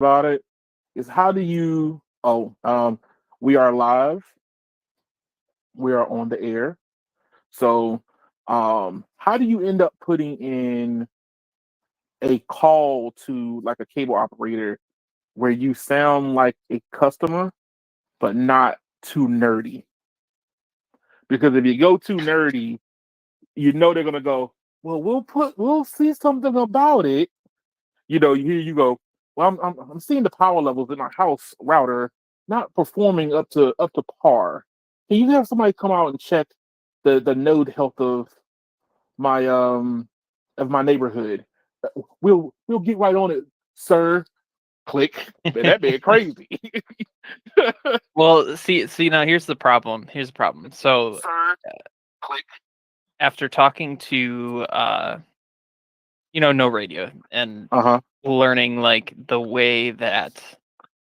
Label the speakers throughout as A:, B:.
A: about it is how do you? We are live. We are on the air. So, how do you end up putting in a call to like a cable operator where you sound like a customer but not too nerdy? Because if you go too nerdy, you know they're gonna go, well, we'll see something about it. Here you go. Well, I'm seeing the power levels in my house router not performing up to par. Can you have somebody come out and check the node health my um of my neighborhood? We'll get right on it, sir. Click. Man, that man crazy.
B: Well, see now here's the problem. Here's the problem. So
A: Sir, click.
B: after talking to No Radio and
A: Uh huh.
B: learning like the way that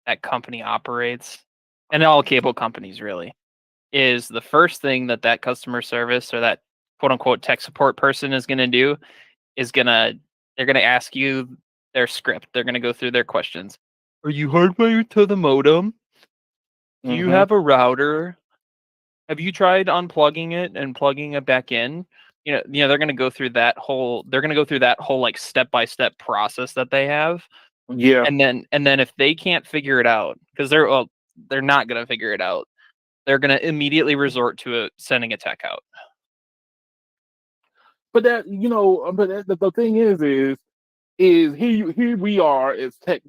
B: that company operates, and all cable companies really, is the first thing that that customer service or that quote unquote tech support person is going to do is they're going to ask you their script. They're going to go through their questions. Are you hardwired to the modem? Do you
A: Mm-hmm.
B: have a router? Have you tried unplugging it and plugging it back in? They're going to go through that whole. They're going to go through that whole like step by step process that they have,
A: Yeah,
B: and then if they can't figure it out, because they're not going to figure it out, they're going to immediately resort to sending a tech out.
A: but the thing is here we are as tech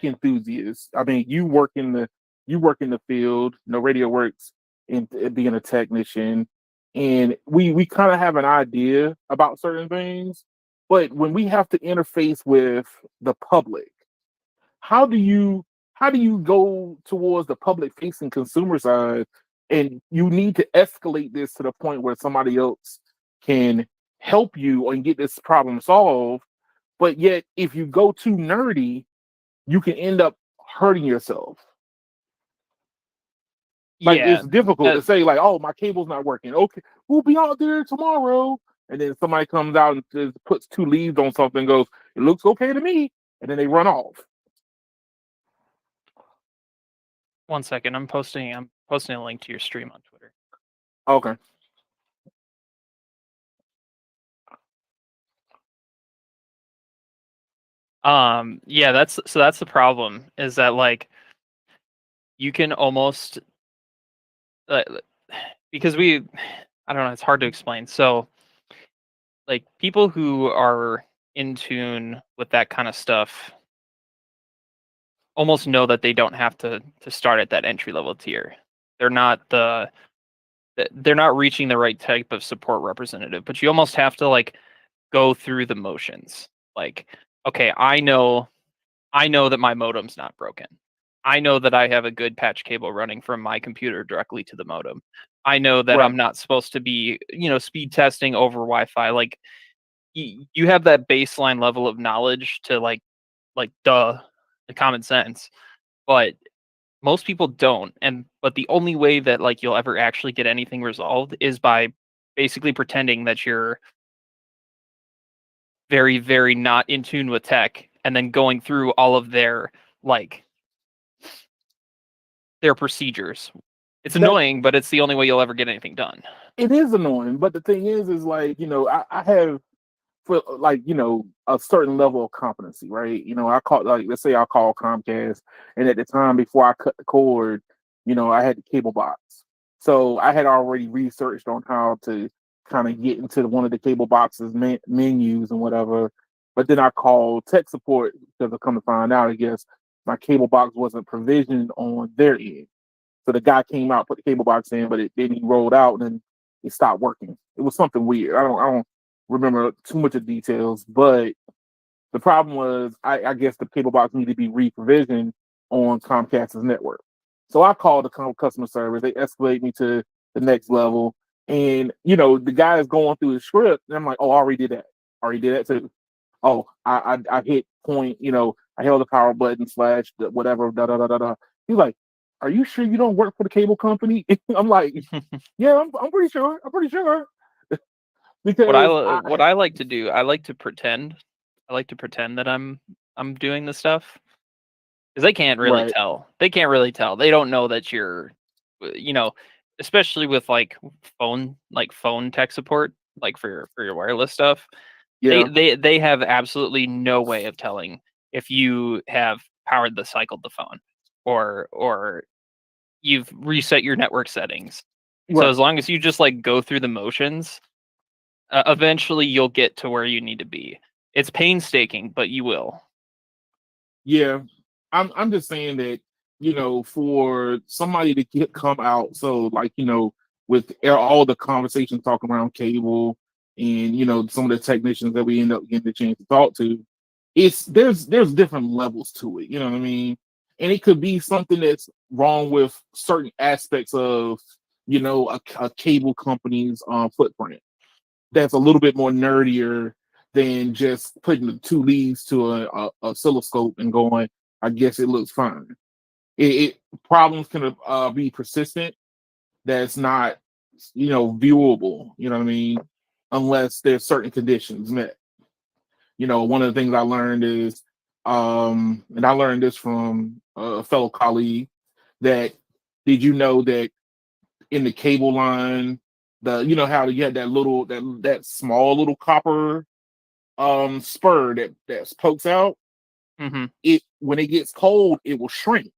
A: enthusiasts. I mean, you work in the field. Radio works in being a technician, and we kind of have an idea about certain things. But when we have to interface with the public, how do you how do you go towards the public facing consumer side, and you need to escalate this to the point where somebody else can help you and get this problem solved, but yet if you go too nerdy, you can end up hurting yourself. Like
B: Yeah,
A: it's difficult
B: that
A: to say, like, oh, my cable's not working. Okay, we'll be out there tomorrow. And then somebody comes out and just puts two leaves on something and goes, it looks okay to me. And then they run off.
B: 1 second. I'm posting a link to your stream on Twitter.
A: Okay.
B: Yeah, that's the problem, is that like you can almost uh, because I don't know, it's hard to explain. So like people who are in tune with that kind of stuff almost know that they don't have to start at that entry level tier. They're not they're not reaching the right type of support representative, but you almost have to like go through the motions. Like, okay, I know that my modem's not broken. I know that I have a good patch cable running from my computer directly to the modem. I know that
A: Right.
B: I'm not supposed to be, speed testing over Wi-Fi. Like you have that baseline level of knowledge to like the common sense, but most people don't. But the only way that like you'll ever actually get anything resolved is by basically pretending that you're very, very not in tune with tech, and then going through all of like their procedures. It's
A: That
B: annoying, but it's the only way you'll ever get anything done.
A: it is annoying, but the thing is like, I have for like, a certain level of competency, right? I call like let's say I call Comcast, and at the time before I cut the cord, I had the cable box. So I had already researched on how to kind of get into one of the cable boxes menus and whatever. But then I called tech support because I come to find out, I guess my cable box wasn't provisioned on their end. So the guy came out, put the cable box in, but then he rolled out and it stopped working. It was something weird. I don't remember too much of the details, but the problem was I guess the cable box needed to be re-provisioned on Comcast's network. So I called the customer service. They escalate me to the next level, and the guy is going through his script, and I'm like, oh, I already did that. I already did that too. Oh, I hit point. I held the power button slash whatever. Da da da da da. He's like, are you sure you don't work for the cable company? I'm like, yeah, I'm pretty sure. I'm pretty sure because
B: What I like to do, I like to pretend that I'm doing the stuff. because they can't really
A: Right.
B: tell. They can't really tell. They don't know that you're, you know, especially with like phone tech support, like for your wireless stuff.
A: Yeah.
B: They have absolutely no way of telling if you have powered cycled the phone, or you've reset your network settings. So as
A: Right.
B: long as you just like go through the motions, eventually you'll get to where you need to be. It's painstaking, but you will.
A: Yeah. I'm just saying that, for somebody to come out, so like, with all the conversations talking around cable and some of the technicians that we end up getting the chance to talk to, there's different levels to it, you know what I mean? And it could be something that's wrong with certain aspects of, a cable company's footprint that's a little bit more nerdier than just putting the two leads to a oscilloscope and going, I guess it looks fine. It problems can be persistent. That's not, viewable. You know what I mean? Unless there's certain conditions met. One of the things I learned is, and I learned this from a fellow colleague, that did you know that in the cable line, how you had that little that small little copper spur that pokes out,
B: Hmm.
A: it when it gets cold, it will shrink.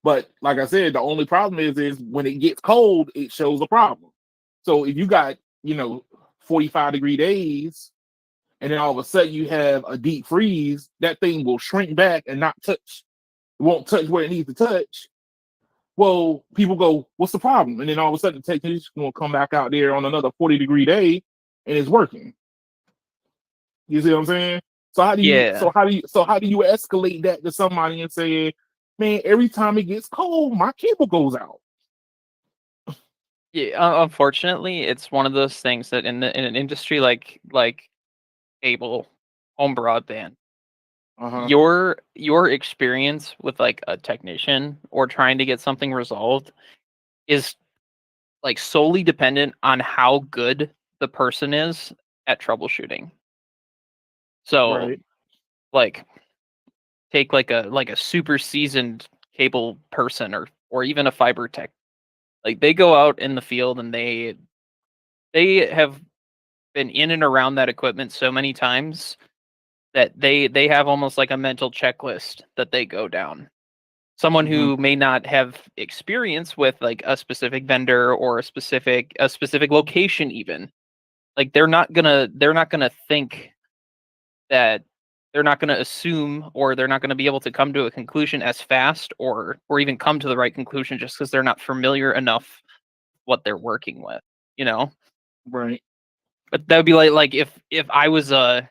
A: But like I said, the only problem is when it gets cold, it shows a problem. So if you got, 45-degree days, and then all of a sudden you have a deep freeze, that thing will shrink back and not touch. It won't touch where it needs to touch. Well, people go, what's the problem? And then all of a sudden the technician will come back out there on another 40-degree day and it's working. You see what I'm saying? So how do you
B: Yeah.
A: so how do you so how do you escalate that to somebody and say, man, every time it gets cold, my cable goes out?
B: Yeah, unfortunately, it's one of those things that in an industry like cable, home broadband,
A: Uh-huh.
B: your experience with like a technician or trying to get something resolved is like solely dependent on how good the person is at troubleshooting. So,
A: Right.
B: like take like a super seasoned cable person or even a fiber tech. Like they go out in the field and they have been in and around that equipment so many times that they have almost like a mental checklist that they go down. Someone
A: Hmm.
B: who may not have experience with like a specific vendor or a specific location even. Like they're not gonna think that they're not gonna assume or they're not gonna be able to come to a conclusion as fast or even come to the right conclusion just because they're not familiar enough what they're working with, you know?
A: Right.
B: But that would be like if I was a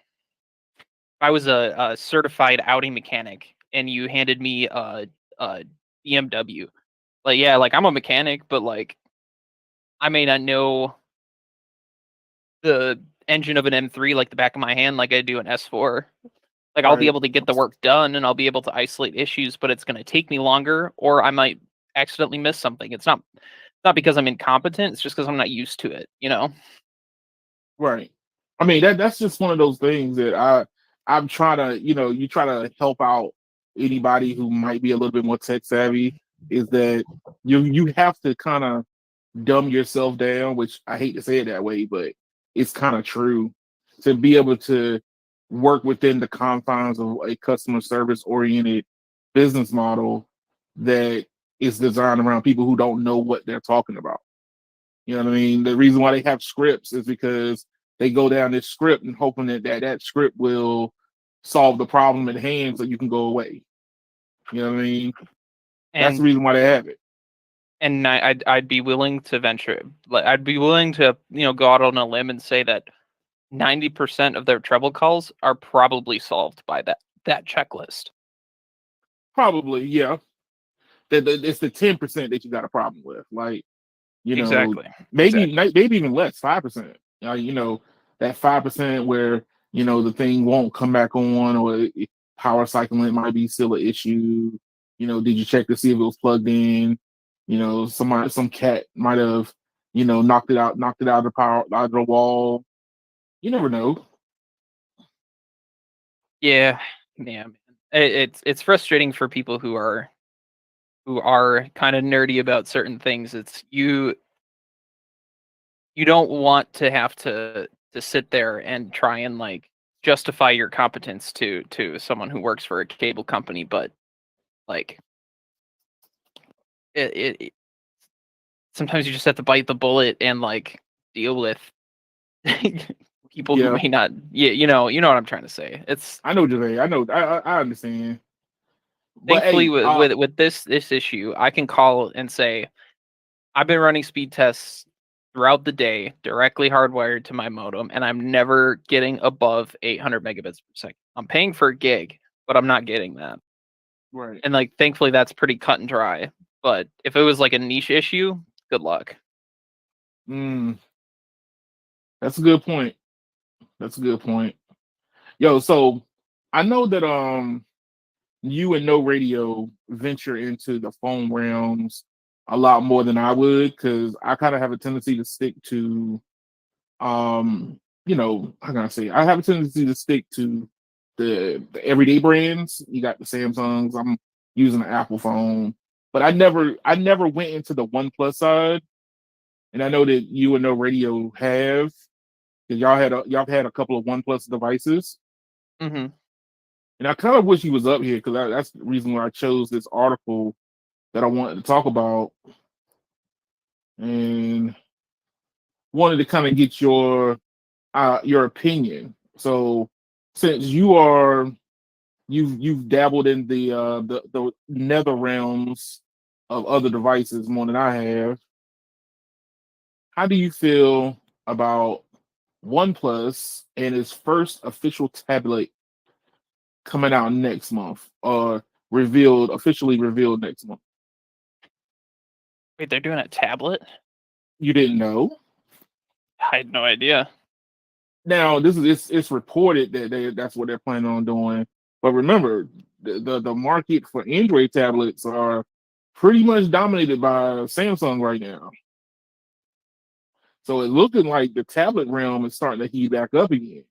B: certified Audi mechanic and you handed me a BMW. Like, yeah, like I'm a mechanic, but like I may not know the engine of an M3 like the back of my hand, like I do an S4. Like I'll be
A: Right.
B: able to get the work done and I'll be able to isolate issues, but it's going to take me longer, or I might accidentally miss something. It's not because I'm incompetent. It's just because I'm not used to it. You know?
A: Right. I mean that's just one of those things that I'm trying to, you try to help out anybody who might be a little bit more tech savvy, is that you have to kind of dumb yourself down, which I hate to say it that way, but it's kind of true, to be able to work within the confines of a customer service oriented business model that is designed around people who don't know what they're talking about. You know what I mean? The reason why they have scripts is because they go down this script and hoping that script will solve the problem at hand so you can go away. You know what I mean? That's the
B: And
A: reason why they have it.
B: I'd be willing to venture. Like I'd be willing to go out on a limb and say that 90% of their trouble calls are probably solved by that checklist.
A: Probably, yeah. It's the 10% that you got a problem with. Like, you know,
B: Exactly.
A: maybe
B: Exactly.
A: maybe even less, 5%. That 5% where the thing won't come back on, or power cycling might be still an issue. Did you check to see if it was plugged in? Some cat might have knocked it out of the power out of the wall. You never know.
B: Yeah. Yeah. Man. It's frustrating for people who are kind of nerdy about certain things. It's you don't want to have to sit there and try and like justify your competence to someone who works for a cable company, but like it sometimes you just have to bite the bullet and like deal with people who
A: Yeah,
B: may not. Yeah, you know what I'm trying to say. It's
A: I know what you're saying. I know. I understand. But
B: thankfully
A: hey,
B: with this issue, I can call and say I've been running speed tests throughout the day, directly hardwired to my modem, and I'm never getting above 800 megabits per second. I'm paying for a gig, but I'm not getting that.
A: right.
B: And like, thankfully, that's pretty cut and dry. But if it was like a niche issue, good luck.
A: Mm, that's a good point. That's a good point. Yo, so I know that you and No Radio venture into the phone realms a lot more than I would, because I kind of have a tendency to stick to how can I say, I have a tendency to stick to the everyday brands. You got the Samsungs, I'm using an Apple phone, but I never went into the OnePlus side. And I know that you and No Radio have, because y'all had a couple of OnePlus devices.
B: Hmm.
A: And I kind of wish he was up here, because that's the reason why I chose this article that I wanted to talk about, and wanted to kind of get your opinion. So since you've dabbled in the nether realms of other devices more than I have, how do you feel about OnePlus and its first official tablet coming out next month, or officially revealed next month?
B: Wait, they're doing a tablet?
A: You didn't know?
B: I had no idea.
A: Now it's reported that that's what they're planning on doing. But remember, the market for Android tablets are pretty much dominated by Samsung right now. So it's looking like the tablet realm is starting to heat back up again.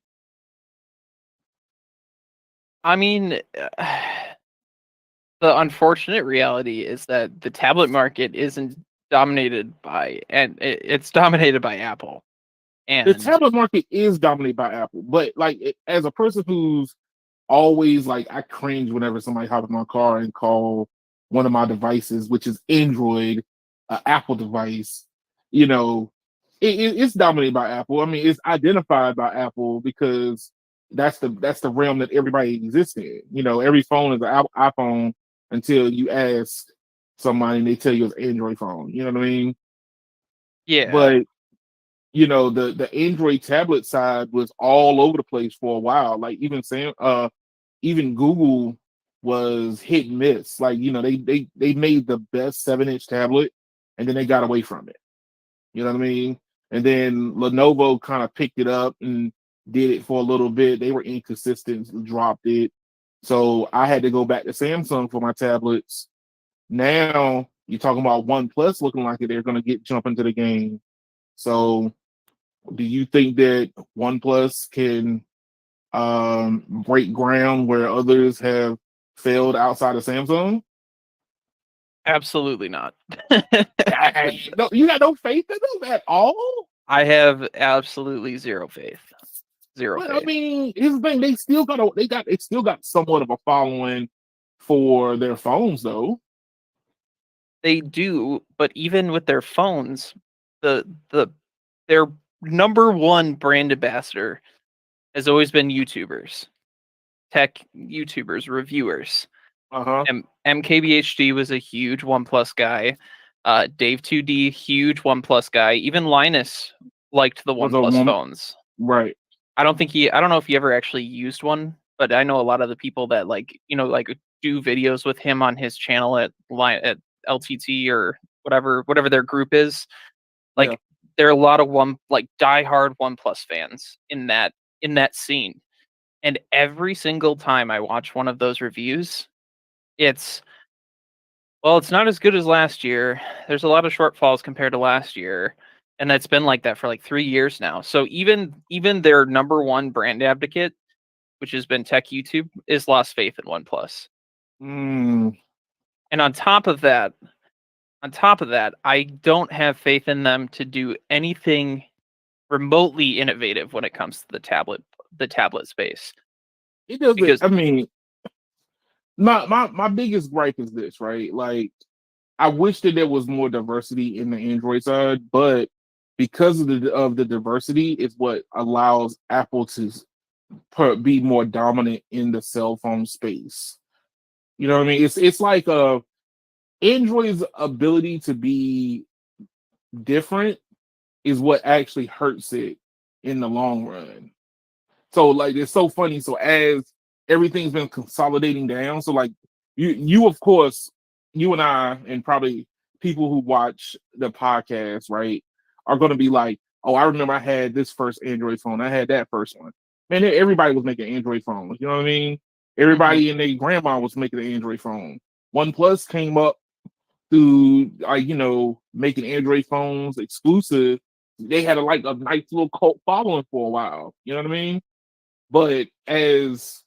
B: I mean, the unfortunate reality is that the tablet market isn't dominated by, and it's dominated by Apple.
A: The
B: And
A: tablet market is dominated by Apple, but like as a person who's always like, I cringe whenever somebody hops in my car and call one of my devices, which is Android, an Apple device. You know, it's dominated by Apple. I mean, it's identified by Apple because that's the realm that everybody exists in. You know, every phone is an iPhone until you ask somebody and they tell you it's an Android phone. You know what I mean?
B: yeah,
A: But the Android tablet side was all over the place for a while. Like even Google was hit and miss. Like, they made the best 7-inch tablet and then they got away from it. You know what I mean? And then Lenovo kind of picked it up and did it for a little bit. They were inconsistent, dropped it. So I had to go back to Samsung for my tablets. Now you're talking about OnePlus looking like they're going to jump into the game. So do you think that OnePlus can break ground where others have failed outside of Samsung?
B: absolutely not.
A: No, you got no faith in them at all.
B: I have absolutely zero faith. Zero
A: But I
B: faith.
A: mean, here's the thing: they still got somewhat of a following for their phones, though.
B: They do, but even with their phones, the their number one brand ambassador has always been YouTubers, tech YouTubers, reviewers.
A: Uh huh.
B: MKBHD was a huge OnePlus guy. Dave 2D, huge OnePlus guy. Even Linus liked the
A: Was a
B: OnePlus
A: woman,
B: phones.
A: right?
B: I don't know if he ever actually used one, but I know a lot of the people that like do videos with him on his channel at LTT or whatever their group is.
A: Yeah.
B: Like there are a lot of diehard OnePlus fans in that scene. And every single time I watch one of those reviews, it's it's not as good as last year. There's a lot of shortfalls compared to last year. And that's been like that for like 3 years now. So even their number one brand advocate which has been tech YouTube, is lost faith in OnePlus.
A: Mm.
B: And on top of that, I don't have faith in them to do anything remotely innovative when it comes to the tablet space.
A: It doesn't.
B: Because
A: I mean, my biggest gripe is this, right? Like, I wish that there was more diversity in the Android side, but because of the diversity is what allows Apple to be more dominant in the cell phone space. You know what I mean? It's like Android's ability to be different is what actually hurts it in the long run. So like it's so funny. So as everything's been consolidating down, so like you of course, you and I and probably people who watch the podcast, right, are gonna be like, oh, I remember I had this first Android phone. I had that first one. Man, everybody was making Android phones. You know what I mean? Everybody and their grandma was making an Android phone. OnePlus came up through like making Android phones exclusive. They had a nice little cult following for a while. You know what I mean? But as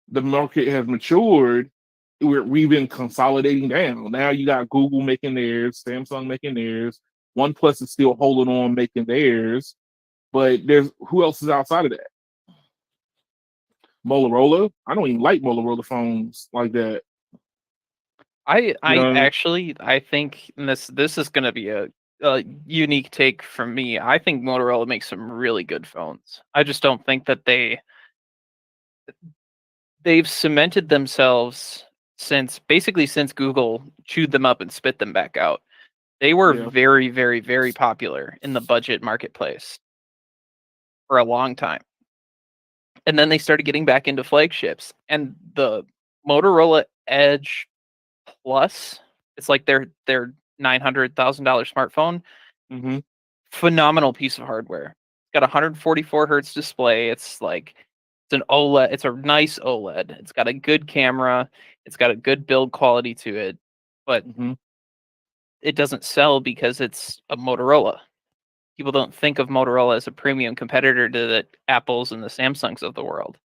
A: the market has matured, we've been consolidating down. Now you got Google making theirs, Samsung making theirs. OnePlus is still holding on making theirs, but there's who else is outside of that? Motorola. I don't even like Motorola phones like that.
B: I
A: You know what I mean?
B: actually I think this is going to be a unique take from me. I think Motorola makes some really good phones. I just don't think that they've cemented themselves since Google chewed them up and spit them back out. They were
A: Yeah.
B: very, very, very popular in the budget marketplace for a long time. And then they started getting back into flagships. And the Motorola Edge Plus, it's like their $900,000 smartphone.
A: Mm-hmm.
B: Phenomenal piece of hardware. It's got 144 hertz display. It's an OLED. It's a nice OLED. It's got a good camera. It's got a good build quality to it, but
A: Mm-hmm.
B: it doesn't sell because it's a Motorola. People don't think of Motorola as a premium competitor to the Apples and the Samsungs of the world.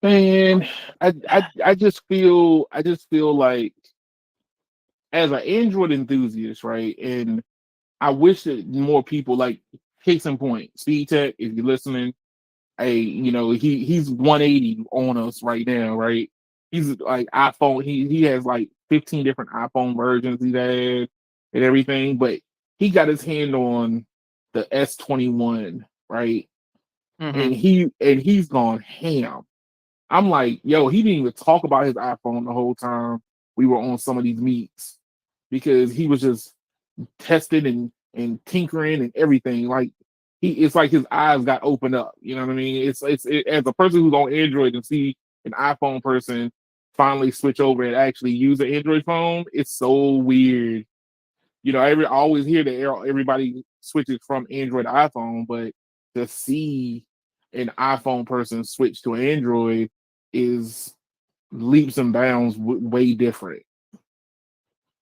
A: Man, I just feel like as an Android enthusiast, right? And I wish that more people like case in point, Speed Tech, if you're listening, hey, he's 180 on us right now, right? He's like iPhone, he has like 15 different iPhone versions he's had and everything, but he got his hand on the S21, right?
B: Mm-hmm.
A: And he's gone ham. I'm like, yo, he didn't even talk about his iPhone the whole time we were on some of these meets because he was just testing and tinkering and everything. Like it's like his eyes got opened up. You know what I mean? It's as a person who's on Android and see an iPhone person finally switch over and actually use an Android phone, it's so weird. I always hear that everybody switches from Android to iPhone, but to see an iPhone person switch to Android is leaps and bounds way different.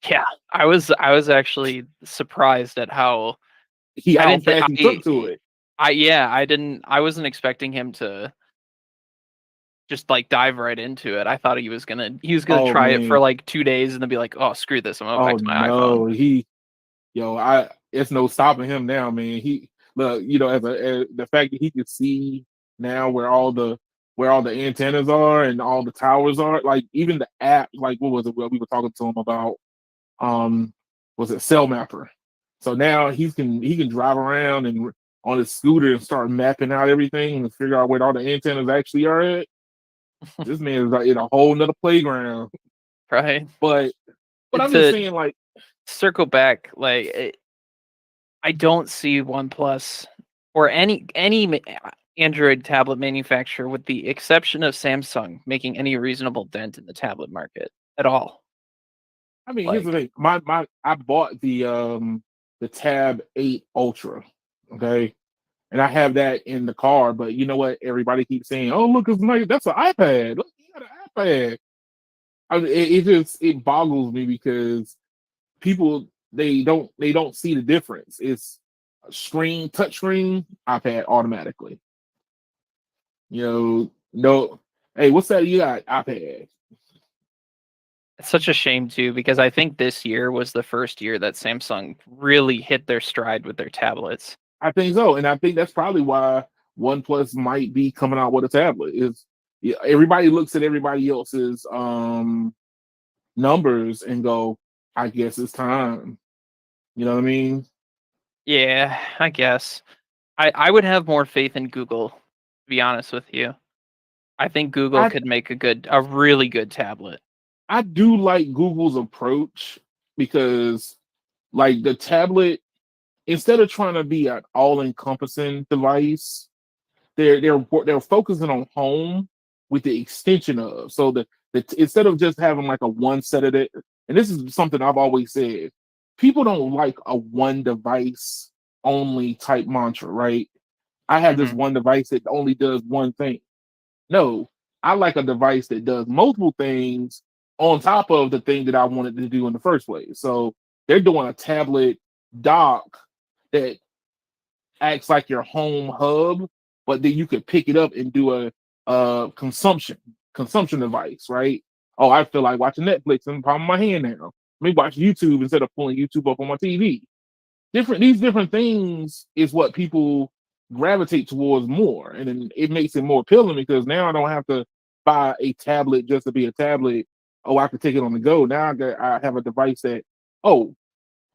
B: Yeah, I was actually surprised at how I
A: How
B: didn't think
A: fast he took to it.
B: I wasn't expecting him to just like dive right into it. I thought he was gonna
A: Oh
B: try it for
A: man.
B: like 2 days and then be like, oh screw this, I'm going back
A: Oh
B: to my iPhone.
A: no. It's no stopping him now, man. He look, as the fact that he can see now where all the antennas are and all the towers are, like even the app, like what was it? What we were talking to him about? Was it Cell Mapper? So now he can drive around and on his scooter and start mapping out everything and figure out where all the antennas actually are at. This man is like in a whole nother playground.
B: Right.
A: But I'm just
B: To
A: saying, like,
B: circle back, I don't see OnePlus or any Android tablet manufacturer, with the exception of Samsung, making any reasonable dent in the tablet market at all.
A: I mean, here's the
B: Like,
A: thing. I bought the Tab 8 Ultra, okay? And I have that in the car, but you know what? Everybody keeps saying, "Oh, look, it's nice. That's an iPad. Look, you got an iPad." It boggles me because people they don't see the difference. It's a touch screen, iPad automatically. No. Hey, what's that? You got iPad?
B: It's such a shame too, because I think this year was the first year that Samsung really hit their stride with their tablets.
A: I think so, and I think that's probably why OnePlus might be coming out with a tablet. Is yeah, everybody looks at everybody else's numbers and go, I guess it's time. You know what I mean?
B: Yeah, I guess. I would have more faith in Google, to be honest with you. I think Google
A: I
B: could make a really good tablet.
A: I do like Google's approach because like the tablet, instead of trying to be an all-encompassing device, they're focusing on home with the extension of. So instead of just having like a one set of it, and this is something I've always said, people don't like a one device only type mantra, right? I have this
B: Mhm.
A: one device that only does one thing. No, I like a device that does multiple things on top of the thing that I wanted to do in the first place. So they're doing a tablet dock that acts like your home hub, but then you could pick it up and do a consumption device, right? Oh, I feel like watching Netflix in the palm of my hand now. Let me watch YouTube instead of pulling YouTube up on my TV. These different things is what people gravitate towards more, and then it makes it more appealing because now I don't have to buy a tablet just to be a tablet. Oh, I can take it on the go. Now I have a device that, oh,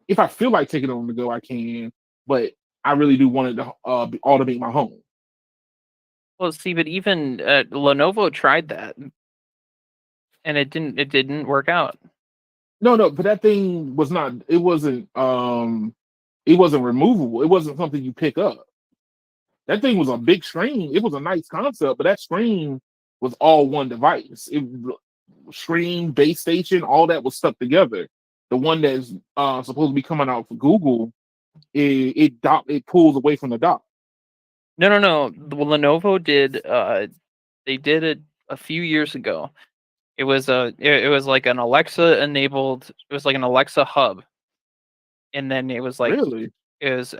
A: if I feel like taking it on the go, I can, but I really do want it to automate my home.
B: Well, see, but even Lenovo tried that, and it didn't work out.
A: No, but that thing was not. It wasn't removable. It wasn't something you pick up. That thing was a big screen. It was a nice concept, but that screen was all one device. Screen, base station, all that was stuck together. The one that's supposed to be coming out for Google, it pulls away from the dock.
B: No, no, no. The Lenovo did. They did it a few years ago. It was like an Alexa enabled. It was like an Alexa hub, and then it was like
A: Really?
B: it was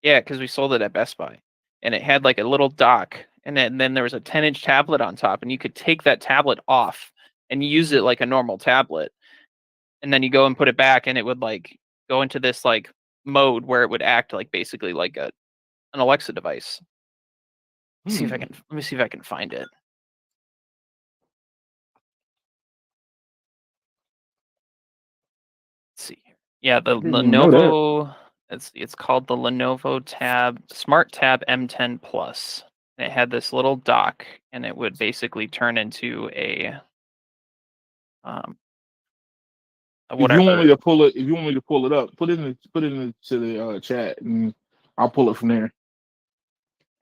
B: yeah, because we sold it at Best Buy, and it had like a little dock, and then there was a 10-inch tablet on top, and you could take that tablet off and use it like a normal tablet, and then you go and put it back, and it would like go into this like mode where it would act like basically like an Alexa device. See if I
A: Hmm.
B: can let me see if I can find it. Let's see here. Yeah, the
A: I didn't even know that.
B: Lenovo. Let's see, it's called the Lenovo Smart Tab M10 Plus. And it had this little dock, and it would basically turn into um, a
A: If you want me
B: whatever.
A: to pull it, if you want me to pull it up, put it into the chat, and I'll pull it from there.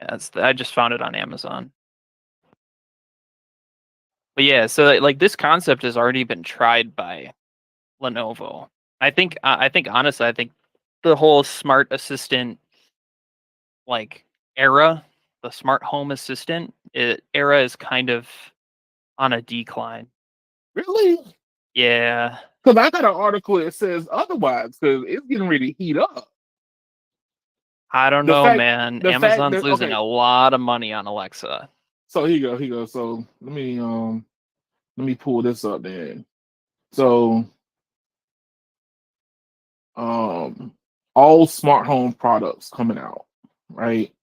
B: Yeah, I just found it on Amazon. But yeah, so like this concept has already been tried by Lenovo. I think honestly, I think the whole smart assistant like era, the smart home assistant era is kind of on a decline.
A: Really?
B: Yeah.
A: Because I got an article that says otherwise. Because it's getting ready to heat up.
B: I don't
A: The
B: know,
A: fact,
B: man.
A: the fact
B: Amazon's
A: that
B: losing
A: okay.
B: a lot of money on Alexa.
A: So here you go. So let me pull this up then. So um all smart home products coming out, right?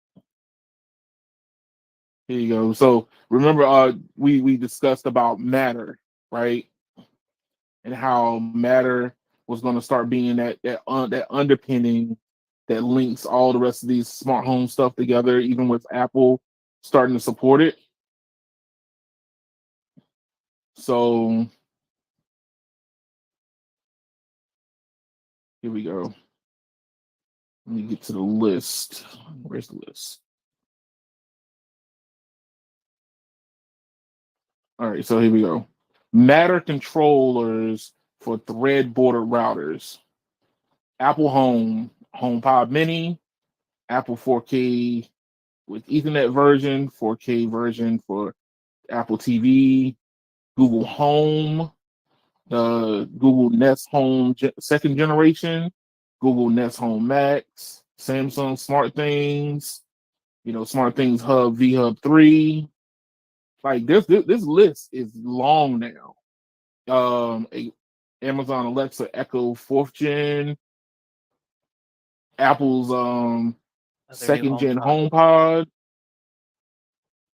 A: Here you go. So remember we discussed about Matter, right? And how Matter was going to start being that underpinning that links all the rest of these smart home stuff together, even with Apple starting to support it. So here we go. Let me get to the list. Where's the list? All right, so here we go. Matter controllers for thread border routers. Apple Home, HomePod Mini, Apple 4K with Ethernet version, 4K version for Apple TV, Google Home, Google Nest Home second generation, Google Nest Home Max, Samsung Smart Things. Smart Things Hub, V Hub 3. Like this list is long now. Amazon Alexa Echo 4th gen, Apple's
B: Other new
A: 2nd gen
B: HomePod.
A: HomePod.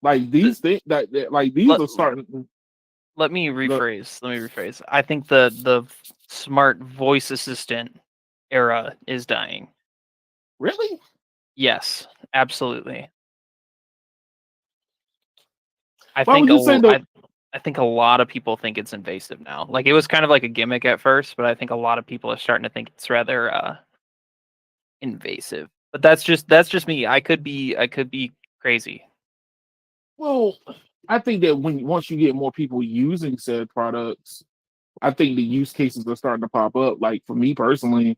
A: Like
B: The-
A: these things that like these
B: Let,
A: are starting.
B: let me
A: Look,
B: rephrase. Let me rephrase. I think the smart voice assistant era is dying.
A: really?
B: Yes, absolutely. I
A: Why
B: think
A: would
B: a
A: you say
B: l-
A: the?
B: I think a lot of people think it's invasive now. Like it was kind of like a gimmick at first, but I think a lot of people are starting to think it's rather invasive. But that's just me. I could be crazy.
A: Well, I think that once you get more people using said products, I think the use cases are starting to pop up. Like for me personally,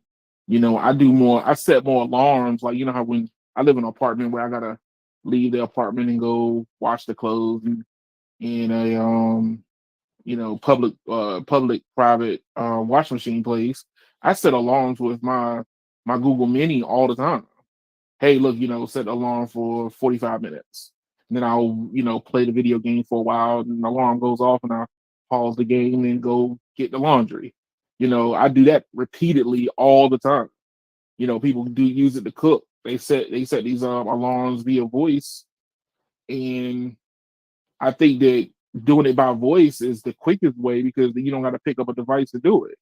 A: I set more alarms. Like how when I live in an apartment where I gotta leave the apartment and go wash the clothes and in a public private washing machine place, I set alarms with my Google Mini all the time. Hey, look, set alarm for 45 minutes. And then I'll, play the video game for a while, and the alarm goes off, and I pause the game and go get the laundry. I do that repeatedly all the time. People do use it to cook. They set these alarms via voice, and I think that doing it by voice is the quickest way because you don't got to pick up a device to do it.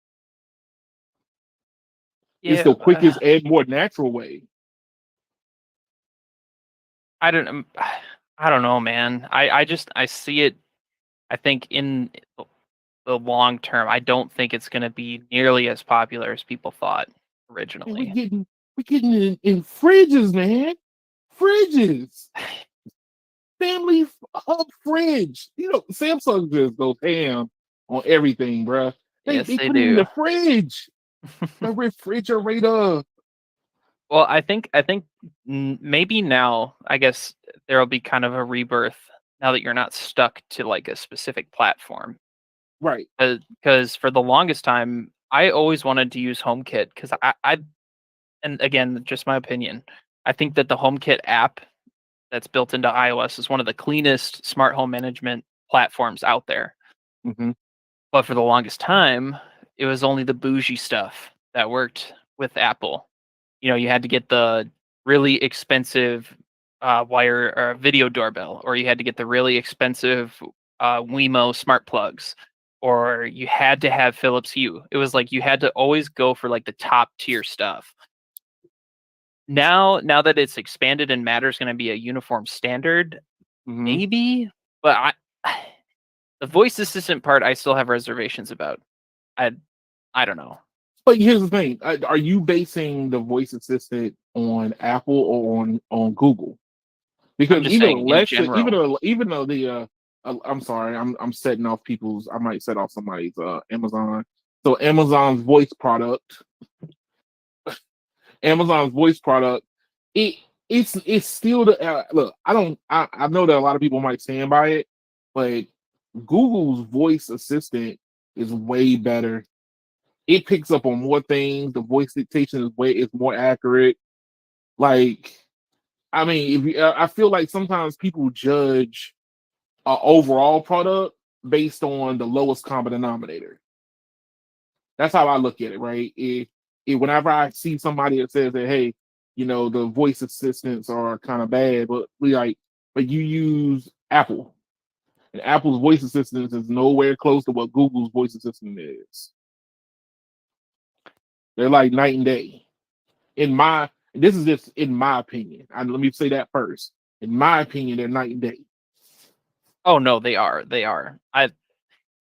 A: It's
B: Yeah,
A: the quickest and more natural way.
B: I don't I don't know, man. I see it. I think in the long term, I don't think it's going to be nearly as popular as people thought
A: And
B: originally.
A: we're getting in fridges, man. Fridges. Family hub fridge. Samsung just goes ham on everything, bruh.
B: Yes,
A: They
B: they
A: put it in the
B: do.
A: fridge, the refrigerator.
B: Well, I think maybe now, I guess there'll be kind of a rebirth now that you're not stuck to like a specific platform.
A: Right.
B: Because for the longest time, I always wanted to use HomeKit because and again, just my opinion, I think that the HomeKit app that's built into iOS is one of the cleanest smart home management platforms out there.
A: Hmm.
B: But for the longest time, it was only the bougie stuff that worked with Apple. You had to get the really expensive wire or video doorbell, or you had to get the really expensive Wemo smart plugs, or you had to have Philips Hue. It was like you had to always go for like the top tier stuff. Now that it's expanded and Matter's going to be a uniform standard,
A: Hmm.
B: maybe, but the voice assistant part I still have reservations about. I I don't know.
A: But here's the thing: are you basing the voice assistant on Apple or on Google?
B: I'm
A: Because
B: just
A: even
B: saying in
A: Alexa,
B: general.
A: even though I'm sorry, I'm setting off people's. I might set off somebody's Amazon. So Amazon's voice product, it it's still the look. I know that a lot of people might stand by it, but Google's voice assistant is way better. It picks up on more things. The voice dictation is more accurate. Like, I mean, if you, I feel like sometimes people judge an overall product based on the lowest common denominator. That's how I look at it, right? Whenever I see somebody that says that, hey, the voice assistants are kind of bad, but you use Apple, and Apple's voice assistant is nowhere close to what Google's voice assistant is. They're like night and day. This is just in my opinion. Let me say that first. In my opinion, they're night and day.
B: Oh no, they are. They are.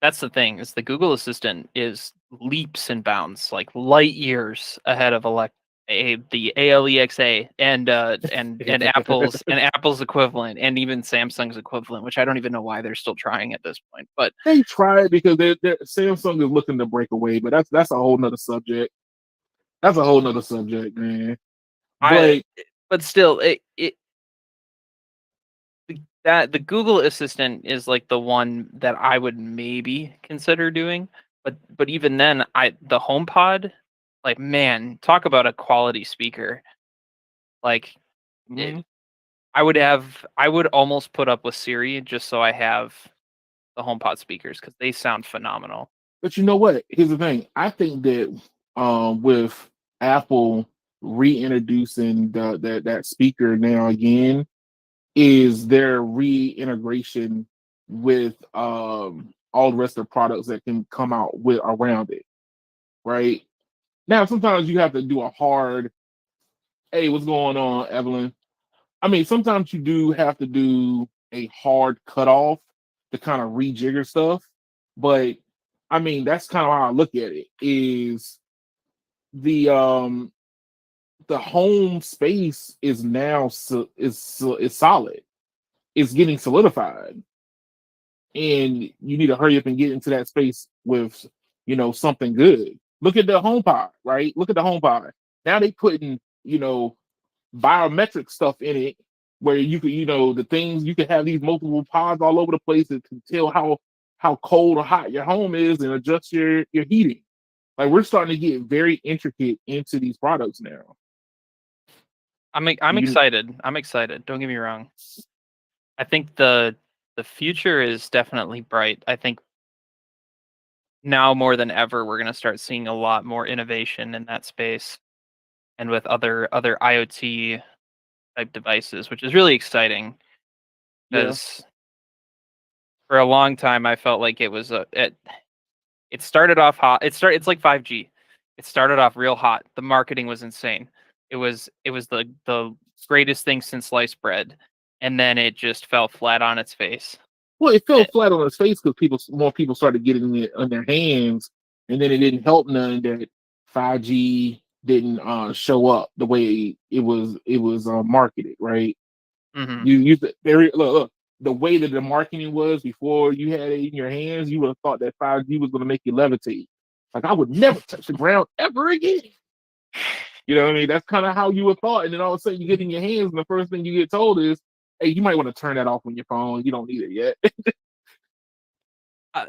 B: That's the thing is the Google Assistant is leaps and bounds, like light years ahead of the Alexa and Apple's equivalent, and even Samsung's equivalent, which I don't even know why they're still trying at this point. But
A: They try it because Samsung is looking to break away, but that's a whole nother subject. That's a whole nother subject, man.
B: I
A: But
B: but still, that the Google Assistant is like the one that I would maybe consider doing. But even then, the HomePod, like man, talk about a quality speaker. Like it,
A: mhm.
B: I would almost put up with Siri just so I have the HomePod speakers because they sound phenomenal.
A: But you know what? Here's the thing. I think that with Apple reintroducing that speaker now again is their reintegration with all the rest of the products that can come out with around it, right? Now sometimes you have to do a hard, hey, what's going on, Evelyn? I mean, sometimes you do have to do a hard cutoff to kind of rejigger stuff, but I mean that's kind of how I look at it. Is the um the home space is now is solid. It's getting solidified, and you need to hurry up and get into that space with something good. Look at the HomePod, right? Look at the HomePod. Now they putting biometric stuff in it where you could the things you could have these multiple pods all over the place that can tell how cold or hot your home is and adjust your heating. Like we're starting to get very intricate into these products now.
B: I'm
A: You
B: excited. I'm excited. Don't get me wrong. I think the future is definitely bright. I think now more than ever we're going to start seeing a lot more innovation in that space and with other IoT type devices, which is really exciting
A: yeah.
B: because for a long time I felt like it started off hot. It's like 5G. It started off real hot. The marketing was insane. It was the greatest thing since sliced bread, and then it just fell flat on its face.
A: Well, it
B: Eh,
A: fell flat on its face because more people started getting it on their hands, and then it didn't help none that 5G didn't show up the way it was marketed, right?
B: mhm.
A: You look the way that the marketing was before you had it in your hands, you would have thought that 5G was going to make you levitate. Like I would never touch the ground ever again. You know what I mean? That's kind of how you would thought, and then all of a sudden you get in your hands, and the first thing you get told is, "Hey, you might want to turn that off on your phone. You don't need it yet."
B: Uh,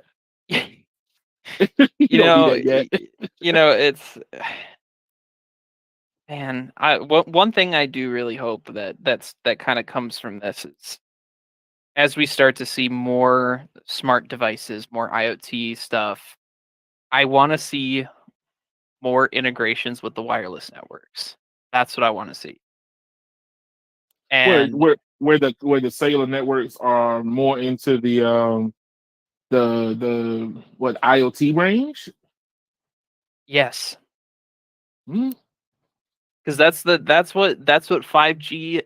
A: You don't need that yet.
B: it's man. One thing I do really hope that kind of comes from this is as we start to see more smart devices, more IoT stuff. I want to see more integrations with the wireless networks. That's what I want to see.
A: where
B: And
A: where where the cellular networks are more into the what IoT range.
B: yes,
A: Hmm?
B: because that's what 5G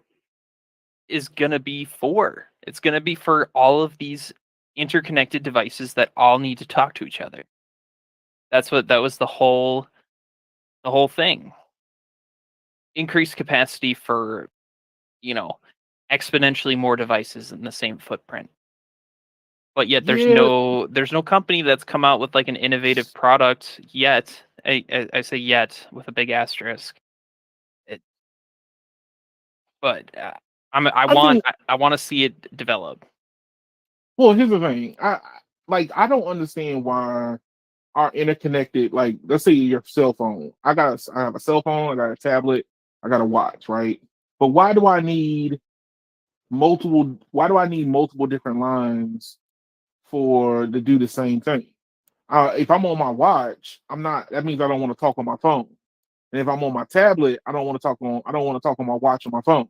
B: is gonna be for. It's gonna be for all of these interconnected devices that all need to talk to each other. That was the whole thing. Increased capacity for, you know, exponentially more devices in the same footprint. But yet
A: Yeah.
B: there's no company that's come out with like an innovative product yet. I say yet with a big asterisk. It, but
A: I think.
B: I want to see it develop.
A: Well, here's the thing. I don't understand why our interconnected. Like, let's say your cell phone. I have a cell phone. I got a tablet. I got a watch. Right. But why do I need multiple? Why do I need multiple different lines for to do the same thing? If I'm on my watch, I'm not. That means I don't want to talk on my phone. And if I'm on my tablet, I don't want to talk on. I don't want to talk on my watch or my phone.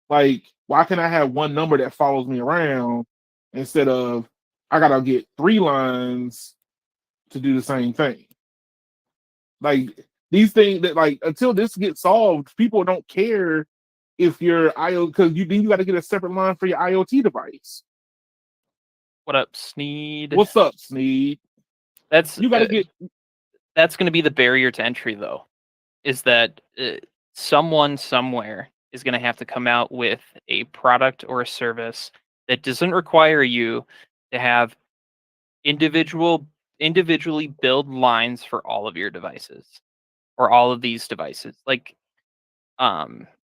A: Like, why can I have one number that follows me around instead of I gotta get three lines to do the same thing? Like these things that like until this gets solved, people don't care if your IoT because you got to get a separate line for your IoT device.
B: What up, Sneed?
A: What's up, Sneed?
B: That's
A: You got to get
B: that's going to be the barrier to entry, though. Is that someone somewhere is going to have to come out with a product or a service that doesn't require you to have individually build lines for all of your devices or all of these devices. Like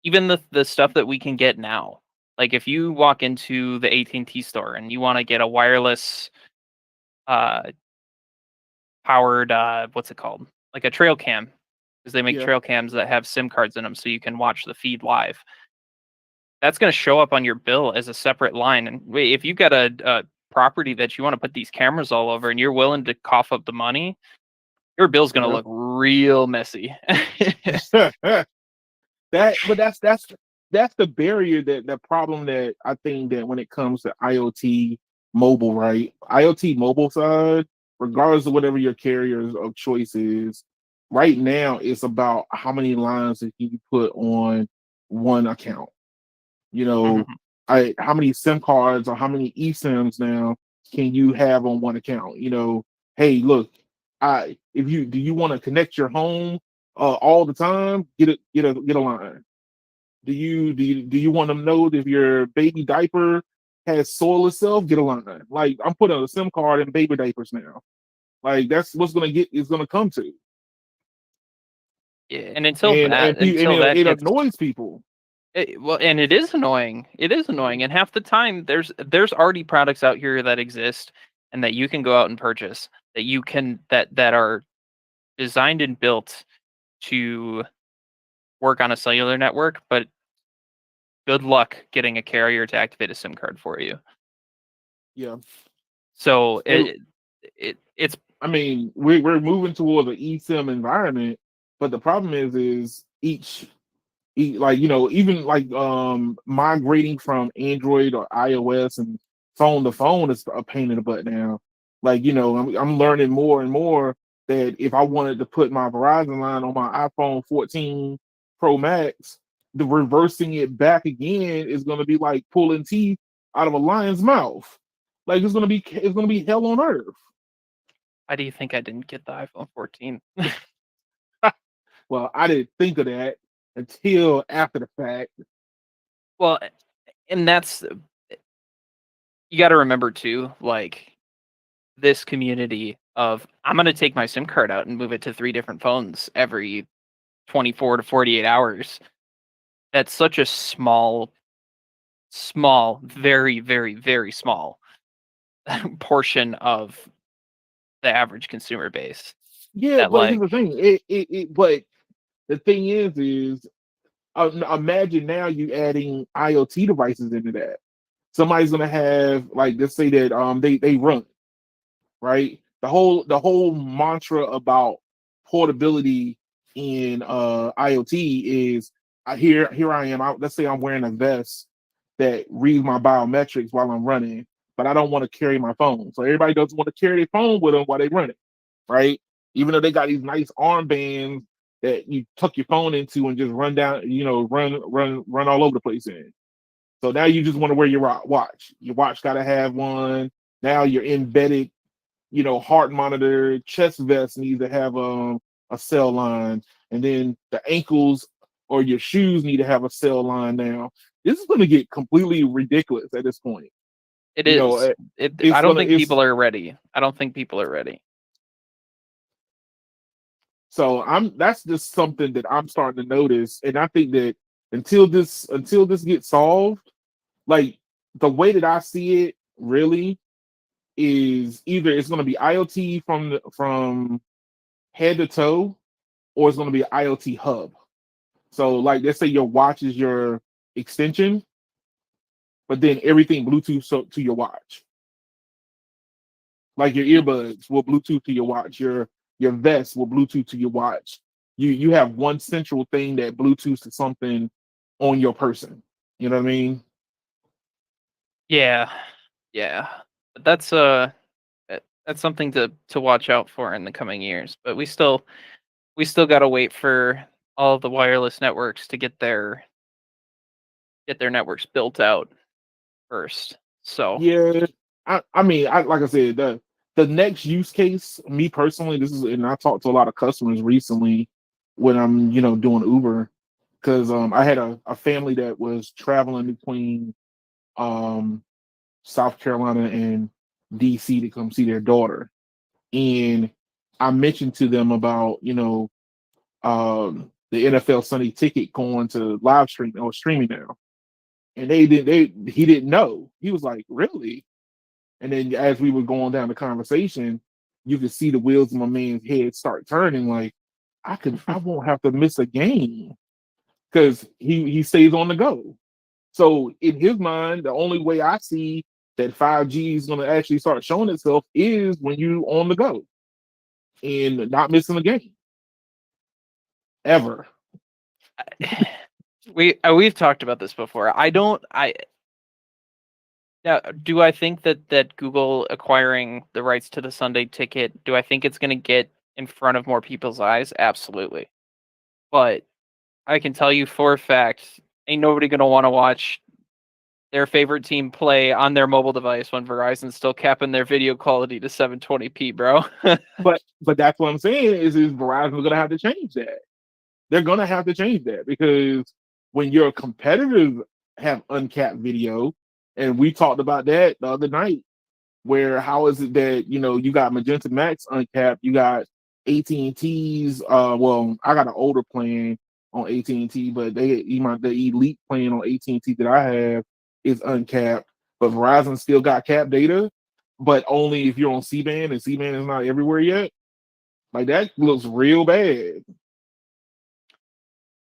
B: even the stuff that we can get now. Like if you walk into the AT&T store and you want to get a wireless uh powered what's it called? Like a trail cam because they make
A: yeah.
B: trail cams that have SIM cards in them so you can watch the feed live. that's going to show up on your bill as a separate line. And wait, if you've got a property that you want to put these cameras all over and you're willing to cough up the money, your bill's going to
A: Yeah.
B: look real messy.
A: But that's the barrier, that the problem that I think that when it comes to IoT mobile, right? IoT mobile side, regardless of whatever your carriers of choice is, right now it's about how many lines that you put on one account. You know,
B: Mhm.
A: how many SIM cards or how many eSIMs now can you have on one account? You know, hey, look, if you do you want to connect your home all the time, get a line. Do you want to know if your baby diaper has soil itself? Get a line. Like, I'm putting a SIM card in baby diapers now. Like, that's what's gonna come to.
B: Yeah, and
A: And
B: until that
A: it
B: gets
A: annoys people.
B: well, and it is annoying. It is annoying, and half the time there's already products out here that exist and that you can go out and purchase that you can that are designed and built to work on a cellular network, but good luck getting a carrier to activate a SIM card for you.
A: Yeah.
B: So
A: And
B: it's
A: I mean, we're moving towards an eSIM environment, but the problem is like, even like migrating from Android or iOS and phone to phone is a pain in the butt now. Like, I'm learning more and more that if I wanted to put my Verizon line on my iPhone 14 Pro Max, the reversing it back again is going to be like pulling teeth out of a lion's mouth. Like, it's gonna be hell on earth.
B: why do you think I didn't get the iPhone 14?
A: Well, I didn't think of that until after the fact.
B: Well, and that's you got to remember too, like this community of I'm going to take my SIM card out and move it to 3 different phones every 24 to 48 hours. That's such a small, very, very, very small portion of the average consumer base.
A: Yeah,
B: That
A: but here's
B: like,
A: the thing. But the thing is, imagine now you adding IoT devices into that. Somebody's gonna have, like, let's say that they run, right? The whole mantra about portability in IoT is, here I am. Let's say I'm wearing a vest that reads my biometrics while I'm running, but I don't want to carry my phone. So everybody doesn't want to carry their phone with them while they're running, right? Even though they got these nice armbands that you tuck your phone into and just run down, run all over the place in. So now you just want to wear your watch. Your watch got to have one. Now your embedded, heart monitor, chest vest needs to have a cell line, and then the ankles or your shoes need to have a cell line. Now this is going to get completely ridiculous at this point.
B: it
A: You know,
B: is. I
A: it's
B: don't
A: gonna
B: think
A: it's
B: people are ready. I don't think people are ready.
A: So that's just something that I'm starting to notice, and I think that until this gets solved, like, the way that I see it really is either it's going to be IoT from head to toe, or it's going to be an IoT hub. So, like, let's say your watch is your extension, but then everything Bluetooth to your watch. Like, your earbuds will Bluetooth to your watch. Your vest will Bluetooth to your watch. You have one central thing that Bluetooths to something on your person. You know what I mean?
B: Yeah, yeah. But that's something to watch out for in the coming years. But we still got to wait for all the wireless networks to get their networks built out first. So,
A: Yeah. I mean, like I said, the next use case, me personally, and I talked to a lot of customers recently when I'm, doing Uber, because I had a family that was traveling between um South Carolina and DC to come see their daughter. And I mentioned to them about, the NFL Sunday Ticket going to live stream or streaming now. And he didn't know. He was like, "Really?" And then as we were going down the conversation, you could see the wheels in my man's head start turning, like, I won't have to miss a game because he stays on the go. So in his mind, the only way I see that 5G is going to actually start showing itself is when you on the go and not missing a game ever.
B: We've talked about this before. Now, do I think that Google acquiring the rights to the Sunday Ticket, do I think it's going to get in front of more people's eyes? Absolutely. But I can tell you for a fact, ain't nobody going to want to watch their favorite team play on their mobile device when Verizon's still capping their video quality to 720p, bro.
A: But that's what I'm saying is Verizon's going to have to change that. They're going to have to change that because when your competitors have uncapped video, and we talked about that the other night, where how is it that you got Magenta Max uncapped, you got AT&T's. Well, I got an older plan on AT&T, but the elite plan on AT&T that I have is uncapped, but Verizon still got capped data, but only if you're on C-band, and C-band is not everywhere yet. Like that looks real bad.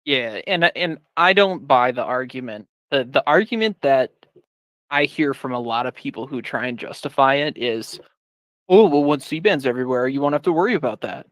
B: Yeah, and I don't buy the argument. The argument that I hear from a lot of people who try and justify it is, oh, well, when C-band's everywhere, you won't have to worry about that.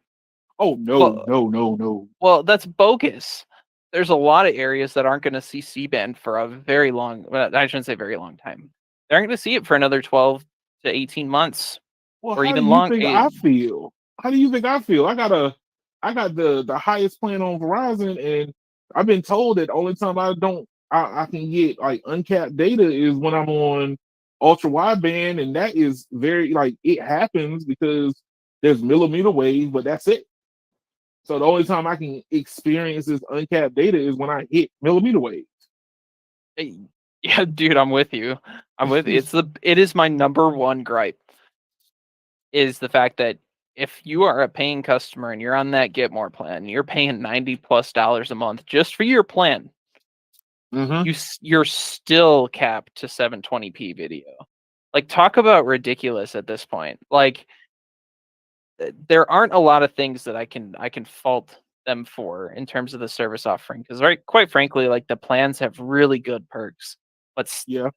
A: Oh no,
B: Well,
A: no.
B: well, that's bogus. There's a lot of areas that aren't going to see C-band for a very long, well, I shouldn't say very long time. They're not going to see it for another 12 to 18 months
A: Well,
B: or
A: how do
B: even
A: you
B: long.
A: think I feel? How do you think I feel? I got the highest plan on Verizon, and I've been told that the only time I can get like uncapped data is when I'm on ultra wideband, and that is very like it happens because there's millimeter wave, but that's it. So the only time I can experience this uncapped data is when I hit millimeter wave.
B: Yeah, dude, I'm with you. I'm with you. It is my number one gripe is the fact that if you are a paying customer and you're on that Get More plan, you're paying $90+ a month just for your plan.
A: Mm-hmm.
B: You're still capped to 720p video. Like, talk about ridiculous at this point. Like, there aren't a lot of things that I can fault them for in terms of the service offering because, right, quite frankly, like the plans have really good perks, but
A: Yeah.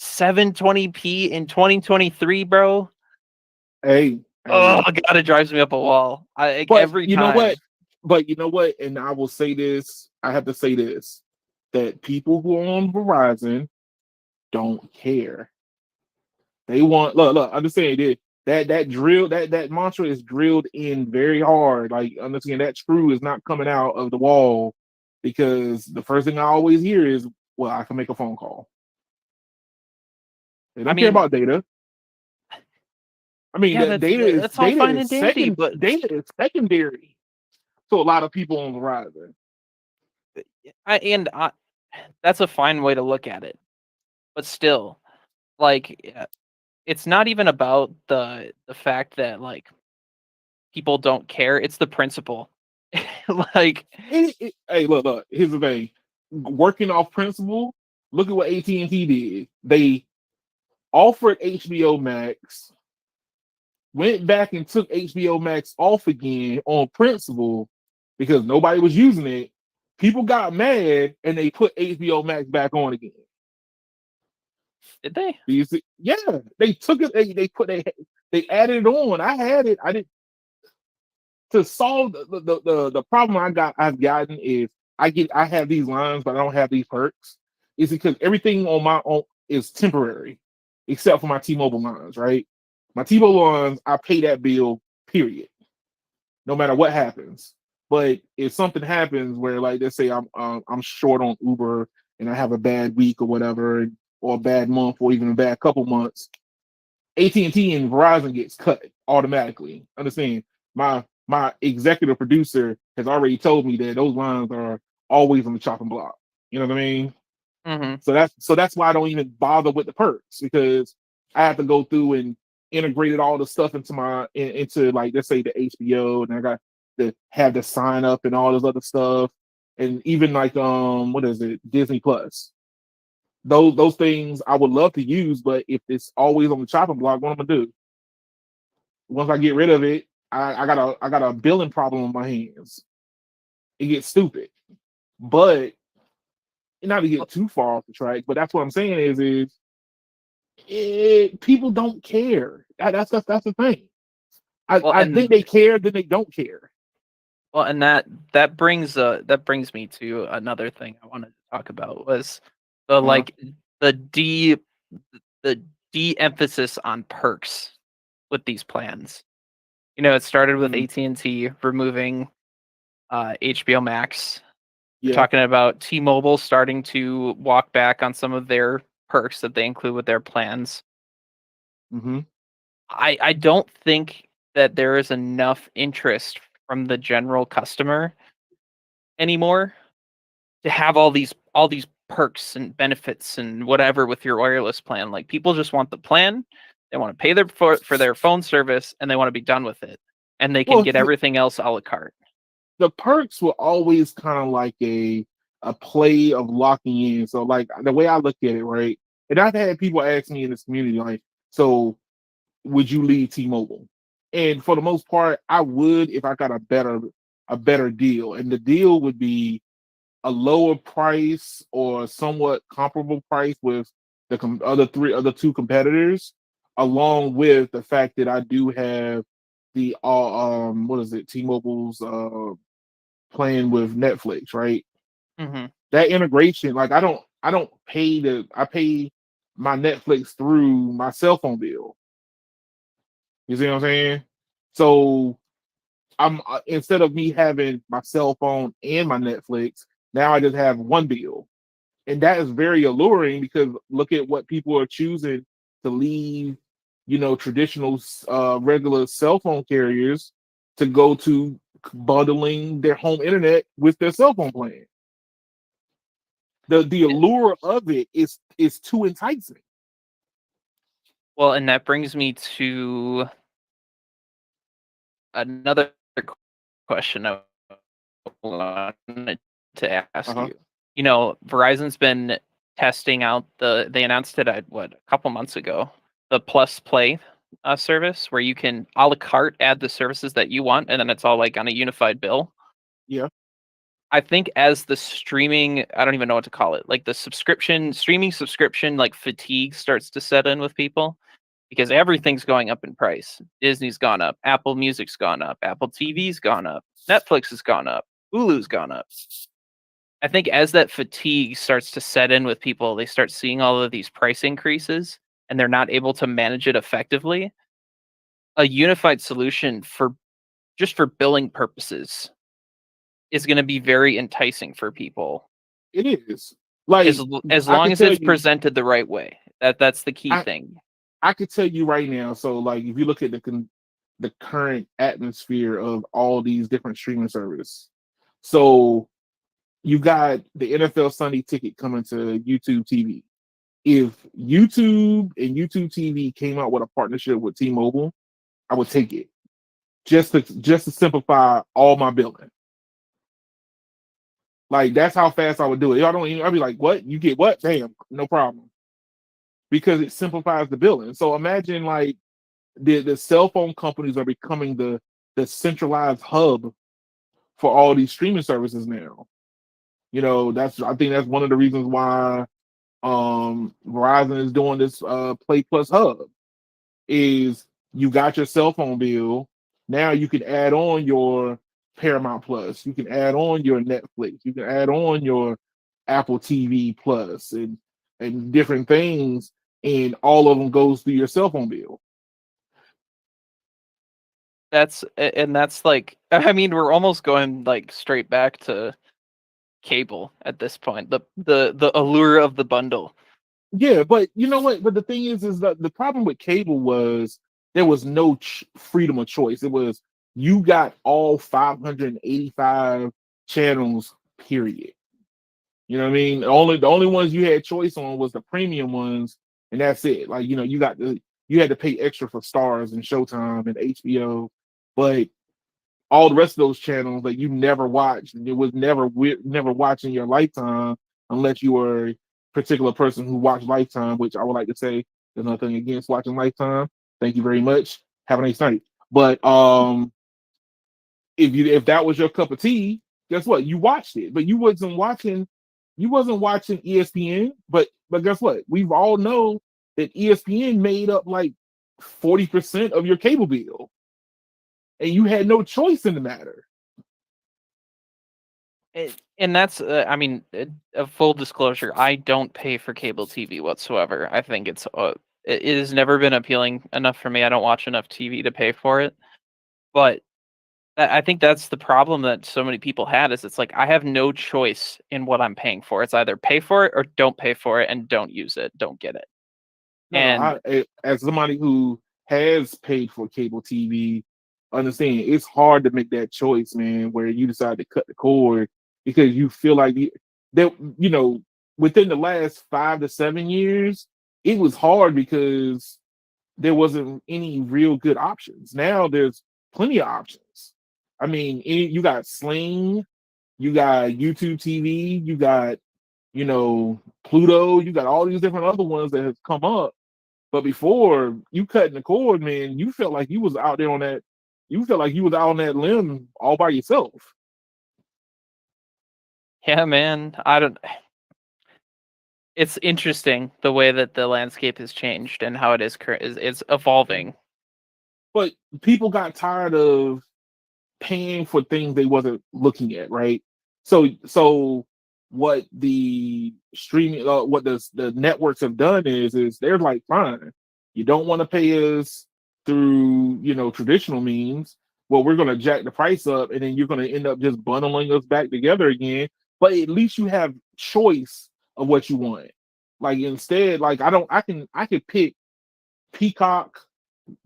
B: 720p in 2023, bro.
A: Hey,
B: Oh
A: hey.
B: god, it drives me up a wall. I like
A: But
B: every
A: you know
B: time.
A: what? But you know what? And I will say this. I have to say this: that people who are on Verizon don't care. They want look. Understand it. That drill that mantra is drilled in very hard. Like understand that screw is not coming out of the wall because the first thing I always hear is, "Well, I can make a phone call." They
B: I
A: don't care
B: mean,
A: about data. I mean,
B: yeah,
A: that
B: that's all fine and dandy, but
A: data is secondary to a lot of people on Verizon.
B: I that's a fine way to look at it. But still, like it's not even about the fact that like people don't care. It's the principle. Like,
A: Hey, look. Here's the thing. Working off principle, look at what AT&T did. They offered HBO Max, went back and took HBO Max off again on principle because nobody was using it. People got mad and they put HBO Max back on again.
B: did they?
A: Do you see? Yeah, they took it. They added it on. I had it. I didn't to solve the problem I've gotten is I have these lines, but I don't have these perks. Is because everything on my own is temporary, except for my T-Mobile lines, right? My T-Mobile lines, I pay that bill, period, no matter what happens. But if something happens where, like, let's say I'm short on Uber and I have a bad week or whatever, or a bad month, or even a bad couple months, AT&T and Verizon gets cut automatically. Understand? My executive producer has already told me that those lines are always on the chopping block. You know what I mean?
B: Mm-hmm.
A: So that's why I don't even bother with the perks because I have to go through and integrate all the stuff into like let's say the HBO, and I got to have the sign up and all this other stuff, and even like what is it, Disney Plus. Those things I would love to use, but if it's always on the chopping block, what I'm gonna do? Once I get rid of it, I got a billing problem on my hands. It gets stupid. But not to get too far off the track, but that's what I'm saying is people don't care. That's the thing.
B: Well,
A: I think
B: and
A: they care, then they don't care.
B: well, and that brings me to another thing I wanted to talk about was the
A: Uh-huh.
B: like the de the de-emphasis on perks with these plans. It started with
A: Mm,
B: AT&T removing HBO Max. We're
A: yeah.
B: talking about T-Mobile starting to walk back on some of their perks that they include with their plans.
A: Hmm.
B: I don't think that there is enough interest from the general customer anymore to have all these perks and benefits and whatever with your wireless plan. Like people just want the plan, they want to pay for their phone service, and they want to be done with it, and they can
A: Well,
B: get everything else a la carte.
A: the perks were always kind of like a play of locking in. So like the way I look at it, right? And I've had people ask me in this community, like, so would you leave T-Mobile? And for the most part, I would if I got a better deal. And the deal would be a lower price or somewhat comparable price with the other two competitors, along with the fact that I do have the what is it, T-Mobile's playing with Netflix, right?
B: Hmm.
A: That integration, like I pay my Netflix through my cell phone bill. You see what I'm saying? So I'm instead of me having my cell phone and my Netflix, now I just have one bill. And that is very alluring because look at what people are choosing to leave, traditional regular cell phone carriers to go to bundling their home internet with their cell phone plan. The allure of it is too enticing.
B: Well, and that brings me to another question I wanted to ask
A: Uh-huh.
B: you. Verizon's been testing out they announced it at a couple months ago, the Plus Play service where you can a la carte add the services that you want, and then it's all like on a unified bill.
A: Yeah.
B: I think as the streaming, I don't even know what to call it, like the streaming subscription, like fatigue starts to set in with people because everything's going up in price. Disney's gone up, Apple Music's gone up, Apple TV's gone up, Netflix has gone up, Hulu's gone up. I think as that fatigue starts to set in with people, they start seeing all of these price increases and they're not able to manage it effectively. A unified solution for billing purposes is going to be very enticing for people
A: It is.
B: as
A: Like
B: as
A: I
B: long
A: could
B: as
A: tell
B: it's
A: you,
B: presented the right way. That's the key
A: I
B: thing.
A: I could tell you right now. So like if you look at the current atmosphere of all these different streaming services, so you got the NFL Sunday Ticket coming to YouTube TV. If YouTube and YouTube TV came out with a partnership with T-Mobile, I would take it just to simplify all my billing. Like that's how fast I would do it. I don't even. I'd be like, "What? You get what? Damn, no problem." Because it simplifies the billing. So imagine like the cell phone companies are becoming the centralized hub for all these streaming services now. I think that's one of the reasons why Verizon is doing this Play Plus Hub is you got your cell phone bill. Now you can add on your Paramount Plus, you can add on your Netflix, you can add on your Apple TV Plus and different things, and all of them goes through your cell phone bill.
B: That's like I mean we're almost going like straight back to cable at this point. The allure of the bundle.
A: Yeah, but you know what? But the thing is that the problem with cable was there was no freedom of choice. It was you got all 585 channels, period. You know what I mean? The only ones you had choice on was the premium ones, and that's it. Like you had to pay extra for Stars and Showtime and HBO, but all the rest of those channels that you never watched, and it was never watching your lifetime unless you were a particular person who watched Lifetime, which I would like to say there's nothing against watching Lifetime. Thank you very much. Have a nice night. But if that was your cup of tea, guess what? You watched it, but you wasn't watching You wasn't watching ESPN, but guess what? We've all know that ESPN made up like 40% of your cable bill, and you had no choice in the matter.
B: And that's, I mean, a full disclosure, I don't pay for cable TV whatsoever. I think it has never been appealing enough for me. I don't watch enough TV to pay for it. But I think that's the problem that so many people had is it's like I have no choice in what I'm paying for. It's either pay for it or don't pay for it and don't use it, don't get it.
A: No,
B: And
A: as somebody who has paid for cable TV, understand it's hard to make that choice, man, where you decide to cut the cord because you feel like that, within the last 5 to 7 years, it was hard because there wasn't any real good options. Now there's plenty of options. I mean, you got Sling, you got YouTube TV, you got, Pluto, you got all these different other ones that have come up. But before you cutting the cord, man, you felt like you was out there on that. You felt like you was out on that limb all by yourself.
B: yeah, man, I don't. It's interesting the way that the landscape has changed and how it is it's evolving.
A: But people got tired of paying for things they wasn't looking at, right? So what the streaming, what the networks have done is they're like, fine, you don't want to pay us through traditional means. Well, we're gonna jack the price up, and then you're gonna end up just bundling us back together again. But at least you have choice of what you want. Like instead, like I can pick Peacock,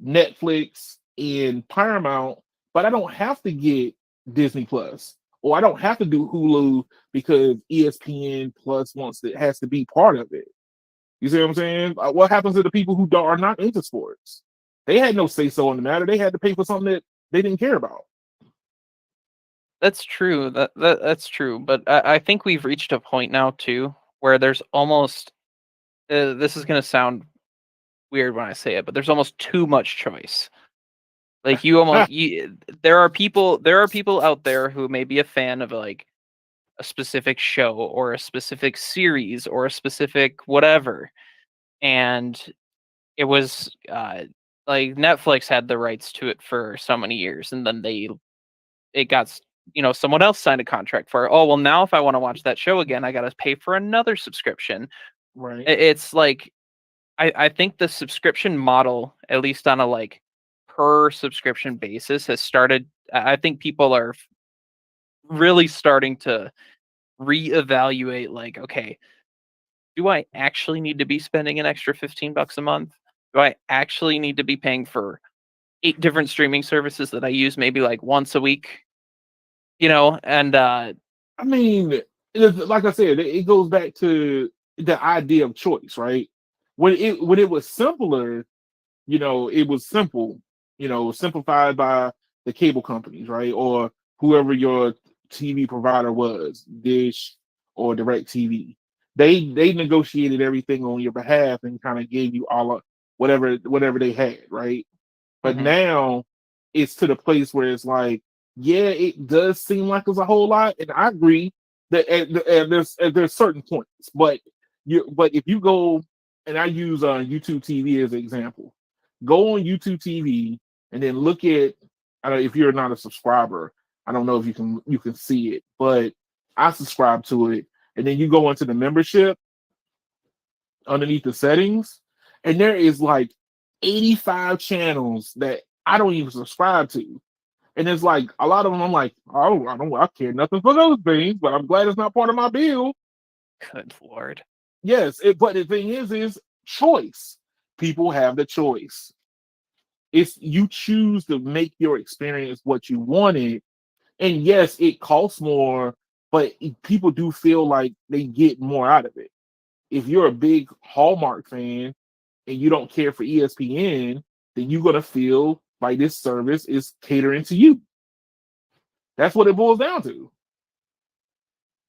A: Netflix, and Paramount, but I don't have to get Disney Plus, or I don't have to do Hulu because ESPN Plus has to be part of it. You see what I'm saying? What happens to the people who are not into sports? They had no say so in the matter. They had to pay for something that they didn't care about.
B: That's true. That's true. But I think we've reached a point now too where there's almost. This is gonna sound weird when I say it, but there's almost too much choice. Like there are people out there who may be a fan of like a specific show or a specific series or a specific whatever, and it was like Netflix had the rights to it for so many years, and then it got someone else signed a contract for it. Oh well, now if I want to watch that show again, I got to pay for another subscription.
A: Right.
B: It's like I think the subscription model, at least on a like per subscription basis, has started. I think people are really starting to reevaluate like, okay, do I actually need to be spending an extra $15 a month? Do I actually need to be paying for 8 different streaming services that I use maybe like once a week? And
A: I mean, like I said, it goes back to the idea of choice, right? When it was simpler, it was simple, simplified by the cable companies, right? Or whoever your TV provider was, Dish or Direct TV. They negotiated everything on your behalf and kind of gave you all of whatever they had, right? But
B: mhm.
A: now it's to the place where it's like, yeah, it does seem like it's a whole lot, and I agree that there's certain points, but if you go, and I use YouTube TV as an example, go on YouTube TV and then look at, I don't know if you're not a subscriber, I don't know if you can see it, but I subscribe to it, and then you go into the membership underneath the settings, and there is like 85 channels that I don't even subscribe to. And it's like a lot of them I'm like, oh, I care nothing for those things, but I'm glad it's not part of my bill.
B: Good Lord.
A: Yes, but the thing is choice. People have the choice. It's you choose to make your experience what you wanted. And yes, it costs more, but people do feel like they get more out of it. If you're a big Hallmark fan and you don't care for ESPN, then you're gonna feel like this service is catering to you. That's what it boils down to.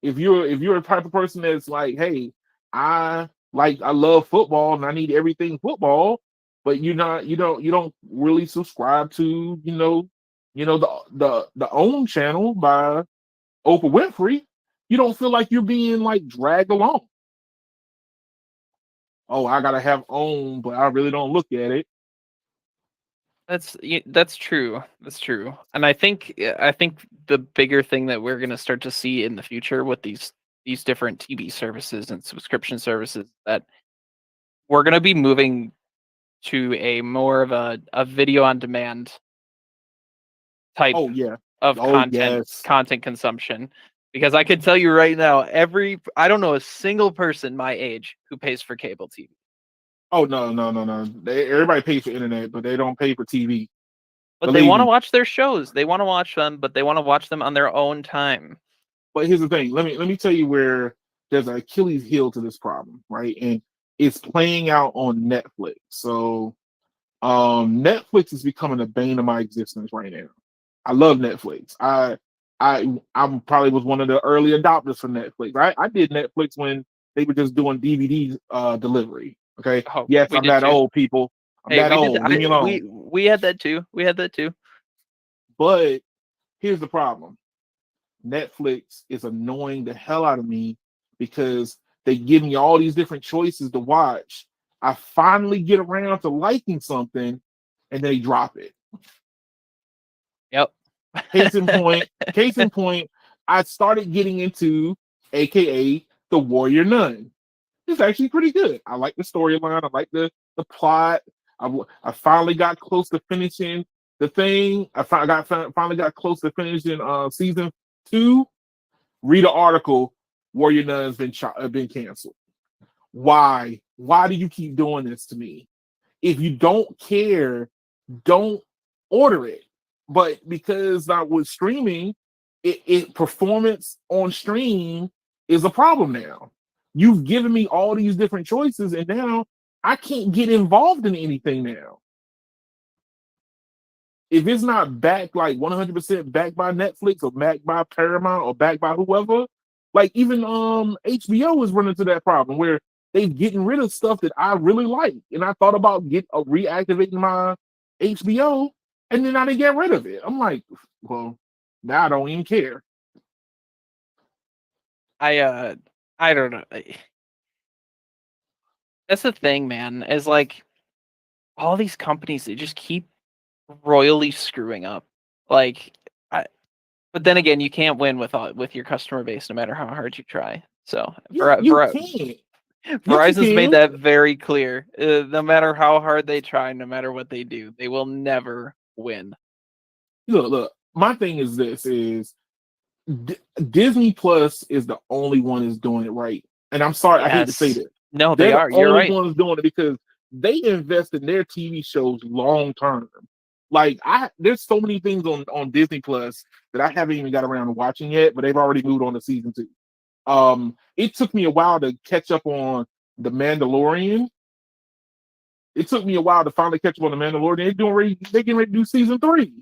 A: If you're a type of person that's like, hey, I love football and I need everything football, but you don't really subscribe to the OWN channel by Oprah Winfrey, You don't feel like you're being like dragged along. Oh, I gotta have own, but I really don't look at it.
B: That's true. That's true. And I think the bigger thing that we're going to start to see in the future with these different TV services and subscription services, that we're going to be moving to a more of a video on demand type
A: Oh yeah.
B: of
A: Oh
B: content
A: yes.
B: content consumption. Because I can tell you right now, I don't know a single person my age who pays for cable TV.
A: Oh no. Everybody pays for internet, but they don't pay for TV.
B: But they
A: Believe
B: want to
A: me.
B: watch their shows. They want to watch them, but they want to watch them on their own time.
A: But here's the thing. Let me tell you where there's an Achilles heel to this problem, right? And it's playing out on Netflix. So Netflix is becoming a bane of my existence right now. I love Netflix. I'm probably was one of the early adopters for Netflix. I did Netflix when they were just doing DVD delivery. Okay.
B: Oh,
A: Yes,
B: we
A: I'm
B: did
A: that
B: too.
A: old, people. I'm
B: Hey,
A: that
B: we did.
A: old. Leave me alone.
B: We had that too. We had that too.
A: But here's the problem. Netflix is annoying the hell out of me because they give me all these different choices to watch. I finally get around to liking something and they drop it.
B: Yep.
A: Case in point, case in point, I started getting into AKA the Warrior Nun. It's actually pretty good. I like the storyline. I like the plot. I finally got close to finishing the thing. Finally got close to finishing season 2. Read an article. Warrior Nun's been canceled. Why? Why do you keep doing this to me? If you don't care, don't order it. But because now with streaming, it performance on stream is a problem now. You've given me all these different choices, and now I can't get involved in anything now. If it's not backed like 100% backed by Netflix or backed by Paramount or backed by whoever, like even HBO is running into that problem where they're getting rid of stuff that I really like, and I thought about reactivating my HBO, and then I didn't get rid of it. I'm like, well, now I don't even care.
B: I don't know. That's the thing, man. Is like all these companies, they just keep royally screwing up. Like, but then again, you can't win with your customer base, no matter how hard you try. So
A: You can't. Yes, you
B: Verizon's made
A: can.
B: that very clear. No matter how hard they try, no matter what they do, they will never win.
A: Look. My thing is this: is Disney Plus is the only one that's doing it right. And I'm sorry, I hate to say
B: Yes.
A: this.
B: No, they
A: They're the
B: are. You're
A: only
B: right.
A: ones doing it because they invest in their TV shows long term. Like there's so many things on Disney Plus that I haven't even got around to watching yet, but they've already moved on to season 2. It took me a while to catch up on The Mandalorian. It took me a while to finally catch up on The Mandalorian. They're getting ready to do season 3.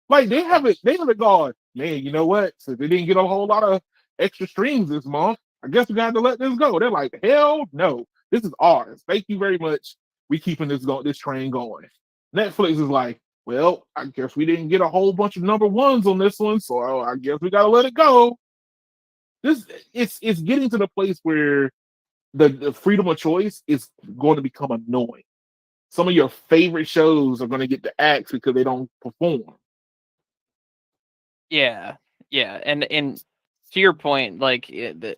A: Like they haven't gone, man, you know what? So they didn't get a whole lot of extra streams this month. I guess we got to let this go. They're like, hell no. This is ours. Thank you very much. We keeping this train going. Netflix is like, well, I guess we didn't get a whole bunch of number ones on this one, so I guess we gotta let it go. This it's getting to the place where the freedom of choice is going to become annoying. Some of your favorite shows are going to get the axe because they don't perform.
B: Yeah, yeah, and to your point, like it's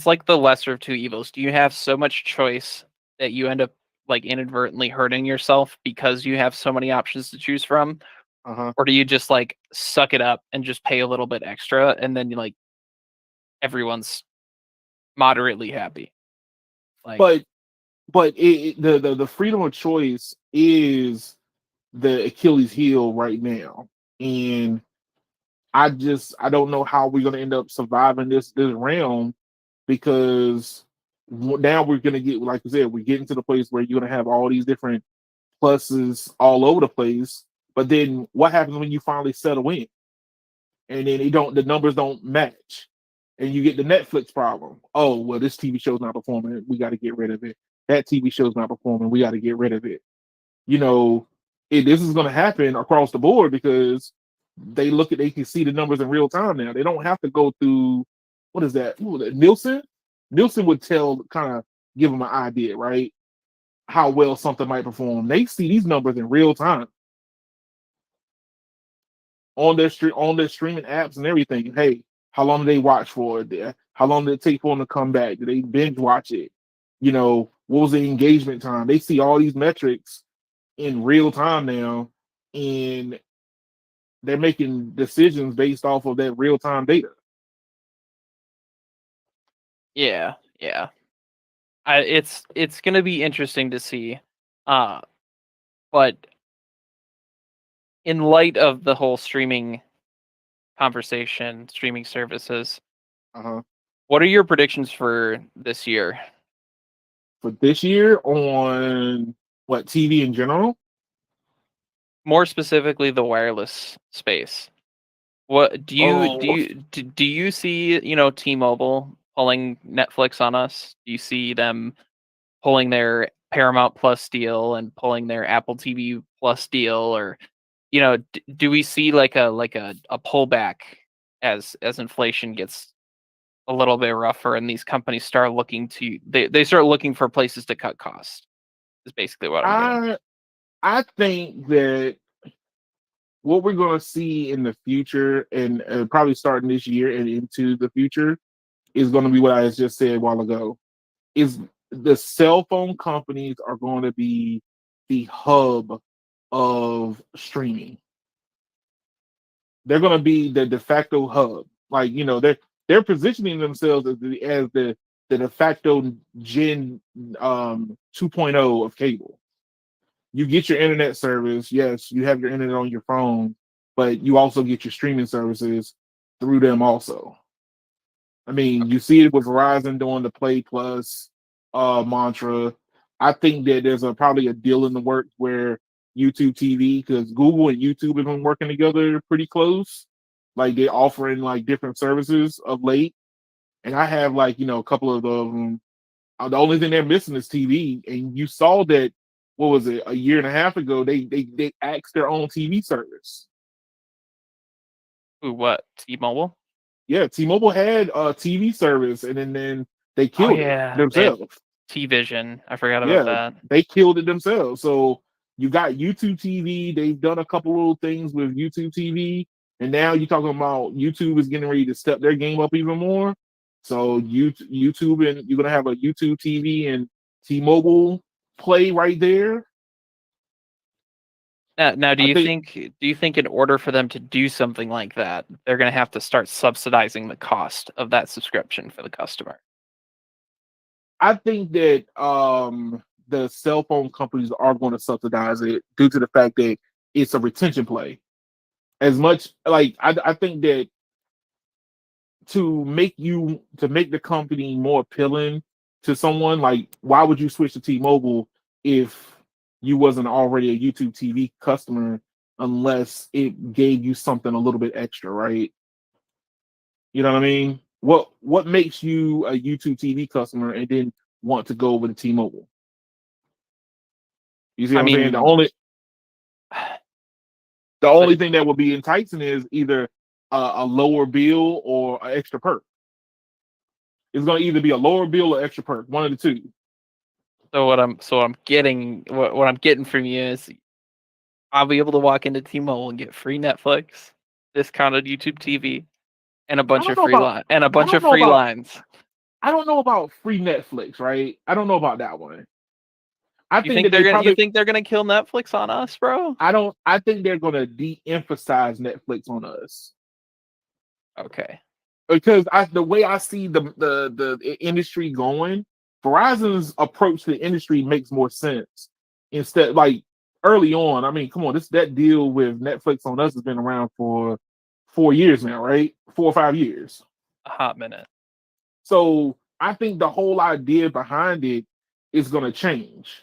B: like the lesser of two evils. Do you have so much choice that you end up like inadvertently hurting yourself because you have so many options to choose from,
A: Uh-huh.
B: or do you just like suck it up and just pay a little bit extra, and then like everyone's moderately happy? Like,
A: But the freedom of choice is the Achilles heel right now, and I don't know how we're gonna end up surviving this realm because now we're gonna get, like you said, we're getting to the place where you're gonna have all these different pluses all over the place. But then what happens when you finally settle in, and then the numbers don't match, and you get the Netflix problem? Oh well, this TV show's not performing. We got to get rid of it. That TV show's not performing. We got to get rid of it. You know, this is going to happen across the board because they can see the numbers in real time now. They don't have to go through what is that? Ooh, Nielsen. Nielsen would tell kind of give them an idea, right? How well something might perform. They see these numbers in real time on their streaming apps and everything. Hey, how long do they watch for? How long did it take for them to come back? Did they binge watch it? What was the engagement time? They see all these metrics in real time now, and they're making decisions based off of that real time data.
B: Yeah, yeah. It's gonna be interesting to see. Uh, but in light of the whole streaming conversation, streaming services,
A: Uh-huh.
B: what are your predictions for this year?
A: For this year on what TV in general?
B: More specifically, the wireless space. What
A: Oh,
B: do you see, T-Mobile pulling Netflix on us? Do you see them pulling their Paramount Plus deal and pulling their Apple TV Plus deal, or do we see like a pullback as inflation gets a little bit rougher and these companies start looking to they start looking for places to cut costs? Is basically what I'm getting.
A: I I think that what we're going to see in the future, and probably starting this year and into the future, is going to be what I just said a while ago. Is the cell phone companies are going to be the hub of streaming. They're going to be the de facto hub. Like they're positioning themselves as the de facto Gen 2.0 of cable. You get your internet service. Yes, you have your internet on your phone, but you also get your streaming services through them also. I mean, you see it with Verizon doing the Play Plus mantra. I think that there's probably a deal in the works where YouTube TV, because Google and YouTube have been working together pretty close. Like they're offering like different services of late. And I have a couple of them. The only thing they're missing is TV. And you saw that, what was it, a year and a half ago, they axed their own TV service.
B: Ooh, what? T-Mobile?
A: Yeah, T-Mobile had a TV service, and then they
B: Oh
A: killed it
B: yeah, they had
A: themselves.
B: T-Vision. I forgot about
A: Yeah,
B: that.
A: they killed it themselves. So you got YouTube TV. They've done a couple little things with YouTube TV, and now you're talking about YouTube is getting ready to step their game up even more. So YouTube, and you're gonna have a YouTube TV and T-Mobile play right there.
B: Now,
A: I think
B: do you think in order for them to do something like that, they're going to have to start subsidizing the cost of that subscription for the customer?
A: I think that the cell phone companies are going to subsidize it due to the fact that it's a retention play. As much like I think that to make the company more appealing to someone, like why would you switch to T-Mobile if you wasn't already a YouTube TV customer unless it gave you something a little bit extra, right? You know what I mean? What makes you a YouTube TV customer and then want to go over to T-Mobile? You see
B: I
A: what I'm saying? The
B: mean,
A: only the only
B: but
A: thing that would be enticing is either a lower bill or an extra perk. It's going to either be a lower bill or extra perk, one of the two.
B: what I'm getting from you is I'll be able to walk into T-Mobile and get free Netflix, discounted YouTube TV, and a
A: I
B: bunch
A: don't
B: of
A: know about I don't know
B: free
A: about
B: lines.
A: I don't know about free Netflix, right? I don't know about that one. I
B: You
A: think
B: think
A: that they
B: you
A: probably
B: think they're gonna kill Netflix on us, bro?
A: I think they're going to de-emphasize Netflix on us.
B: Okay.
A: Because the way I see the industry going, Verizon's approach to the industry makes more sense. Instead, like early on, I mean, come on, that deal with Netflix on us has been around for 4 years now, right? 4 or 5 years.
B: A hot minute.
A: So I think the whole idea behind it is going to change.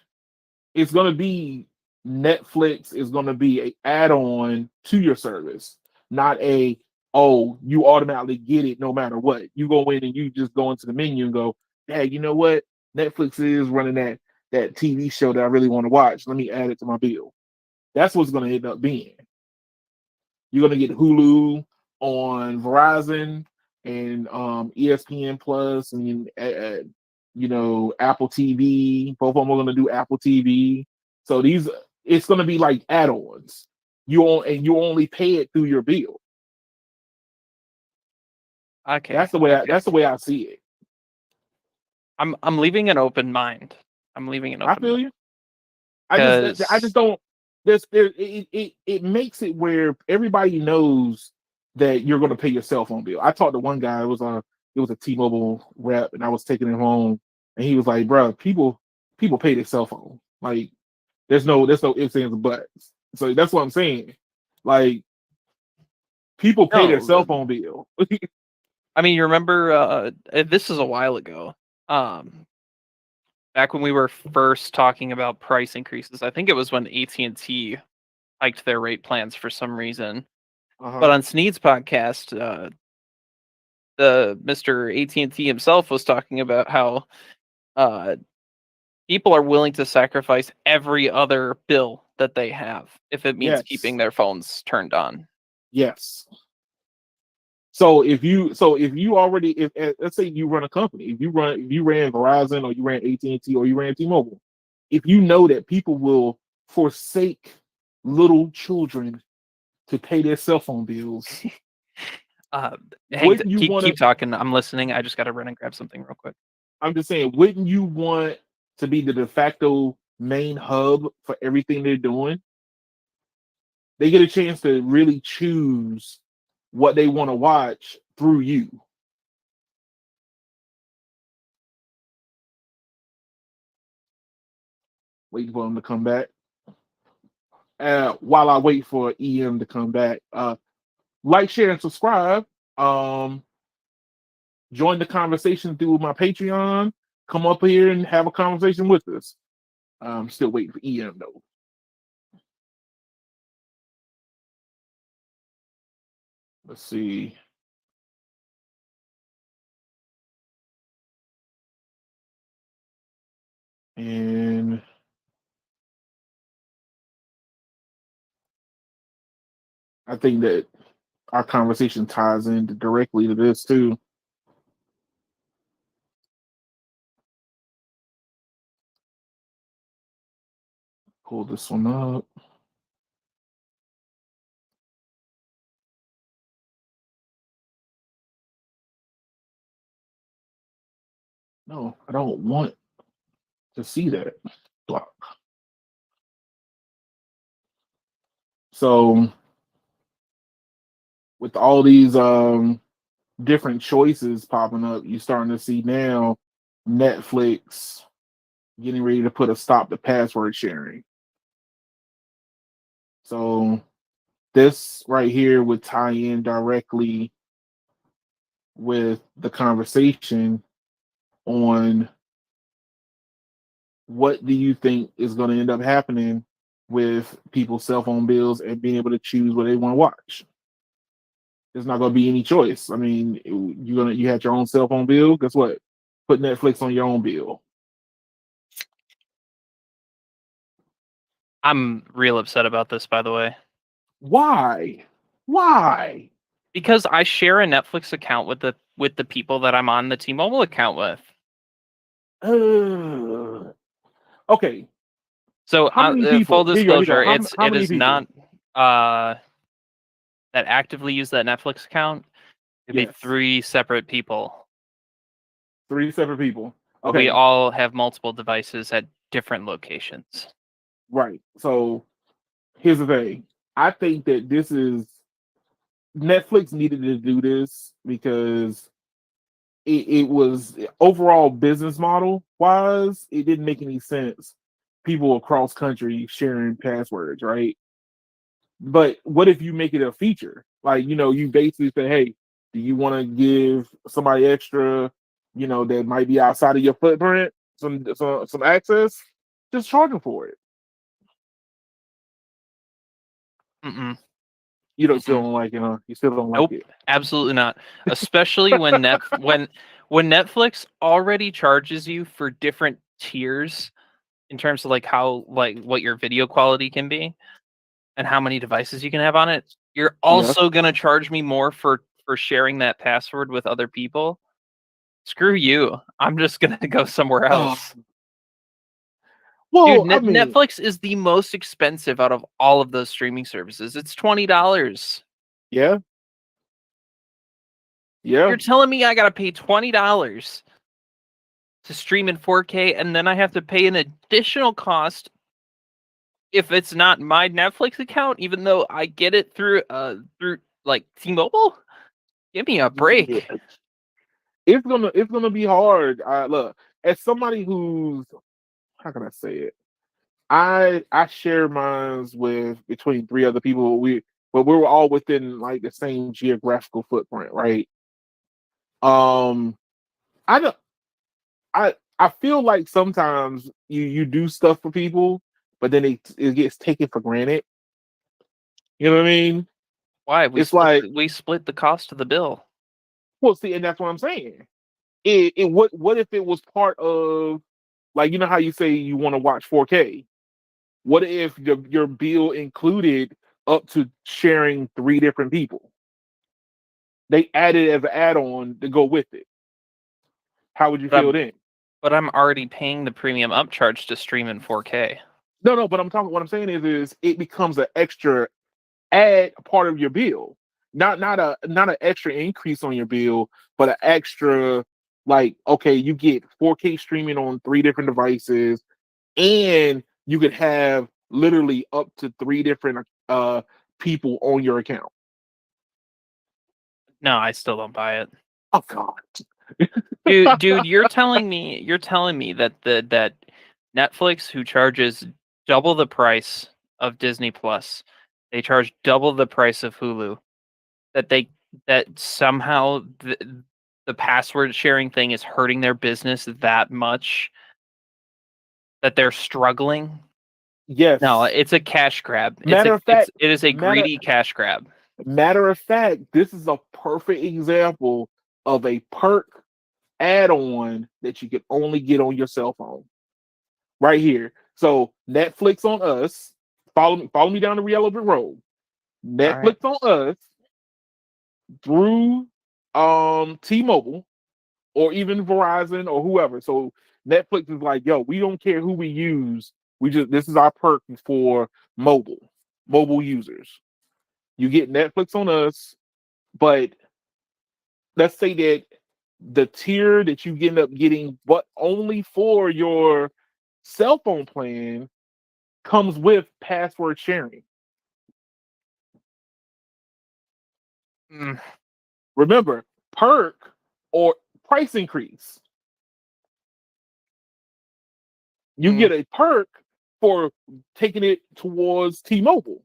A: It's going to be Netflix is going to be a add-on to your service, not a oh you automatically get it no matter what. You go in and you just go into the menu and go, hey, you know what? Netflix is running that TV show that I really want to watch. Let me add it to my bill. That's what's going to end up being. You're gonna get Hulu on Verizon and ESPN Plus and Apple TV. Both of them are gonna do Apple TV. So it's gonna be like add-ons. You only pay it through your bill.
B: Okay.
A: That's the way I see it.
B: I'm leaving an open mind. I'm leaving an open.
A: I feel you. I just don't. It makes it where everybody knows that you're going to pay your cell phone bill. I talked to one guy. It was a T-Mobile rep, and I was taking him home, and he was like, "Bro, people pay their cell phone. Like, there's no ifs, ands, and buts." So that's what I'm saying. Like, people pay their cell phone bill.
B: I mean, you remember? This is a while ago. Back when we were first talking about price increases, I think it was when AT&T hiked their rate plans for some reason. But on Sneed's podcast, the Mr. AT&T himself was talking about how people are willing to sacrifice every other bill that they have if it means keeping their phones turned on.
A: Yes. So if you already let's say you run a company, if you ran Verizon or you ran AT&T or you ran T-Mobile, if you know that people will forsake little children to pay their cell phone bills,
B: Hank, keep talking. I'm listening. I just got to run and grab something real quick.
A: I'm just saying, wouldn't you want to be the de facto main hub for everything they're doing? They get a chance to really choose what they want to watch through you. Waiting for them to come back. While I wait for EM to come back, like, share, and subscribe. Join the conversation through my Patreon. Come up here and have a conversation with us. I'm still waiting for EM though. Let's see. And I think that our conversation ties in directly to this too. Pull this one up. No, I don't want to see that. Block. So with all these different choices popping up, you're starting to see now Netflix getting ready to put a stop to password sharing. So this right here would tie in directly with the conversation on what do you think is going to end up happening with people's cell phone bills and being able to choose what they want to watch. There's not going to be any choice. I mean, you had your own cell phone bill. Guess what? Put Netflix on your own bill.
B: I'm real upset about this, by the way.
A: Why?
B: Because I share a Netflix account with the people that I'm on the T-Mobile account with.
A: Okay.
B: So full disclosure, it is not that actively use that Netflix account. It'd be 3 separate people.
A: 3 separate people.
B: Okay. But we all have multiple devices at different locations.
A: Right. So here's the thing. I think that this is Netflix needed to do this because it was overall business model wise, it didn't make any sense. People across country sharing passwords, right? But what if you make it a feature? Like, you basically say, hey, do you want to give somebody extra, that might be outside of your footprint, some access? Just charge them for it.
B: Mm-mm.
A: You still don't like it, huh? You still don't like it?
B: Absolutely not. Especially when when Netflix already charges you for different tiers in terms of what your video quality can be and how many devices you can have on it. You're also gonna charge me more for sharing that password with other people? Screw you. I'm just gonna go somewhere else. Dude,
A: Well, I mean,
B: Netflix is the most expensive out of all of those streaming services. It's $20.
A: yeah, yeah,
B: You're telling me I gotta pay $20 to stream in 4K, and then I have to pay an additional cost if it's not my Netflix account, even though I get it through like T-Mobile? Give me a
A: yeah.
B: break.
A: It's gonna be hard. Look, as somebody who's, how can I say it? I share mines with between three other people. But we were all within like the same geographical footprint, right? Um, I don't. I feel like sometimes you do stuff for people, but then it gets taken for granted. You know what I mean?
B: Why?
A: It's like,
B: We split the cost of the bill.
A: well, see, and that's what I'm saying. What if it was part of, like, you know how you say you want to watch 4K? What if your bill included up to sharing three different people? They added it as an add-on to go with it. How would you
B: But
A: feel
B: I'm
A: then?
B: but I'm already paying the premium upcharge to stream in 4K.
A: No, but I'm talking. What I'm saying is it becomes an extra add part of your bill, not an extra increase on your bill, but an extra, like, okay, you get 4K streaming on three different devices, and you could have literally up to three different people on your account.
B: No, I still don't buy it.
A: Oh God.
B: Dude, you're telling me that that Netflix, who charges double the price of Disney Plus, they charge double the price of Hulu, that that somehow the password sharing thing is hurting their business that much that they're struggling? No,
A: Yes.
B: it's a cash grab.
A: Matter of fact,
B: It is a
A: matter
B: greedy cash grab.
A: matter of fact, this is a perfect example of a perk add-on that you can only get on your cell phone. Right here. So Netflix on us. Follow me down the relevant road.
B: All right.
A: Netflix on us through T-Mobile or even Verizon or whoever. So Netflix is like, yo, we don't care who we use. This is our perk for mobile users. You get Netflix on us, but let's say that the tier that you end up getting, but only for your cell phone plan, comes with password sharing.
B: Mm,
A: Remember, perk or price increase. You
B: mm,
A: get a perk for taking it towards T-Mobile.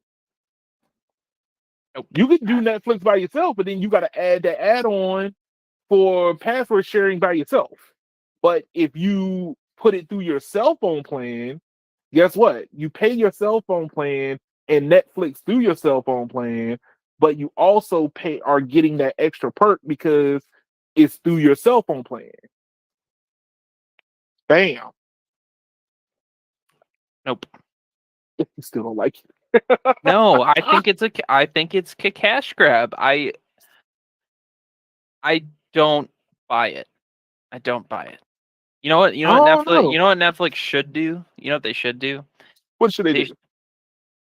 B: nope.
A: You can do Netflix by yourself, but then you got to add that add-on for password sharing by yourself. But if you put it through your cell phone plan, guess what? You pay your cell phone plan and Netflix through your cell phone plan, but you also are getting that extra perk because it's through your cell phone plan. Bam.
B: Nope.
A: You still don't like it.
B: No, I think it's a cash grab. I don't buy it. I don't buy it. You know what
A: Oh no.
B: Netflix should do? You know what they should do?
A: What should they
B: They
A: do?
B: sh-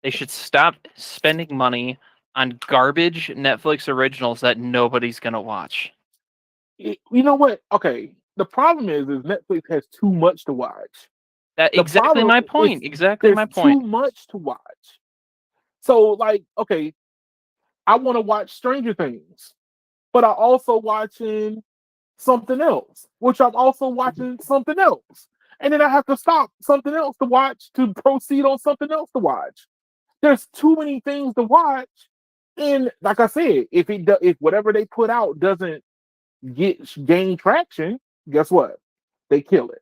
B: they should stop spending money on garbage Netflix originals that nobody's gonna watch.
A: You know what? Okay. The problem is Netflix has too much to watch.
B: That
A: The
B: exactly
A: problem
B: my
A: is
B: point. Exactly
A: there's
B: my
A: too
B: point.
A: much to watch. So, like, okay, I want to watch Stranger Things, but I also watching something else, which I'm also watching something else. And then I have to stop something else to watch to proceed on something else to watch. There's too many things to watch. And like I said, if whatever they put out doesn't gain traction, guess what? They kill it.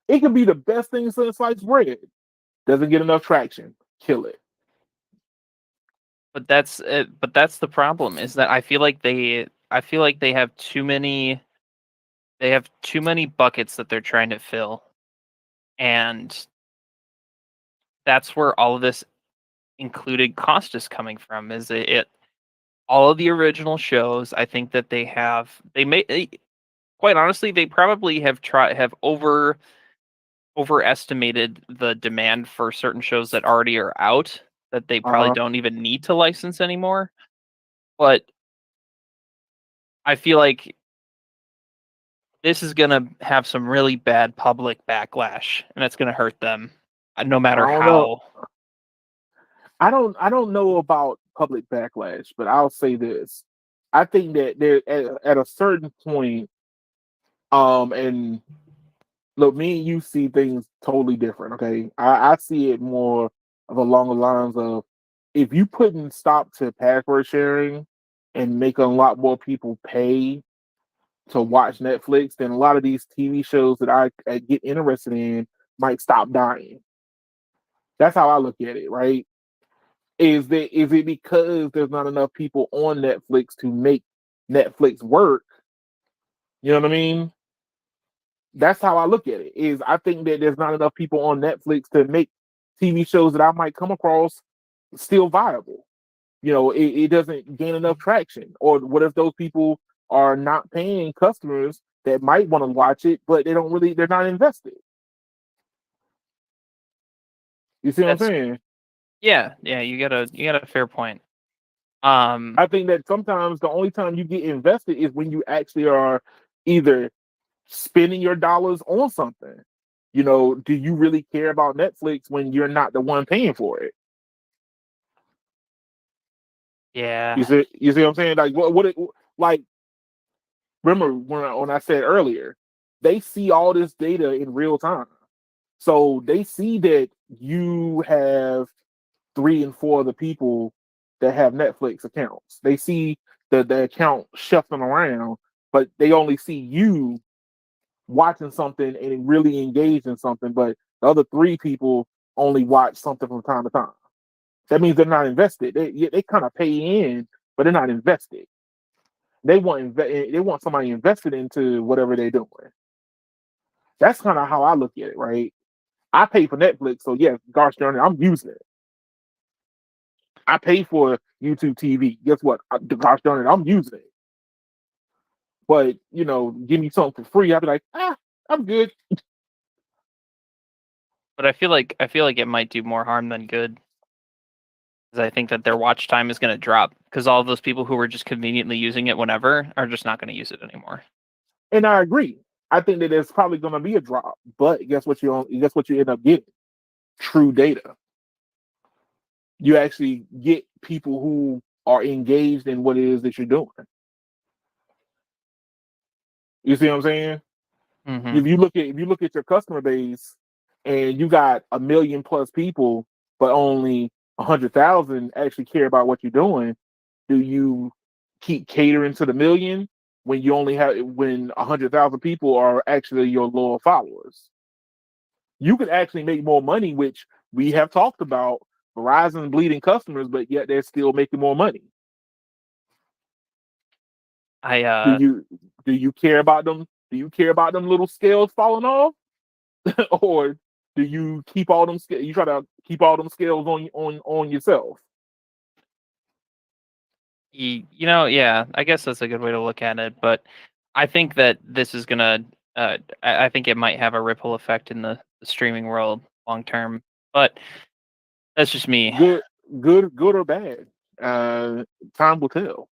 A: It could be the best thing since sliced bread. Doesn't get enough traction, kill it.
B: But that's it. But that's the problem, is that I feel like they have too many buckets that they're trying to fill, and that's where all of this included cost is coming from. Is it all of the original shows? I think that quite honestly, they probably have overestimated the demand for certain shows that already are out, that they probably
A: Uh-huh.
B: don't even need to license anymore. But I feel like this is gonna have some really bad public backlash, and it's gonna hurt them, no
A: I
B: matter
A: don't know.
B: how.
A: I don't know about public backlash, but I'll say this. I think that there at a certain point, and look, me and you see things totally different. Okay, I see it more of along the lines of if you putting stop to password sharing and make a lot more people pay to watch Netflix, then a lot of these TV shows that I get interested in might stop dying. That's how I look at it, right? Is it because there's not enough people on Netflix to make Netflix work? You know what I mean? That's how I look at it. Is I think that there's not enough people on Netflix to make TV shows that I might come across still viable. It doesn't gain enough traction. Or what if those people are not paying customers that might want to watch it, but they're not invested. You see what I'm
B: That's
A: saying?
B: Yeah, you got a fair point. Um,
A: I think that sometimes the only time you get invested is when you actually are either spending your dollars on something. Do you really care about Netflix when you're not the one paying for it?
B: yeah,
A: You see what I'm saying? Like like remember when I said earlier, they see all this data in real time. So they see that you have 3 and 4 of the people that have Netflix accounts. They see the account shuffling around, but they only see you watching something and really engaged in something, but the other 3 people only watch something from time to time. That means they're not invested. They kind of pay in, but they're not invested. They want somebody invested into whatever they're doing. That's kind of how I look at it, right? I pay for Netflix, so yes, gosh darn it, I'm using it. I pay for YouTube TV. Guess what? Gosh darn it, I'm using it. But give me something for free, I'd be like, I'm good.
B: but I feel like it might do more harm than good, because I think that their watch time is going to drop, because all of those people who were just conveniently using it whenever are just not going to use it anymore.
A: And I agree. I think that there's probably going to be a drop, but guess what you end up getting? True data. You actually get people who are engaged in what it is that you're doing. You see what I'm saying?
B: Hmm.
A: If you look at your customer base and you got 1 million+ people, but only 100,000 actually care about what you're doing, do you keep catering to the million when 100,000 people are actually your loyal followers? You could actually make more money, which we have talked about. Verizon bleeding customers, but yet they're still making more money.
B: I
A: Do you care about them? Do you care about them little scales falling off, or do you keep all them? You try to keep all them scales on yourself.
B: yeah, I guess that's a good way to look at it. But I think that this is gonna, I think it might have a ripple effect in the streaming world long term. But that's just me.
A: Good, good or bad. Uh, Time will tell.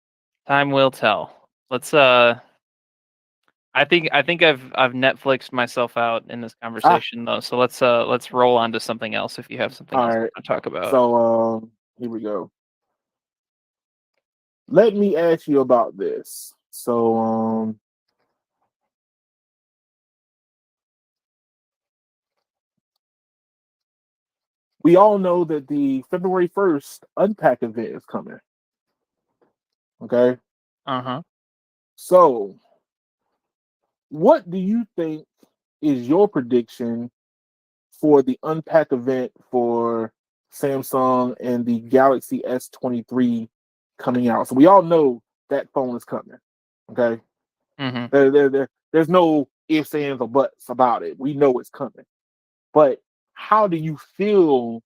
B: Time will tell. Let's I think I've Netflixed myself out in this
A: Ah,
B: conversation though. So let's roll on to something else if you have something
A: all
B: else
A: right.
B: to talk about.
A: So here we go. Let me ask you about this. So we all know that the February 1st Unpack event is coming. Okay.
B: Uh-huh.
A: So what do you think is your prediction for the Unpack event for Samsung and the Galaxy S23 coming out? So we all know that phone is coming. Okay.
B: Mm-hmm.
A: There's no ifs, ands, or buts about it. We know it's coming. But how do you feel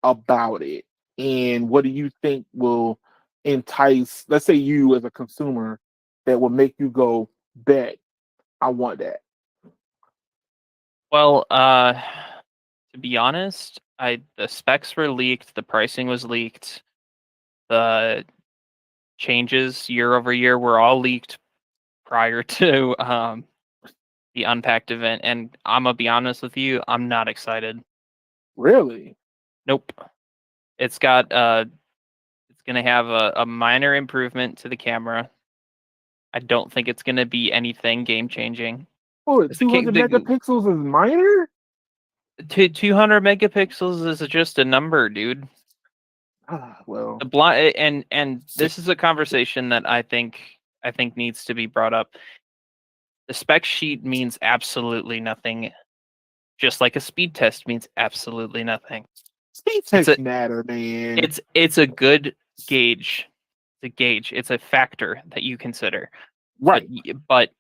A: about it? and what do you think will entice, let's say you as a consumer, that will make you go, bet I want that?
B: Well, to be honest, the specs were leaked, the pricing was leaked, the changes year over year were all leaked prior to the Unpacked event, and I'm gonna be honest with you, I'm not excited.
A: Really?
B: Nope. It's got it's gonna have a minor improvement to the camera. I don't think it's gonna be anything game changing.
A: Oh,
B: The,
A: 200 megapixels is minor?
B: 200 megapixels is just a number, dude.
A: Well,
B: The blind and this is a conversation that I think needs to be brought up. The spec sheet means absolutely nothing, just like a speed test means absolutely nothing.
A: speed
B: It's a
A: tests matter, man.
B: it's a good gauge. It's a gauge. It's a factor that you consider.
A: Right.
B: But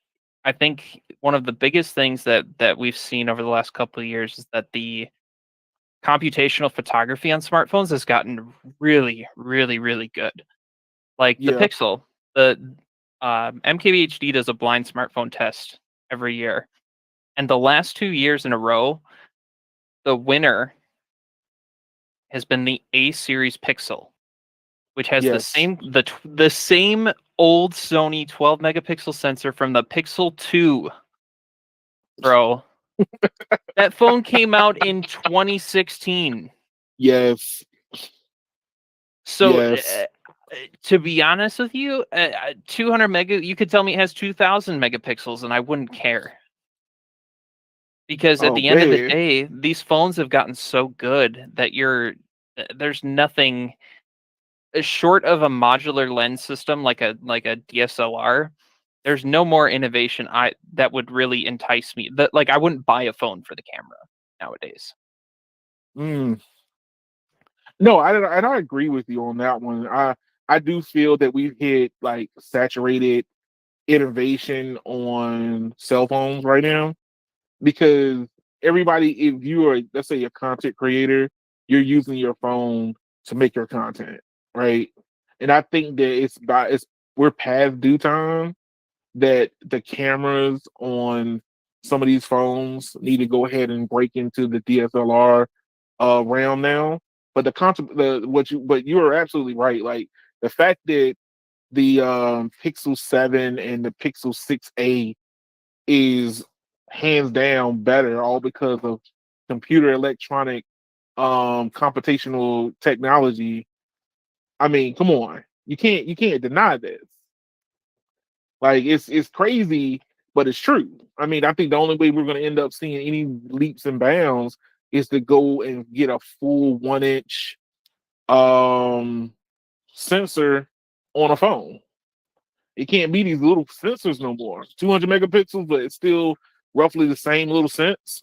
B: I think one of the biggest things that we've seen over the last couple of years is that the computational photography on smartphones has gotten really, really, really good. Like the
A: Yeah.
B: Pixel, the MKBHD does a blind smartphone test every year, and the last 2 years in a row, the winner has been the A series Pixel, which has
A: Yes.
B: the same old Sony 12 megapixel sensor from the Pixel 2, bro. That phone came out in 2016.
A: Yes.
B: So
A: Yes.
B: to be honest with you, 200 mega, you could tell me it has 2000 megapixels and I wouldn't care. Because at
A: Oh
B: the end of the
A: man.
B: day, these phones have gotten so good that there's nothing short of a modular lens system like a DSLR. There's no more innovation that would really entice me. Like I wouldn't buy a phone for the camera nowadays.
A: Mm. No, and I agree with you on that one. I do feel that we've hit like saturated innovation on cell phones right now, because everybody, if you are, let's say, a content creator, you're using your phone to make your content, right? And I think that we're past due time that the cameras on some of these phones need to go ahead and break into the DSLR realm now. But but you are absolutely right. Like the fact that the Pixel 7 and the Pixel 6a is hands down better, all because of computer electronic computational technology. I mean, come on. You can't deny this. Like it's crazy, but it's true. I mean, I think the only way we're going to end up seeing any leaps and bounds is to go and get a full 1 inch um sensor on a phone. It can't be these little sensors no more. 200 megapixels, but it's still roughly the same little sense.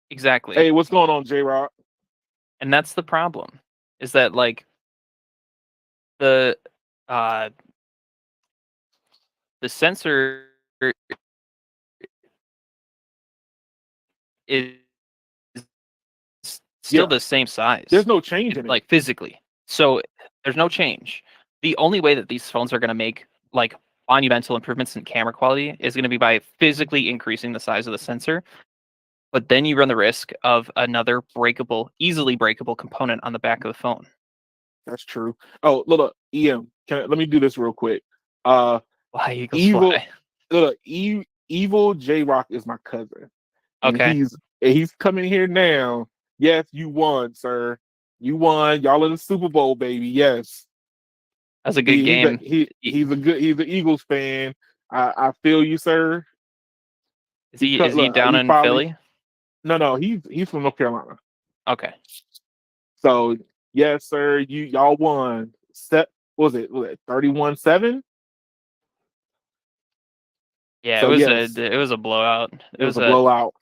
B: Exactly.
A: Hey, what's going on, J Rock?
B: And that's the problem. Is that like the uh the sensor is still
A: Yeah,
B: the same size,
A: there's no change in it.
B: like physically. So there's no change. The only way that these phones are going to make like monumental improvements in camera quality is going to be by physically increasing the size of the sensor. But then you run the risk of another easily breakable component on the back of the phone.
A: That's true. Oh, look, EM. Let me do this real quick.
B: Fly, Eagles,
A: Evil,
B: fly.
A: Evil J Rock is my cousin, and
B: Okay,
A: he's coming here now. Yes, you won, sir. You won. Y'all in the Super Bowl, baby. Yes.
B: that's a good game.
A: He's an Eagles fan. I feel you, sir.
B: Is he down
A: He
B: in
A: probably
B: Philly?
A: no, he's from North Carolina.
B: Okay.
A: So yes, sir. Y'all won. Was it 31-7?
B: Yeah,
A: So yes,
B: it was a blowout.
A: it was a blowout.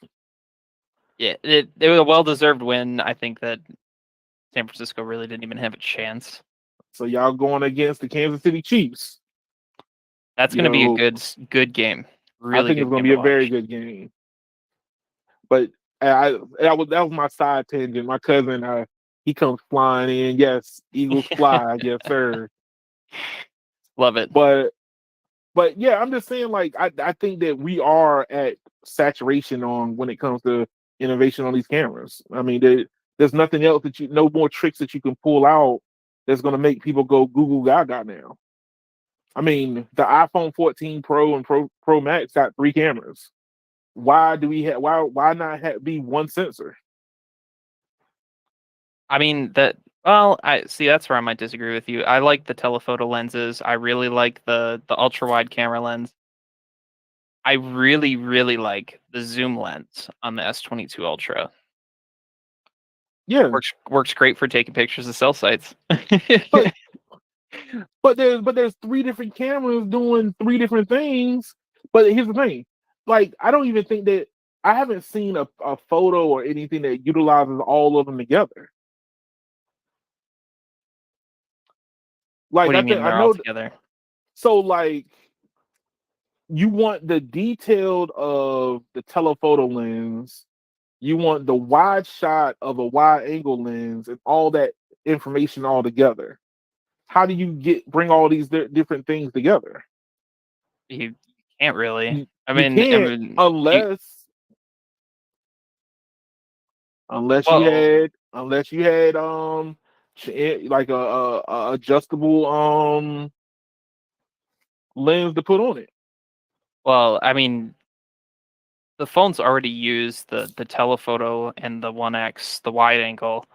B: It was a well deserved win. I think that San Francisco really didn't even have a chance.
A: So y'all going against the Kansas City Chiefs.
B: That's
A: You
B: going to be a
A: know,
B: good game.
A: I
B: Really
A: think it's
B: good
A: going to
B: game
A: be
B: to
A: a very
B: watch.
A: good game. But that was my side tangent. My cousin, He comes flying in. Yes, Eagles fly. Yes, sir.
B: Love it.
A: But yeah, I'm just saying, like, I think that we are at saturation on when it comes to innovation on these cameras. I mean, there's nothing else no more tricks that you can pull out that's going to make people go Google Gaga now. I mean, the iPhone 14 Pro and Pro Max got 3 cameras. Why do we have? Why not be one sensor?
B: I mean that. Well, I see. That's where I might disagree with you. I like the telephoto lenses. I really like the ultra wide camera lens. I really, really like the zoom lens on the S22 Ultra.
A: Yeah,
B: Works great for taking pictures of cell sites.
A: but there's 3 different cameras doing 3 different things. But here's the thing, like, I don't even think that I haven't seen a photo or anything that utilizes all of them together.
B: What
A: Like,
B: do you
A: I think
B: mean
A: I
B: they're all
A: know.
B: together?
A: So, like, you want the detailed of the telephoto lens, you want the wide shot of a wide angle lens, and all that information all together. How do you bring all these different things together?
B: You can't really.
A: You,
B: I
A: you
B: mean, I
A: can't
B: mean, you
A: unless you
B: well,
A: had like a adjustable lens to put on it.
B: well. I mean, the phones already use the telephoto and the 1x, the wide angle.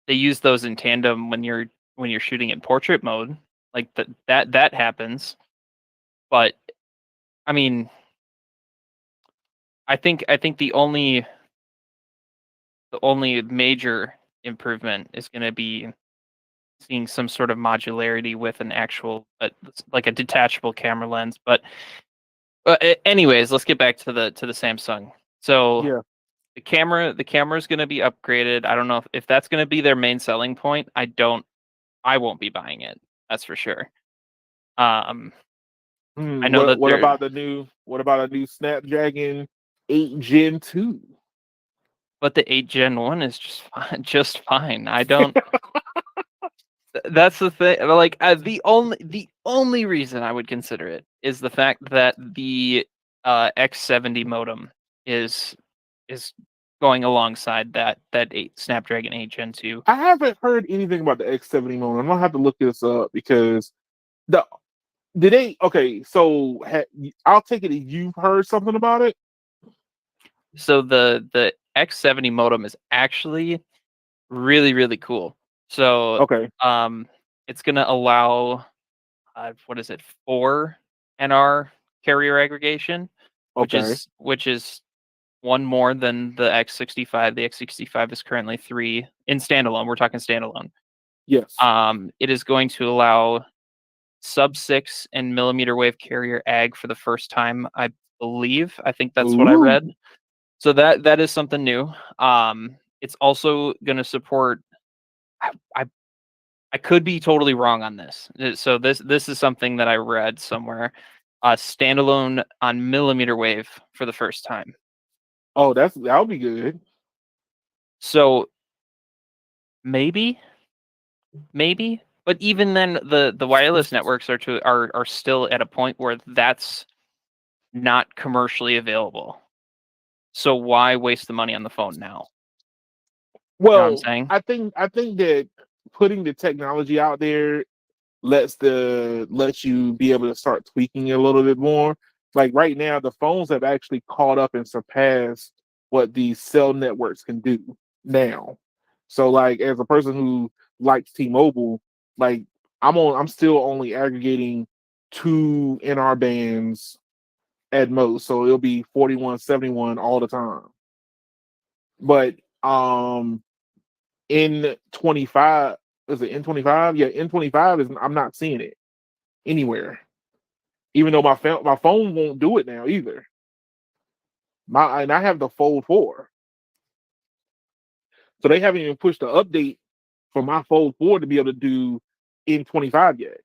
B: They use those in tandem when you're shooting in portrait mode. Like that happens. But I mean, I think the only major improvement is going to be seeing some sort of modularity with an actual like a detachable camera lens. But anyways, let's get back to the Samsung. So
A: Yeah.
B: the camera is going to be upgraded. I don't know if that's going to be their main selling point. I won't be buying it. That's for sure. Um, I know that
A: What
B: they're
A: about a new Snapdragon 8 Gen 2?
B: but the 8 Gen 1 is just fine. I don't That's the thing. Like the only reason I would consider it is the fact that the X70 modem is is going alongside that Snapdragon 8 Gen 2.
A: I haven't heard anything about the X70 modem. I'm gonna have to look this up because the did they okay? So I'll take it that you've heard something about it.
B: So the X70 modem is actually really really cool. So
A: Okay.
B: um it's going to allow what is it? 4 NR carrier aggregation,
A: Okay.
B: which is one more than the X65. The X65 is currently 3 in standalone. We're talking standalone.
A: Yes.
B: It is going to allow sub 6 and millimeter wave carrier ag for the first time, I believe. I think that's what I
A: Ooh.
B: read. So that is something new. It's also going to support. I, I I could be totally wrong on this. So this is something that I read somewhere. Standalone on millimeter wave for the first time.
A: Oh, that'll be good.
B: So maybe, but even then, the wireless networks are still at a point where that's not commercially available. So why waste the money on the phone now? You know what I'm
A: Well,
B: saying?
A: I think that putting the technology out there lets you be able to start tweaking it a little bit more. Like right now, the phones have actually caught up and surpassed what these cell networks can do now. So, like, as a person who likes T-Mobile, like, I'm still only aggregating 2 NR bands at most, so it'll be 4171 all the time. But in 25, is it N25? Yeah, N25 is I'm not seeing it anywhere. Even though my phone won't do it now either. And I have the Fold 4. So they haven't even pushed the update for my Fold 4 to be able to do N25 yet.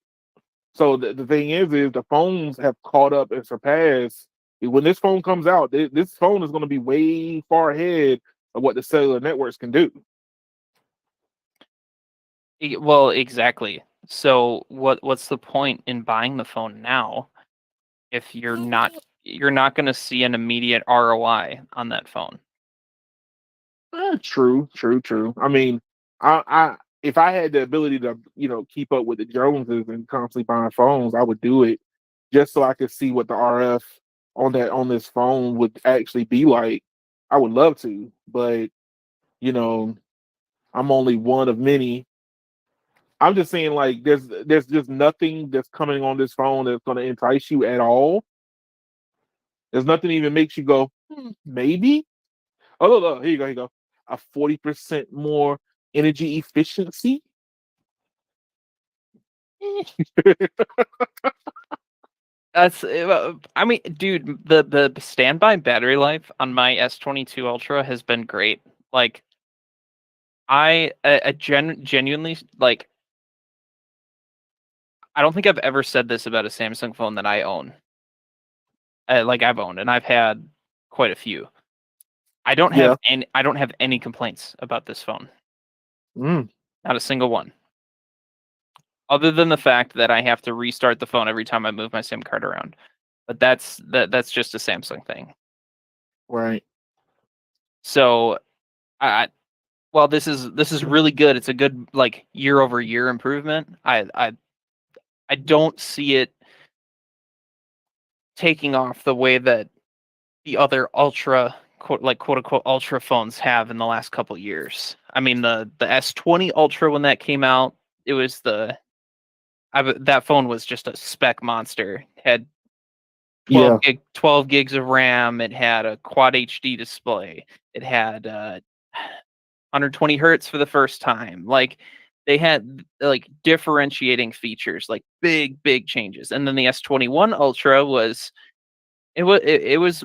A: So the thing is the phones have caught up and surpassed. When this phone comes out, this phone is going to be way far ahead of what the cellular networks can do.
B: Well, exactly. So what's the point in buying the phone now if you're not going to see an immediate ROI on that phone?
A: True. I mean, I if I had the ability to, keep up with the Joneses and constantly buying phones, I would do it just so I could see what the RF on this phone would actually be like. I would love to, but you know, I'm only one of many. I'm just saying, like, there's just nothing that's coming on this phone that's going to entice you at all. There's nothing even makes you go, maybe. Oh, look, here you go. A 40% more energy efficiency.
B: I mean, dude, the standby battery life on my S22 Ultra has been great. Like, genuinely, like, I don't think I've ever said this about a Samsung phone that I own. Like, I've owned, and I've had quite a few. I don't have
A: Yeah.
B: any complaints about this phone.
A: Mm,
B: Not a single one. Other than the fact that I have to restart the phone every time I move my SIM card around. But that's just a Samsung thing.
A: right.
B: So, I while this is really good, it's a good, like, year over year improvement. I don't see it taking off the way that the other ultra quote unquote ultra phones have in the last couple years. I mean, the S20 Ultra, when that came out, it was that phone was just a spec monster. It had
A: Yeah.
B: 12 gigs of RAM. It had a quad HD display. It had 120 hertz for the first time. Like, they had, like, differentiating features, like big changes. And then the S21 Ultra was it was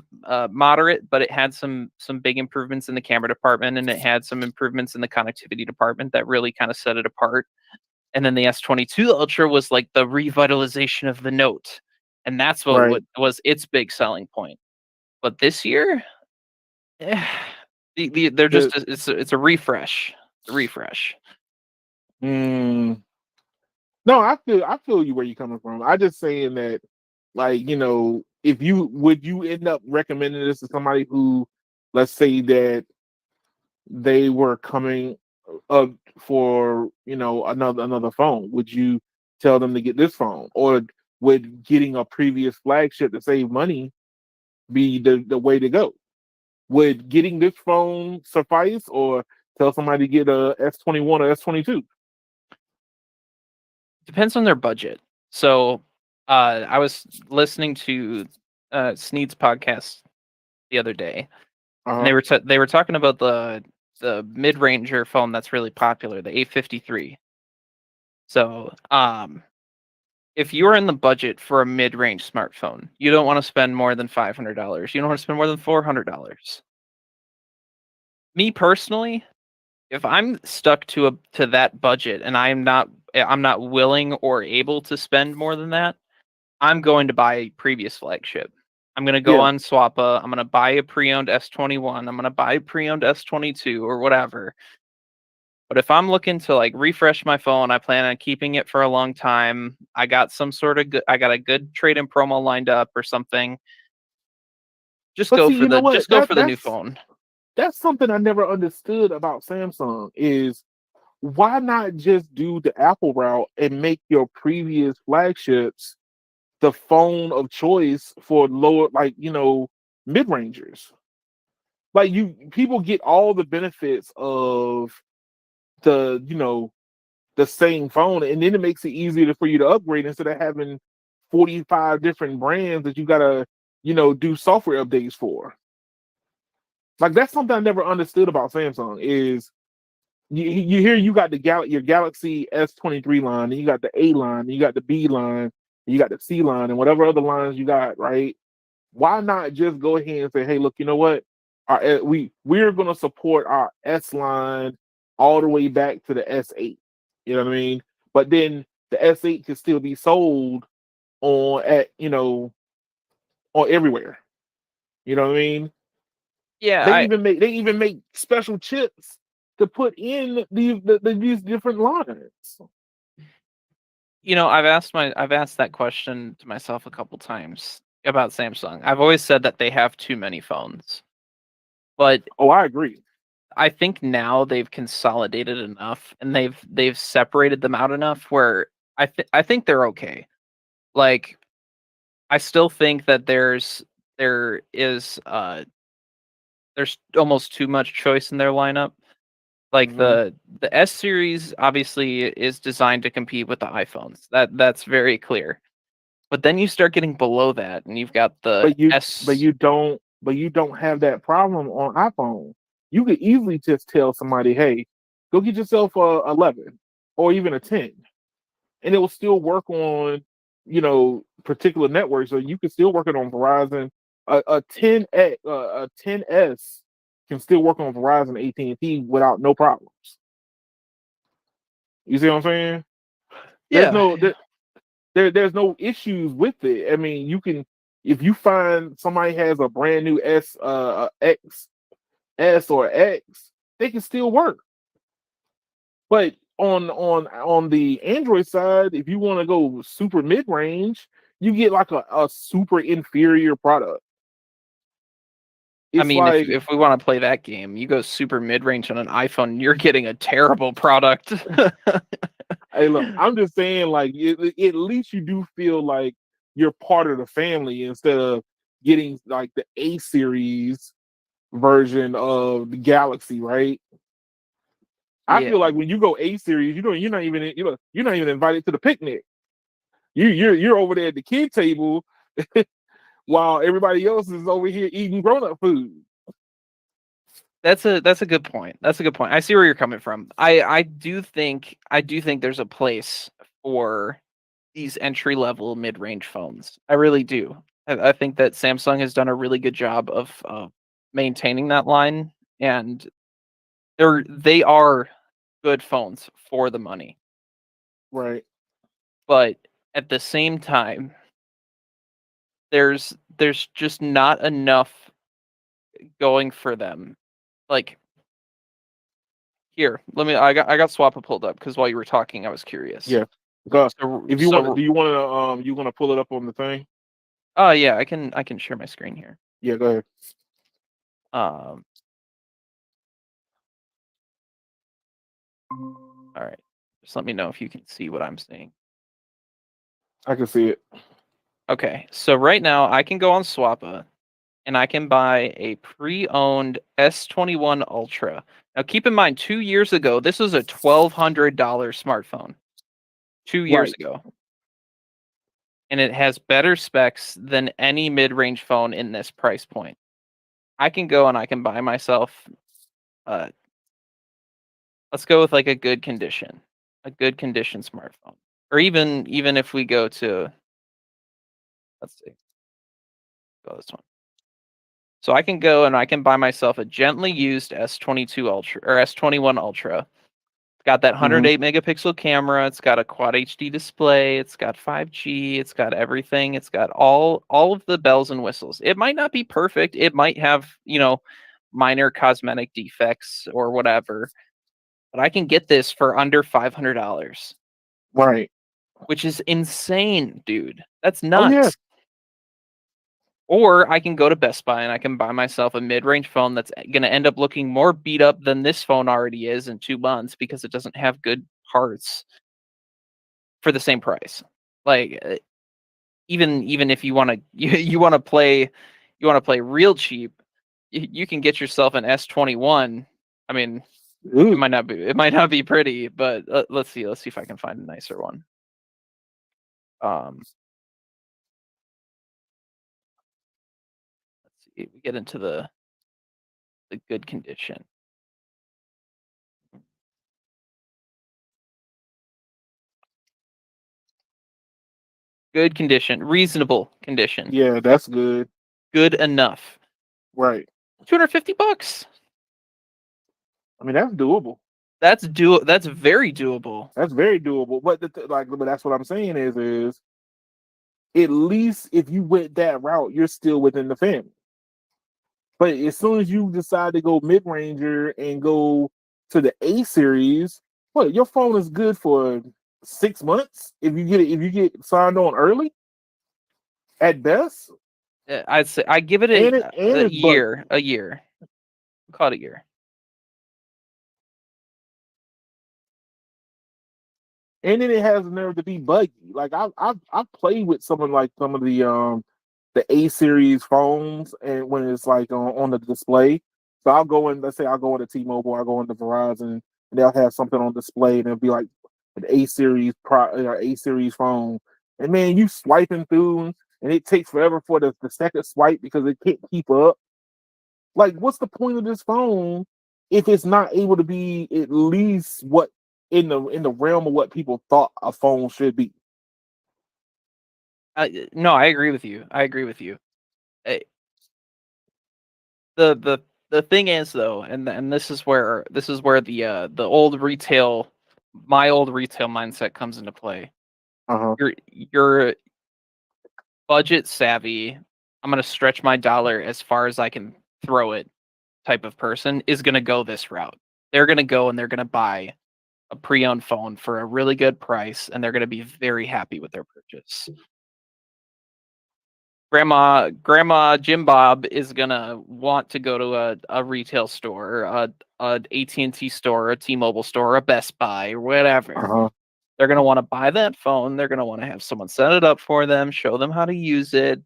B: moderate, but it had some big improvements in the camera department, and it had some improvements in the connectivity department that really kind of set it apart. And then the S22 Ultra was like the revitalization of the Note, and that's what
A: Right.
B: was its big selling point. But this year, eh, they're
A: The,
B: just it's a refresh. It's a refresh.
A: mm, no, I feel you where you're coming from. I just saying that, like, if you would you end up recommending this to somebody who, let's say that they were coming up for, another phone, would you tell them to get this phone, or would getting a previous flagship to save money be the way to go? Would getting this phone suffice, or tell somebody to get a S21 or S22?
B: Depends on their budget. So, I was listening to Sneed's podcast the other day, and
A: Uh-huh.
B: they were talking about the mid ranger phone that's really popular, the A53. So, if you're in the budget for a mid range smartphone, you don't want to spend more than $500. You don't want to spend more than $400. Me personally, if I'm stuck to that budget and I'm not willing or able to spend more than that, I'm going to buy a previous flagship. I'm gonna go
A: Yeah.
B: on Swappa. I'm gonna buy a pre-owned S21. I'm gonna buy a pre-owned S22 or whatever. But if I'm looking to, like, refresh my phone, I plan on keeping it for a long time. I got a good trade-in promo lined up or something.
A: But see, you know what?
B: Just go for the new phone.
A: That's something I never understood about Samsung is why not just do the Apple route and make your previous flagships the phone of choice for lower, like, mid rangers. Like, people get all the benefits of the, the same phone, and then it makes it easier for you to upgrade instead of having 45 different brands that you gotta, do software updates for. Like, that's something I never understood about Samsung is you hear you got your Galaxy S23 line, and you got the A line, and you got the B line, and you got the C line, and whatever other lines you got, right? Why not just go ahead and say, hey, look, you know what? We're gonna support our S line all the way back to the S8. You know what I mean? But then the S8 can still be sold on everywhere. You know what I mean?
B: Yeah,
A: They even make special chips to put in these different lines.
B: I've asked that question to myself a couple times about Samsung. I've always said that they have too many phones, but
A: Oh, I agree.
B: I think now they've consolidated enough and they've separated them out enough where I think they're okay. Like, I still think that there is there's almost too much choice in their lineup. Like,
A: Hmm.
B: the S series obviously is designed to compete with the iPhones. That's very clear. But then you start getting below that and you've got the
A: But you but
B: S.
A: you don't but you don't have that problem on iPhone. You could easily just tell somebody, hey, go get yourself a 11 or even a 10, and it will still work on particular networks. So you can still work it on Verizon. A 10 a 10s can still work on Verizon AT&T without no problems. You see what I'm saying? There's
B: Yeah.
A: no there's no issues with it. I mean, you can, if you find somebody has a brand new X S or X, they can still work. But on the Android side, if you want to go super mid range, you get like a super inferior product.
B: I
A: It's
B: mean, if
A: like,
B: if we want to play that game, you go super mid-range on an iPhone, you're getting a terrible product.
A: hey, look, I'm just saying, like, at least you do feel like you're part of the family instead of getting like the A series version of the Galaxy, right? I
B: Yeah,
A: feel like when you go A series, you're not even invited to the picnic. You're over there at the kid table while everybody else is over here eating grown up food.
B: that's a good point. That's a good point. I see where you're coming from. I do think there's a place for these entry-level mid-range phones. I really do. I think that Samsung has done a really good job of maintaining that line, and they are good phones for the money.
A: Right.
B: But at the same time, there's just not enough going for them. Like, here, let me I got Swappa pulled up because while you were talking, I was curious.
A: Yeah. Because
B: So
A: if you want to,
B: so
A: do you want to pull it up on the thing?
B: oh yeah, I can share my screen here.
A: Yeah, go ahead.
B: Um all right. Just let me know if you can see what I'm seeing.
A: I can see it.
B: Okay. So right now I can go on Swappa and I can buy a pre-owned S21 Ultra. Now keep in mind 2 years ago this was a $1,200 smartphone. 2 years
A: Right.
B: ago. And it has better specs than any mid-range phone in this price point. I can go and I can buy myself, uh, let's go with like a good condition smartphone, or even if we go to, let's see, go this one. So I can go and I can buy myself a gently used S22 Ultra or S21 Ultra. It's got that
A: Hmm.
B: 108 megapixel camera. It's got a quad HD display. It's got 5G. It's got everything. It's got all of the bells and whistles. It might not be perfect. It might have, minor cosmetic defects or whatever, but I can get this for under $500,
A: Right.
B: which is insane, dude. That's
A: Oh yeah.
B: nuts. Or I can go to Best Buy and I can buy myself a mid-range phone that's going to end up looking more beat up than this phone already is in 2 months because it doesn't have good parts for the same price. Like, even if you want to you want to play real cheap, you can get yourself an S21. I mean, it
A: Ooh.
B: might not be pretty, but let's see if I can find a nicer one. Um, let's see. We get into the good condition. Good condition, reasonable condition,
A: Yeah, that's good.
B: good enough.
A: Right.
B: $250.
A: I mean, that's doable.
B: That's very doable.
A: That's very doable. But but that's what I'm saying is at least if you went that route, you're still within the family. But as soon as you decide to go mid ranger and go to the A series, what your phone is good for 6 months if you get signed on early at best,
B: I'd say I give it
A: and
B: a
A: it's buggy.
B: year, a year. Call it a year.
A: And then it has the nerve to be buggy. Like I've played with some of the A series phones, and when it's like on the display. So I'll go in. Let's say I'll go into T-Mobile, I'll go into Verizon, and they'll have something on display, and it'll be like an A series A series phone. And man, you swiping through, and it takes forever for the second swipe because it can't keep up. Like, what's the point of this phone if it's not able to be at least what in the realm of what people thought a phone should be?
B: No, I agree with you. I agree with you. Uh, the thing is though, and this is where the old retail, my old retail mindset comes into play.
A: Uh-huh.
B: You're budget savvy. I'm gonna stretch my dollar as far as I can throw it. Type of person is gonna go this route. They're gonna go and they're gonna buy a pre-owned phone for a really good price, and they're gonna be very happy with their purchase. Grandma Jim Bob is gonna want to go to a retail store, a AT&T store, a T-Mobile store, a Best Buy, or whatever.
A: Uh-huh.
B: They're gonna want to buy that phone. They're gonna want to have someone set it up for them, show them how to use it,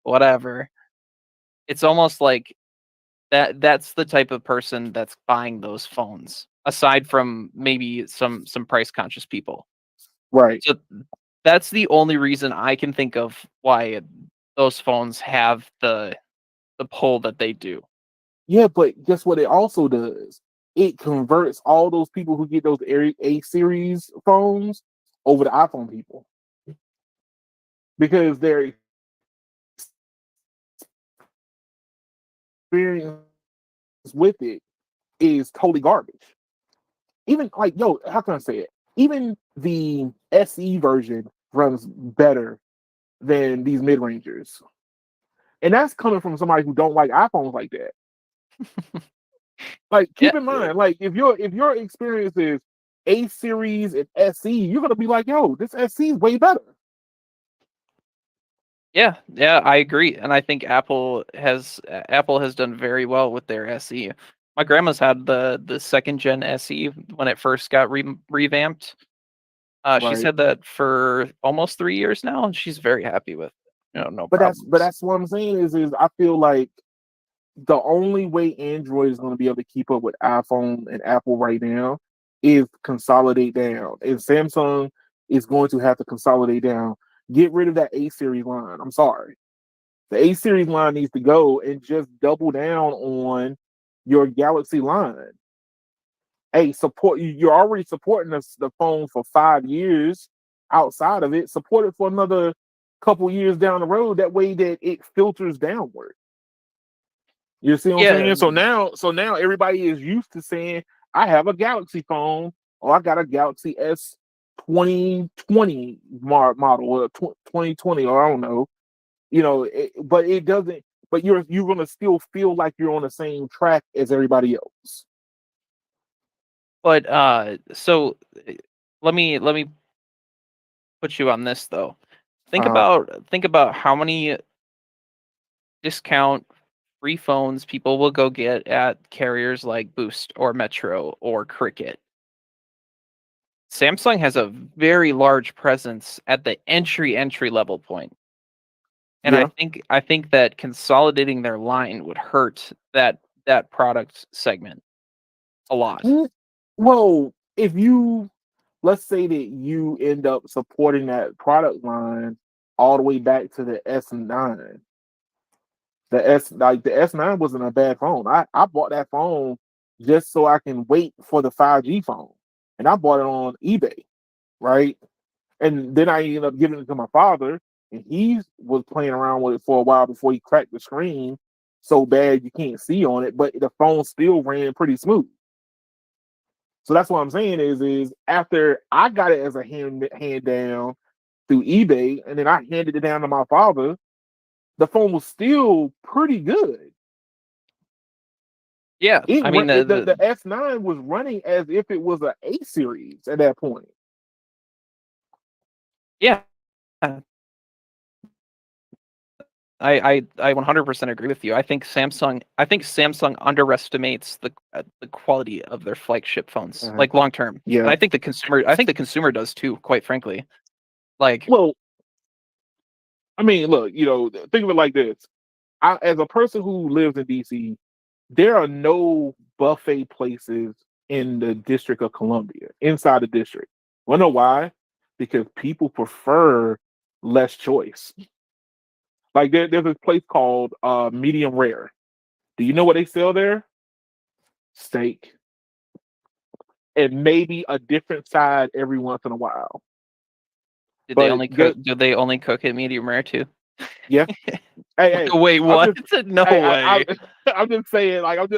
B: whatever. It's almost like that's the type of person that's buying those phones, aside from maybe some price conscious people.
A: Right.
B: So that's the only reason I can think of why those phones have the pull that they do.
A: Yeah, but guess what it also does? It converts all those people who get those A series phones over to iPhone people because their experience with it is totally garbage. Even like, yo, how can I say it? Even the SE version runs better than these mid rangers, and that's coming from somebody who don't like iPhones like that. Like,
B: Yeah,
A: keep in mind, like if your experience is A series and SE, you're gonna be like, yo, this SE is way better.
B: yeah, I agree, and I think Apple has done very well with their SE. My grandma's had the second gen SE when it first got revamped. She's
A: Right.
B: had that for almost 3 years now, and she's very happy with it. No
A: But
B: problems.
A: that's what I'm saying is I feel like the only way Android is going to be able to keep up with iPhone and Apple right now is consolidate down. And Samsung is going to have to consolidate down. Get rid of that A series line. I'm sorry. The A series line needs to go and just double down on your Galaxy line. Hey, support you're already supporting the phone for 5 years outside of it. Support it for another couple years down the road. That way that it filters downward. You see what I'm
B: Yeah,
A: saying? So now everybody is used to saying, I have a Galaxy phone or I got a Galaxy S 2020 model or 2020 or I don't know. But it doesn't but you're gonna still feel like you're on the same track as everybody else.
B: but let me put you on this though.
A: Uh
B: Think about how many discount free phones people will go get at carriers like Boost or Metro or Cricket. Samsung has a very large presence at the entry level point. And
A: yeah.
B: I think that consolidating their line would hurt that product segment a lot.
A: Mm, Well, if you let's say that you end up supporting that product line all the way back to the S9. The S9 wasn't a bad phone. I bought that phone just so I can wait for the 5G phone. And I bought it on eBay, right? And then I ended up giving it to my father, and he was playing around with it for a while before he cracked the screen so bad you can't see on it, but the phone still ran pretty smooth. So that's what I'm saying is after I got it as a hand down through eBay, and then I handed it down to my father, the phone was still pretty good.
B: Yeah, I mean
A: The S9 was running as if it was an A series at that point.
B: yeah, I 100% agree with you. I think Samsung underestimates the quality of their flagship phones, like long term. And
A: Yeah.
B: I think the consumer does too, quite frankly. Like,
A: Well, I mean, look, think of it like this. As a person who lives in DC, there are no buffet places in the District of Columbia, inside the district. Wanna know why? Because people prefer less choice. Like there's this place called Medium Rare. Do you know what they sell there? Steak. And maybe a different side every once in a while.
B: did they
A: But
B: only cook? Do they only cook it medium rare too?
A: yeah. Hey,
B: Wait,
A: I'm
B: what?
A: just,
B: No
A: hey,
B: way.
A: I'm just saying, like, I'm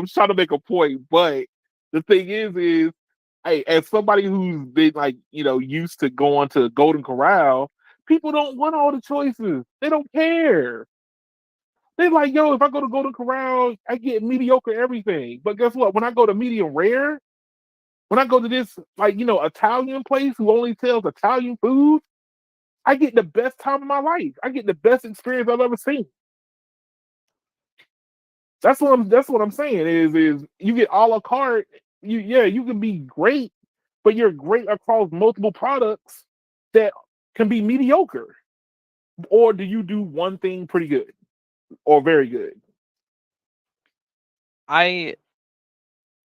A: trying to make a point, but the thing is, hey, as somebody who's been like, used to going to Golden Corral, people don't want all the choices. They don't care. They're like, yo, if I go to Golden Corral, I get mediocre everything. But guess what? When I go to medium rare, when I go to this, like, Italian place who only sells Italian food, I get the best time of my life. I get the best experience I've ever seen. That's what I'm saying is you get a la carte. You can be great, but you're great across multiple products that can be mediocre. Or do you do one thing pretty good or very good?
B: I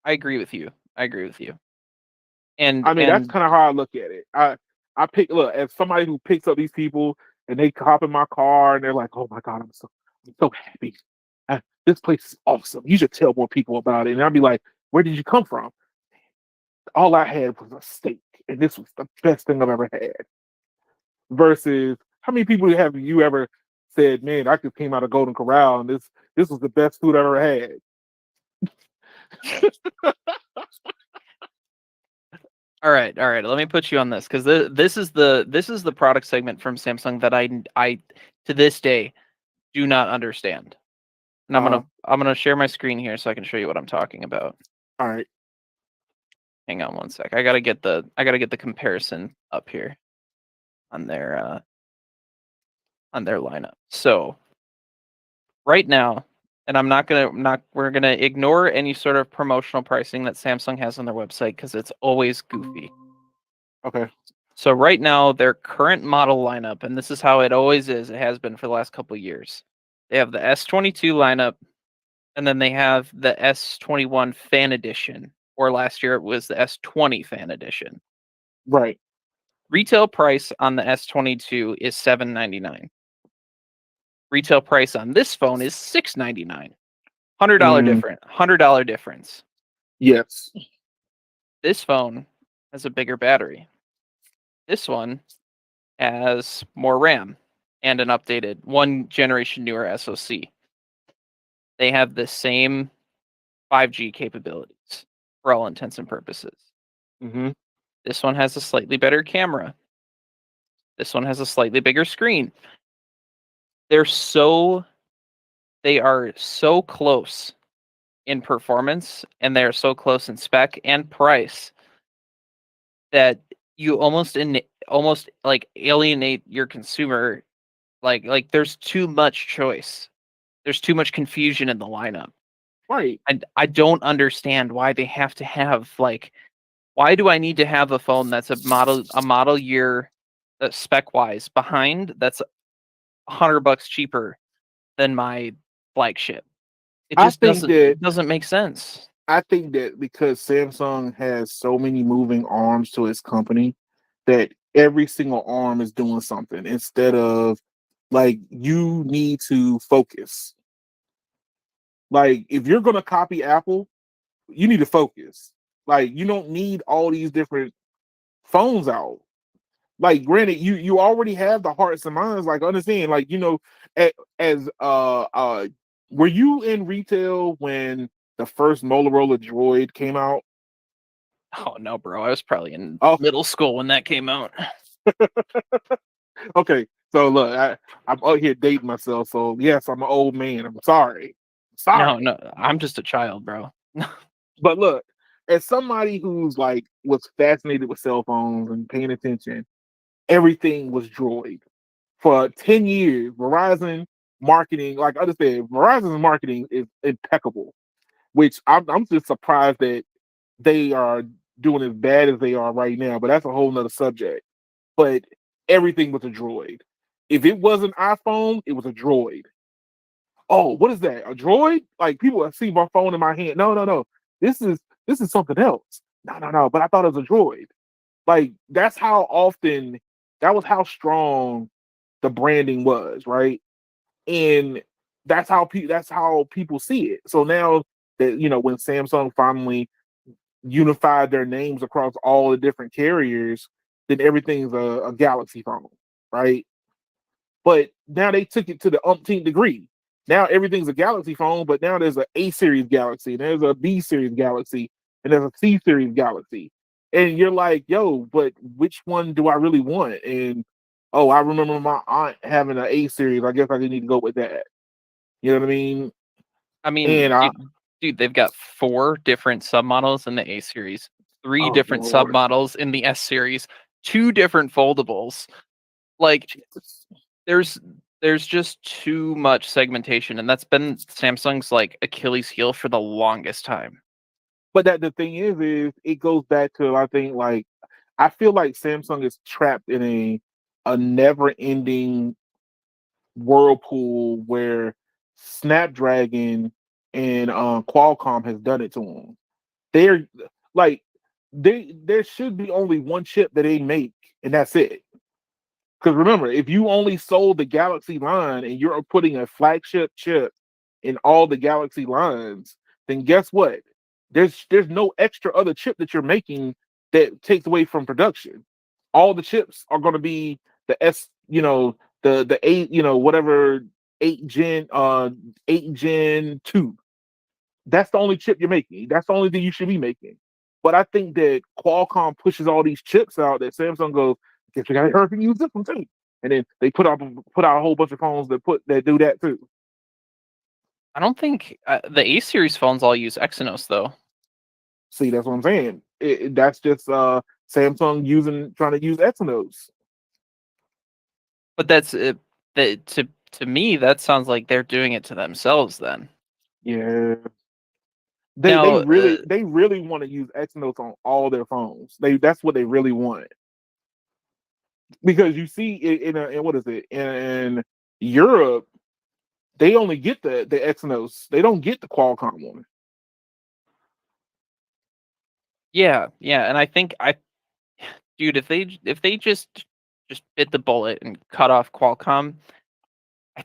B: I agree with you. I agree with you. And
A: I mean, that's
B: and
A: kind of how I look at it. I look as somebody who picks up these people and they hop in my car and they're like, "Oh my god, I'm so happy. This place is awesome. You should tell more people about it." And I'll be like, "Where did you come from?" All I had was a steak, and this was the best thing I've ever had. Versus, how many people have you ever said, "Man, I just came out of Golden Corral and this was the best food I ever had."
B: all right, all right. Let me put you on this because this is the product segment from Samsung that I to this day do not understand. And I'm gonna share my screen here so I can show you what I'm talking about.
A: All right.
B: Hang on one sec. I gotta get the comparison up here on their lineup. So right now, and we're gonna ignore any sort of promotional pricing that Samsung has on their website because it's always goofy.
A: Okay.
B: So right now, their current model lineup, and this is how it always is, it has been for the last couple of years. They have the S22 lineup, and then they have the S21 Fan Edition, or last year it was the S20 Fan Edition.
A: Right.
B: Retail price on the S22 is $799. Retail price on this phone is $699. $100 difference.
A: Yes.
B: This phone has a bigger battery. This one has more RAM and an updated one generation newer SoC. They have the same 5G capabilities for all intents and purposes.
A: Mm-hmm.
B: This one has a slightly better camera. This one has a slightly bigger screen. They are so close in performance and they are so close in spec and price that you almost like alienate your consumer. Like there's too much choice. There's too much confusion in the lineup.
A: Right.
B: And I don't understand why they have to have why do I need to have a phone that's a model year spec wise behind that's $100 cheaper than my flagship? It
A: I
B: just
A: think
B: doesn't
A: that
B: it doesn't make sense.
A: I think that because Samsung has so many moving arms to its company, that every single arm is doing something instead of, like, you need to focus. Like, if you're gonna copy Apple, you need to focus. Like, you don't need all these different phones out. Like, granted, you already have the hearts and minds. Like, understand, like, as were you in retail when the first Motorola Droid came out?
B: Oh no, bro. I was probably in
A: Oh,
B: middle school when that came out.
A: okay. So look, I'm out here dating myself. So yes, I'm an old man. I'm sorry.
B: No,
A: Sorry.
B: no, I'm just a child, bro.
A: But look, as somebody who's like was fascinated with cell phones and paying attention, everything was Droid. For 10 years, Verizon marketing, like I just said, Verizon's marketing is impeccable, which I'm just surprised that they are doing as bad as they are right now, but that's a whole nother subject. But everything was a Droid. If it wasn't iPhone, it was a Droid. Oh, what is that? A Droid? Like people see my phone in my hand. No, no, no. This is something else. No, no, no. But I thought it was a Droid. Like that's how often that was how strong the branding was, right? And that's how people see it. So now that when Samsung finally unified their names across all the different carriers, then everything's a Galaxy phone, right? But now they took it to the umpteenth degree. Now everything's a Galaxy phone, but now there's an A series Galaxy, and there's a B series Galaxy, and there's a C series Galaxy. And you're like, yo, but which one do I really want? And oh, I remember my aunt having an A series. I guess I need to go with that. You know what I mean?
B: I mean,
A: And I,
B: dude, they've got 4 different submodels in the A series, 3
A: oh
B: different
A: Lord,
B: submodels in the S series, 2 different foldables. Like there's there's just too much segmentation, and that's been Samsung's like Achilles heel for the longest time.
A: but that the thing is it goes back to I think like I feel like Samsung is trapped in a never ending whirlpool where Snapdragon and Qualcomm has done it to them. They're like there should be only one chip that they make, and that's it. Because remember, if you only sold the Galaxy line and you're putting a flagship chip in all the Galaxy lines, then guess what? There's no extra other chip that you're making that takes away from production. All the chips are going to be the the eight, whatever 8 Gen 2. That's the only chip you're making. That's the only thing you should be making. But I think that Qualcomm pushes all these chips out that Samsung goes, guess we gotta hurry up and use this one too. And then they put out a whole bunch of phones that do that too.
B: I don't think the A series phones all use Exynos though.
A: See, that's what I'm saying. That's just Samsung trying to use Exynos.
B: But that's that to me that sounds like they're doing it to themselves then.
A: Yeah. They they
B: Now,
A: really they really want to use Exynos on all their phones. That's what they really want. Because you see in what is it? In Europe, they only get the Exynos. They don't get the Qualcomm one.
B: yeah, yeah, and I think dude, if they just bit the bullet and cut off Qualcomm, I-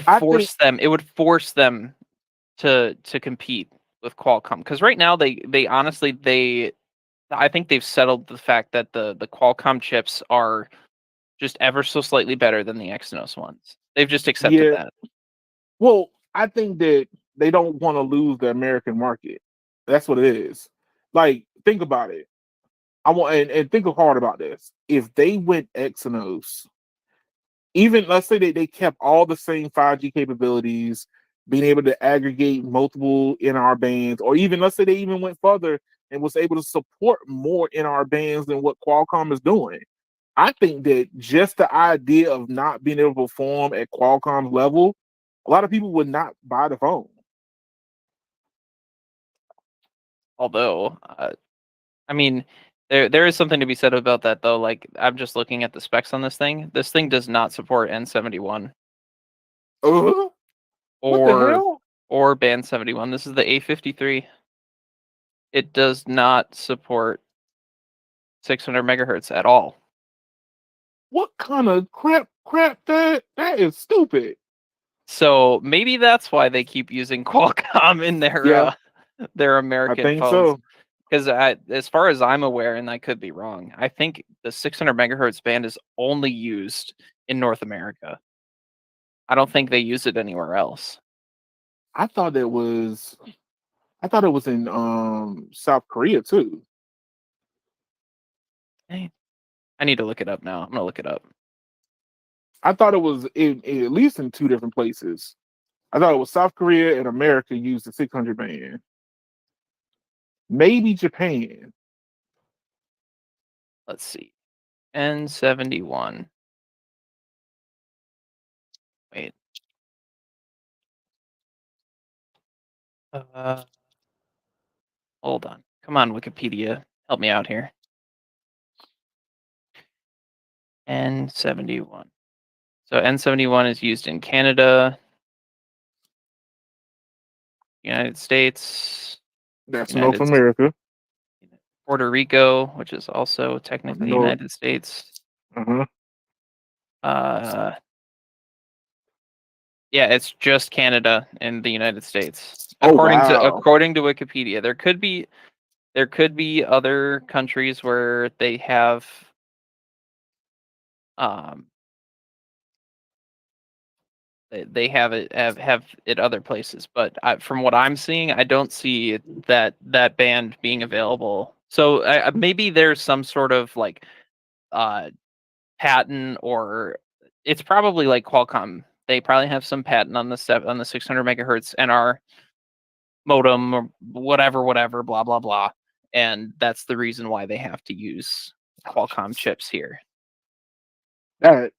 A: I think
B: it would force them to compete with Qualcomm because right now they honestly they I think they've settled the fact that the Qualcomm chips are just ever so slightly better than the Exynos ones. They've just accepted
A: yeah.
B: that.
A: Well, I think that they don't want to lose the American market. That's what it is. Like, think about it. I want and think hard about this. If they went Exynos, even let's say they kept all the same 5G capabilities, being able to aggregate multiple NR bands, or even let's say they even went further and was able to support more NR bands than what Qualcomm is doing. I think that just the idea of not being able to perform at Qualcomm's level, a lot of people would not buy the phone.
B: Although, I mean, there is something to be said about that though. Like I'm just looking at the specs on this thing. This thing does not support N71
A: Uh, what the
B: or
A: hell?
B: band 71. This is the A53. It does not support 600 megahertz at all.
A: What kind of crap that is stupid.
B: So maybe that's why they keep using Qualcomm in
A: Yeah,
B: their
A: I
B: American
A: think
B: phones.
A: so.
B: Because as far as I'm aware, and I could be wrong, I think the 600 megahertz band is only used in North America. I don't think they use it anywhere else.
A: I thought I thought it was in South Korea too.
B: Eh, I need to look it up now. I'm gonna look it up.
A: I thought it was at least in two different places. I thought it was South Korea and America used the 600 band. Maybe Japan.
B: Let's see. N71. Wait. Uh, hold on. Come on, Wikipedia. Help me out here. N71. So N71 is used in Canada, United States,
A: That's North
B: United
A: America.
B: Puerto Rico, which is also technically
A: North.
B: United States.
A: Uh-huh.
B: Uh, yeah, it's just Canada and the United States.
A: Oh
B: According to
A: wow.
B: Wikipedia, there could be other countries where they have um they have it other places, but from what I'm seeing, I don't see that band being available. So maybe there's some sort of like uh patent, or it's probably like Qualcomm. They probably have some patent on the 600 megahertz NR modem or whatever, blah blah blah, and that's the reason why they have to use Qualcomm chips here.
A: That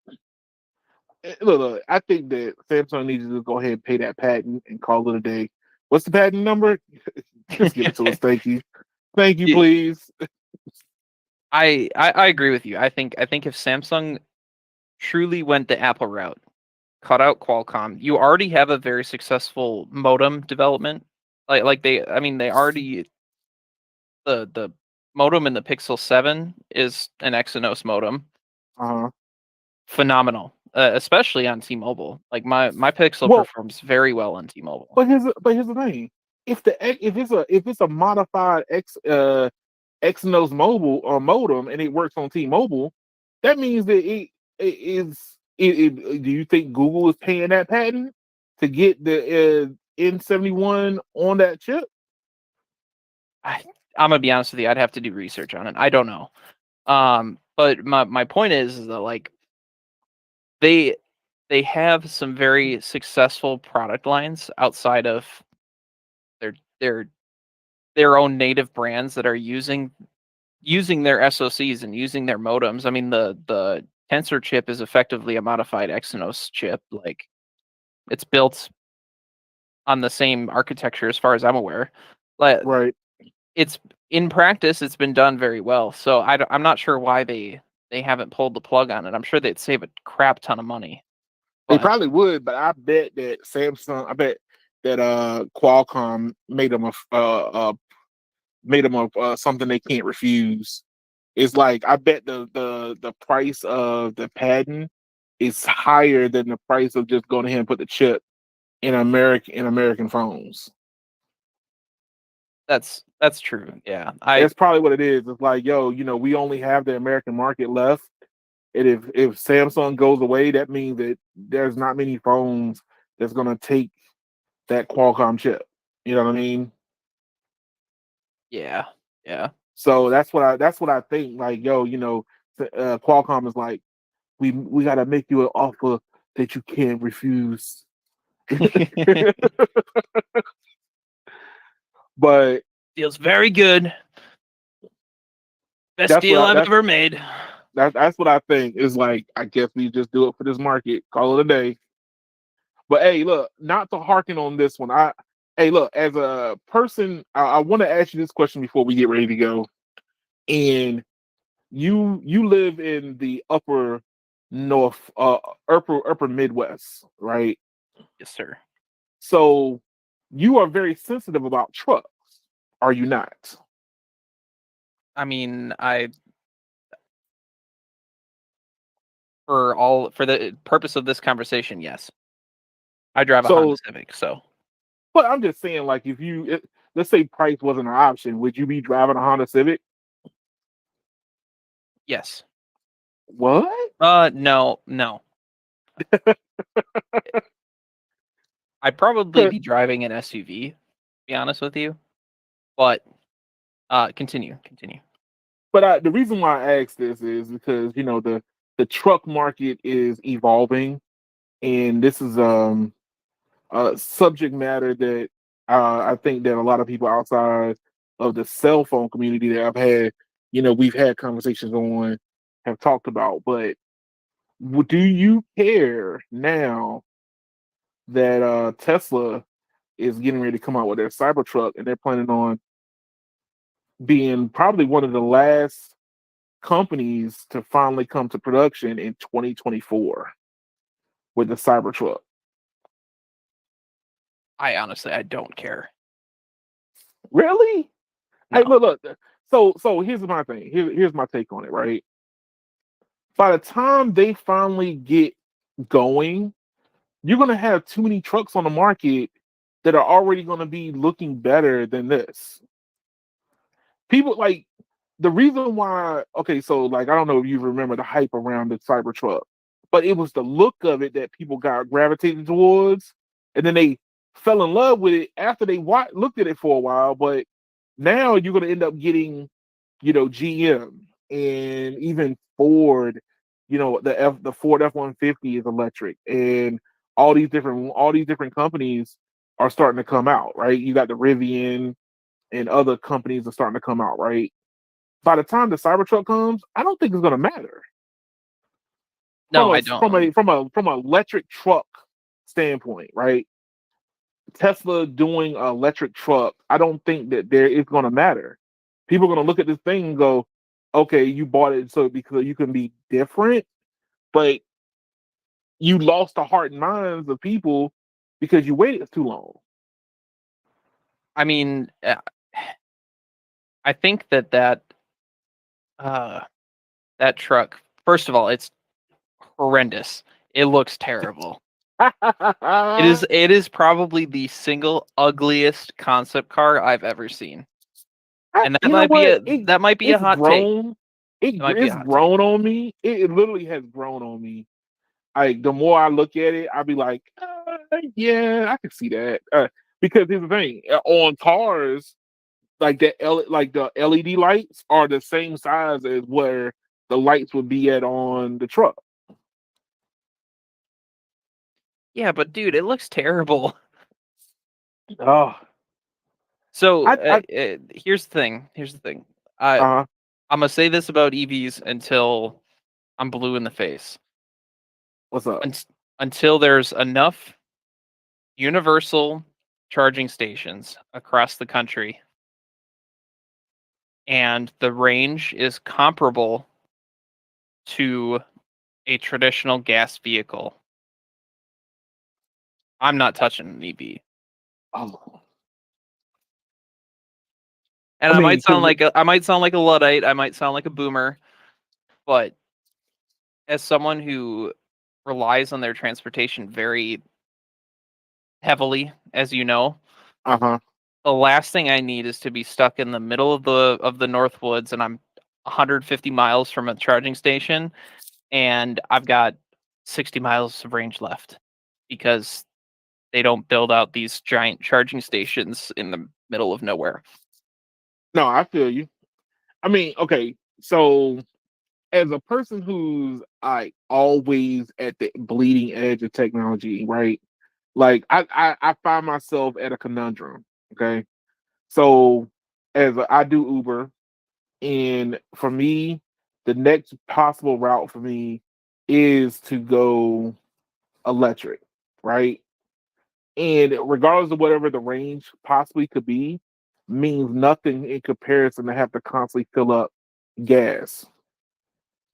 A: look, I think that Samsung needs to go ahead and pay that patent and call it a day. What's the patent number? Just give it to us. Thank you. Thank you,
B: Yeah,
A: please.
B: I agree with you. I think if Samsung truly went the Apple route, cut out Qualcomm, you already have a very successful modem development. They already the modem in the Pixel 7 is an Exynos modem.
A: Uh-huh.
B: Phenomenal, especially on T-Mobile. Like my Pixel
A: Well,
B: performs very well on T-Mobile.
A: but here's the thing. If it's a modified Exynos mobile or modem and it works on T-Mobile, that means that it is. Do you think Google is paying that patent to get the N71 on that chip?
B: I, I'm gonna be honest with you. I'd have to do research on it. I don't know. But my point is that like they they have some very successful product lines outside of their their their own native brands that are using their SoCs and using their modems. I mean, the Tensor chip is effectively a modified Exynos chip. Like it's built on the same architecture as far as I'm aware. Like
A: Right.
B: it's in practice, it's been done very well. So I'm not sure why they haven't pulled the plug on it. I'm sure they'd save a crap ton of money.
A: They
B: But
A: probably would, but I bet that Samsung. I bet that Qualcomm made them something they can't refuse. It's like I bet the price of the patent is higher than the price of just going ahead and put the chip in American phones.
B: that's true. Yeah.
A: That's probably what it is. It's like, yo, we only have the American market left. And if Samsung goes away, that means that there's not many phones that's gonna take that Qualcomm chip. You know what I mean?
B: Yeah. Yeah.
A: So that's what I think. Like, yo, Qualcomm is like, we gotta make you an offer that you can't refuse. But
B: Feels very good. Best
A: that's what
B: deal
A: I,
B: I've
A: that's
B: ever made.
A: that's what I think is like. I guess we just do it for this market, call it a day. But hey, look, not to harken on this one. Hey, look, as a person, I want to ask you this question before we get ready to go. And you live in the upper north, upper Midwest, right?
B: Yes, sir.
A: So you are very sensitive about trucks, are you not?
B: I mean, I for the purpose of this conversation, yes. I drive a Honda
A: So,
B: Civic, so
A: but I'm just saying, like, let's say price wasn't an option, would you be driving a Honda Civic?
B: yes.
A: What?
B: No, no. I'd probably be driving an SUV, to be honest with you. But continue.
A: But the reason why I ask this is because the truck market is evolving, and this is subject matter that I think that a lot of people outside of the cell phone community that I've had, we've had conversations on, have talked about. But do you care now that Tesla is getting ready to come out with their Cybertruck and they're planning on being probably one of the last companies to finally come to production in 2024 with the Cybertruck?
B: I don't care.
A: Really? Hey,
B: No.
A: look. So here's my thing. Here's my take on it. Right. By the time they finally get going, you're gonna have too many trucks on the market that are already gonna be looking better than this. People like the reason why. Okay, so like I don't know if you remember the hype around the Cybertruck, but it was the look of it that people got gravitated towards, and then they fell in love with it after they looked at it for a while. But now you're gonna end up getting GM and even Ford. The Ford F-150 is electric, and all these different companies are starting to come out, right? You got the Rivian and other companies are starting to come out, right? By the time the Cybertruck comes, I don't think it's gonna matter from
B: No,
A: a
B: I
A: from
B: don't.
A: a from a from an electric truck standpoint, right? Tesla doing an electric truck, I don't think that there is gonna matter. People are gonna look at this thing and go, "Okay, you bought it so because you can be different, but you lost the heart and minds of people because you waited too long."
B: I mean, I think that uh that truck. First of all, it's horrendous. It looks terrible. It is probably the single ugliest concept car I've ever seen. And that
A: You know
B: might be
A: what?
B: a that might be a
A: It's
B: hot take.
A: grown.
B: It might be a
A: It's
B: hot take.
A: grown on me. It literally has grown on me. Like the more I look at it, I'll be like, yeah, I can see that. Because here's the thing: on cars, like the LED lights are the same size as where the lights would be at on the truck.
B: Yeah, but dude, it looks terrible.
A: Oh,
B: So
A: I
B: here's the thing. Here's the thing. I
A: uh,
B: I'm gonna say this about EVs until I'm blue in the face.
A: what's up?
B: Until there's enough universal charging stations across the country and the range is comparable to a traditional gas vehicle, I'm not touching an EV.
A: Oh,
B: And
A: I
B: I
A: mean,
B: might sound
A: because
B: like a Luddite, I might sound like a boomer, but as someone who relies on their transportation very heavily, as you know,
A: uh-huh.
B: the last thing I need is to be stuck in the middle of the North Woods and I'm 150 miles from a charging station and I've got 60 miles of range left because they don't build out these giant charging stations in the middle of nowhere.
A: No, I feel you. I mean, okay, so as a person who's like always at the bleeding edge of technology, right? Like I find myself at a conundrum. Okay, so I do Uber, and for me, the next possible route for me is to go electric, right? And regardless of whatever the range possibly could be, means nothing in comparison to have to constantly fill up gas.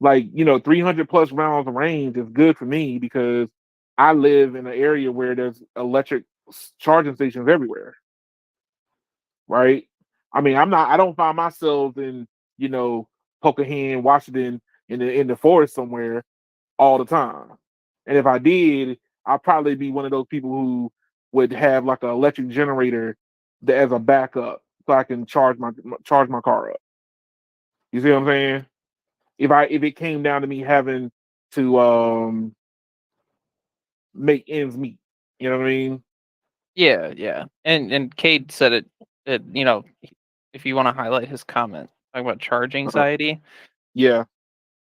A: Like 300 plus rounds of range is good for me because I live in an area where there's electric charging stations everywhere, right? I mean, I don't find myself in you know Pocahontas, Washington, in the forest somewhere all the time. And if I did, I'd probably be one of those people who would have like an electric generator as a backup so I can charge my car up. You see what I'm saying? If it came down to me having to make ends meet, you know what I mean?
B: Yeah, yeah. And Cade said it if you want to highlight his comment talking about charge
A: Uh,
B: anxiety,
A: yeah.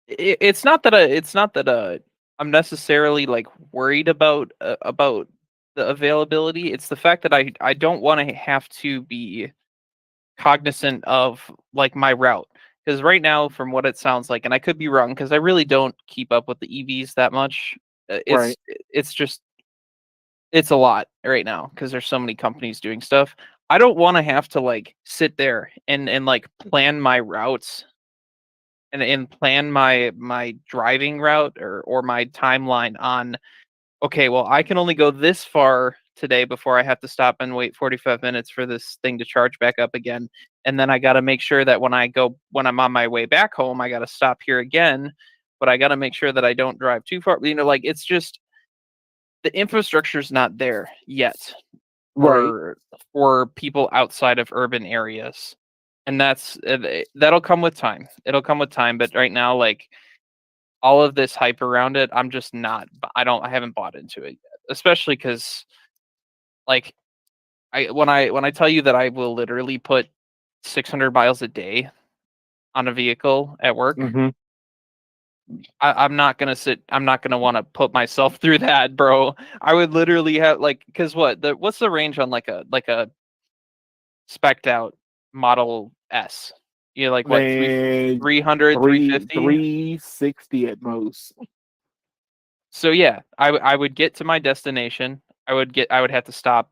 B: it's not that I'm necessarily like worried about the availability. It's the fact that I don't want to have to be cognizant of like my route, because right now, from what it sounds like, and I could be wrong because I really don't keep up with the EVs that much.
A: Right.
B: It's just it's a lot right now because there's so many companies doing stuff. I don't want to have to like sit there and like plan my routes and plan my driving route or my timeline on, okay, well, I can only go this far today before I have to stop and wait 45 minutes for this thing to charge back up again. And then I got to make sure that when I'm on my way back home, I got to stop here again, but I got to make sure that I don't drive too far. Like it's just the infrastructure's not there yet
A: Right.
B: for people outside of urban areas. And that'll come with time. It'll come with time, but right now, like all of this hype around it, I'm just not. I haven't bought into it yet, especially because like when I tell you that I will literally put 600 miles a day on a vehicle at work,
A: Mm-hmm.
B: I'm not gonna sit. I'm not gonna want to put myself through that, bro. I would literally have like, because what's the range on like a spec'd out Model S? You know, like what,
A: And
B: 300, 350?
A: 360 at most.
B: So yeah, I would get to my destination. I would have to stop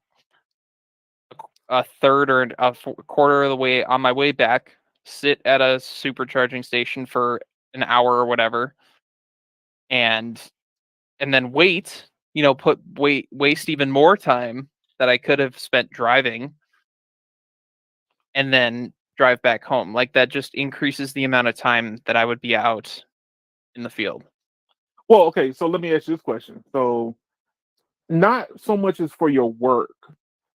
B: a third or quarter of the way on my way back, sit at a supercharging station for an hour or whatever, and then wait. Waste even more time that I could have spent driving, and then drive back home. Like that just increases the amount of time that I would be out in the field.
A: Well, okay, so let me ask you this question. So not so much as for your work,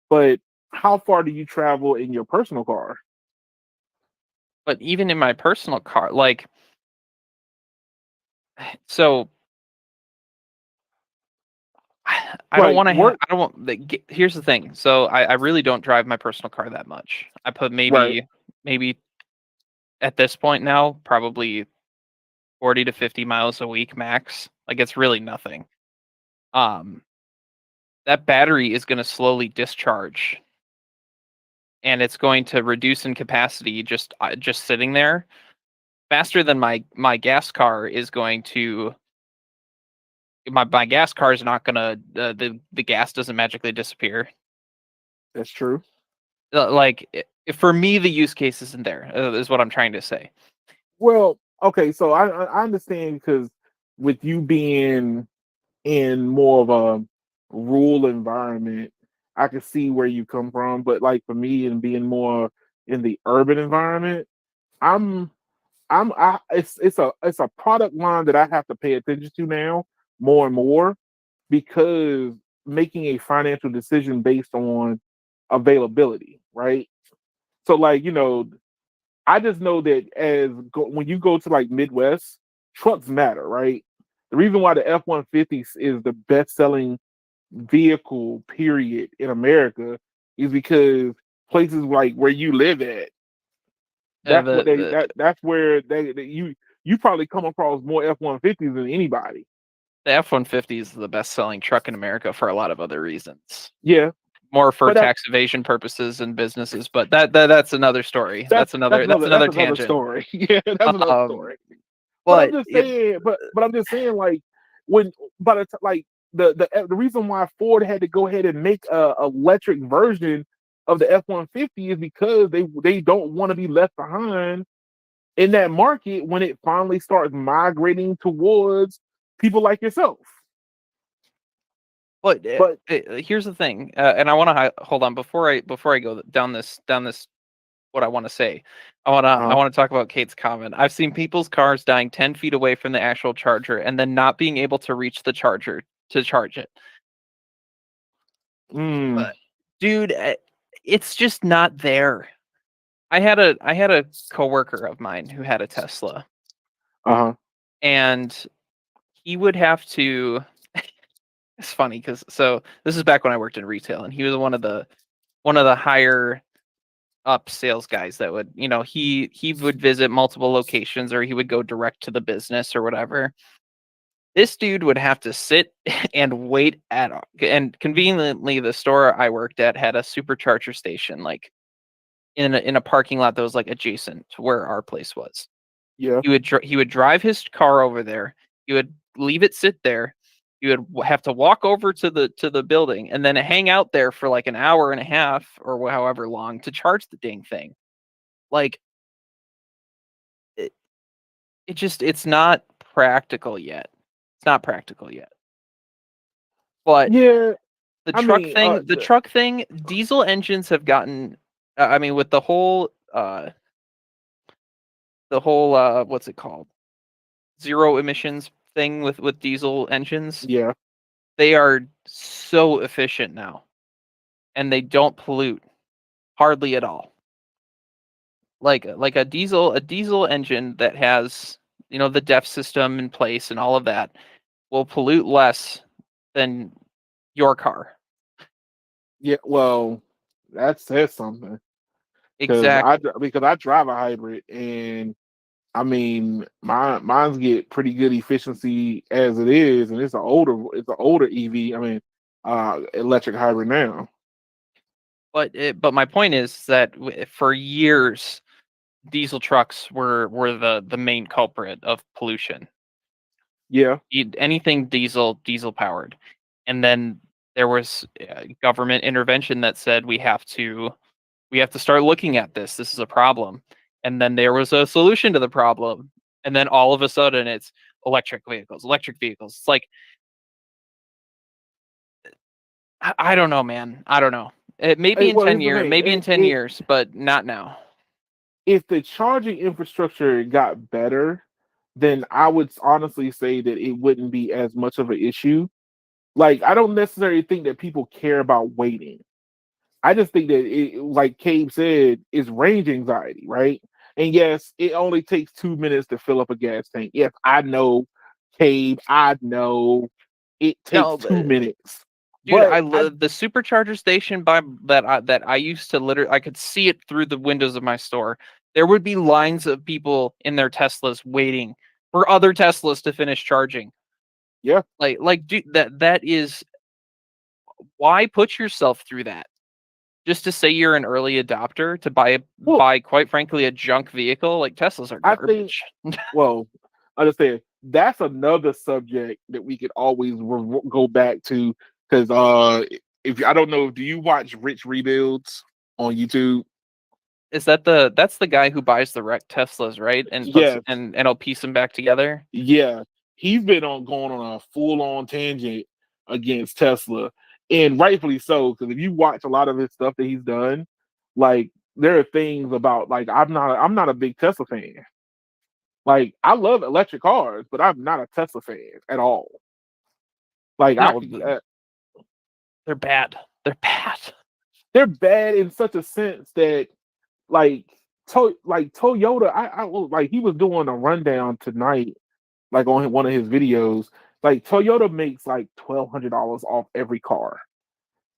A: but how far do you travel in your personal car?
B: But even in my personal car, like, so I don't
A: Right.
B: want to have.
A: Work.
B: I don't want. Here's the thing. So I really don't drive my personal car that much. I put
A: Right.
B: maybe at this point now probably 40 to 50 miles a week max. Like it's really nothing. Um, that battery is going to slowly discharge, and it's going to reduce in capacity just sitting there faster than my gas car is going to. My gas car is not gonna the gas doesn't magically disappear.
A: That's true.
B: Like for me, the use case isn't there. Is what I'm trying to say.
A: Well, okay, so I understand because with you being in more of a rural environment, I can see where you come from. But like for me and being more in the urban environment, I'm it's a product line that I have to pay attention to now more and more because making a financial decision based on availability, right? So like, I just know that when you go to like Midwest, trucks matter, right? The reason why the F-150 is the best selling vehicle period in America is because places like where you live at, that's what that's where you probably come across more F-150s than anybody.
B: The F-150 is the best selling truck in America for a lot of other reasons.
A: Yeah,
B: More for
A: but
B: tax evasion purposes and businesses, but that's another story. That's
A: that's
B: another
A: another
B: tangent.
A: story. Yeah, that's another
B: Um,
A: story. But I'm
B: but
A: just saying, but I'm just saying, like when by the like the reason why Ford had to go ahead and make a electric version of the F-150 is because they don't want to be left behind in that market when it finally starts migrating towards people like yourself.
B: But
A: But
B: here's the thing, and I want to hold on before I go down this. What I want to say, I
A: uh,
B: want to talk about Kate's comment. I've seen people's cars dying 10 feet away from the actual charger, and then not being able to reach the charger to charge it.
A: mm,
B: Dude, it's just not there. I had a coworker of mine who had a Tesla,
A: uh-huh.
B: and he would have to. It's funny because this is back when I worked in retail, and he was one of the higher up sales guys that would, he would visit multiple locations, or he would go direct to the business or whatever. This dude would have to sit and wait and conveniently the store I worked at had a supercharger station like in a parking lot that was like adjacent to where our place was.
A: Yeah.
B: He would drive his car over there. He would leave it sit there. He would have to walk over to the building and then hang out there for like an hour and a half or however long to charge the dang thing. Like it, it's not practical yet. It's not practical yet. But
A: Yeah.
B: the
A: I
B: truck
A: mean,
B: thing, diesel engines have gotten I mean with the whole what's it called? Zero emissions thing with diesel engines.
A: yeah.
B: They are so efficient now and they don't pollute hardly at all. Like a diesel engine that has, the DEF system in place and all of that will pollute less than your car.
A: Yeah. Well, that says something
B: Exactly.
A: because I drive a hybrid, and I mean, mine's get pretty good efficiency as it is, and it's an older EV. I mean, electric hybrid now.
B: But my point is that for years diesel trucks were the main culprit of pollution.
A: Yeah.
B: Anything diesel powered, and then there was government intervention that said we have to start looking at this is a problem, and then there was a solution to the problem, and then all of a sudden it's electric vehicles. It's like I don't know, man. I don't know.
A: Hey, well, here's the thing.
B: Maybe in 10 years, but not now.
A: If the charging infrastructure got better, then I would honestly say that it wouldn't be as much of an issue. Like, I don't necessarily think that people care about waiting. I just think that like Cabe said, is range anxiety, right? And yes, it only takes 2 minutes to fill up a gas tank. Yes, I know, Cabe. I know it takes
B: No,
A: 2 minutes,
B: dude,
A: but
B: I love the supercharger station that I used to literally I could see it through the windows of my store. There would be lines of people in their Teslas waiting for other Teslas to finish charging.
A: yeah,
B: Dude, that is why put yourself through that? Just to say you're an early adopter to
A: well,
B: buy quite frankly a junk vehicle? Like Teslas are
A: I think,
B: garbage.
A: well, I just say that's another subject that we could always go back to because if I don't know, do you watch Rich Rebuilds on YouTube?
B: Is that's the guy who buys the wrecked Teslas, right? And puts
A: Yes,
B: and he'll piece them back together?
A: yeah, he's been on going on a full on tangent against Tesla, and rightfully so. Because if you watch a lot of his stuff that he's done, like there are things about like I'm not a big Tesla fan. Like I love electric cars, but I'm not a Tesla fan at all. Like I
B: No,
A: could,
B: they're bad. They're bad.
A: they're bad in such a sense that like Toyota. Like he was doing a rundown tonight, like on one of his videos. Like Toyota makes like $1,200 off every car.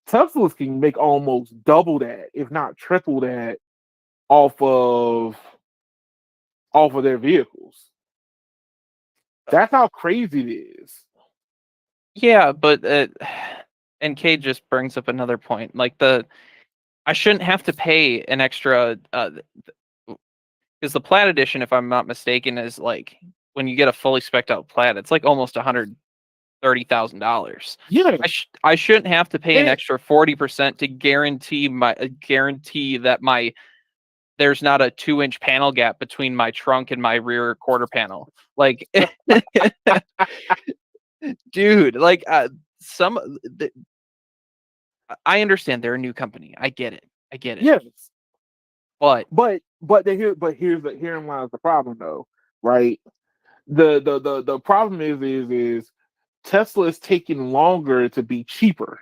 A: Teslas can make almost double that, if not triple that, off of their vehicles. That's how crazy it is.
B: Yeah, but and Kate just brings up another point. Like I shouldn't have to pay an extra because the Plaid edition, if I'm not mistaken, is like when you get a fully spec'd out Plaid, it's like almost $130,000.
A: Yeah,
B: I shouldn't have to pay an
A: and
B: extra 40% to guarantee that there's not a 2-inch panel gap between my trunk and my rear quarter panel. Like, dude, like I understand they're a new company. I get it.
A: yes,
B: But
A: herein lies the problem though, right? The problem is Tesla is taking longer to be cheaper.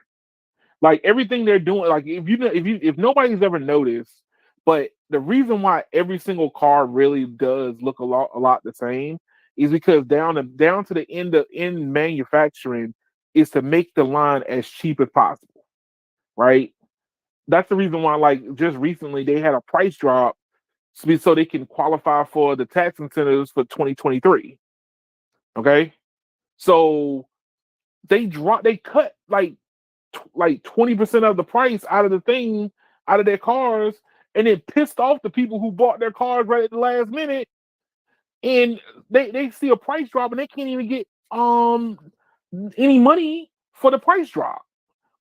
A: Like everything they're doing, like if nobody's ever noticed, but the reason why every single car really does look a lot the same is because down to the end manufacturing is to make the line as cheap as possible, right? That's the reason why, like just recently, they had a price drop so they can qualify for the tax incentives for 2023. Okay, So they cut like 20% of the price out of the thing, out of their cars, and it pissed off the people who bought their cars right at the last minute, and they see a price drop and they can't even get any money for the price drop.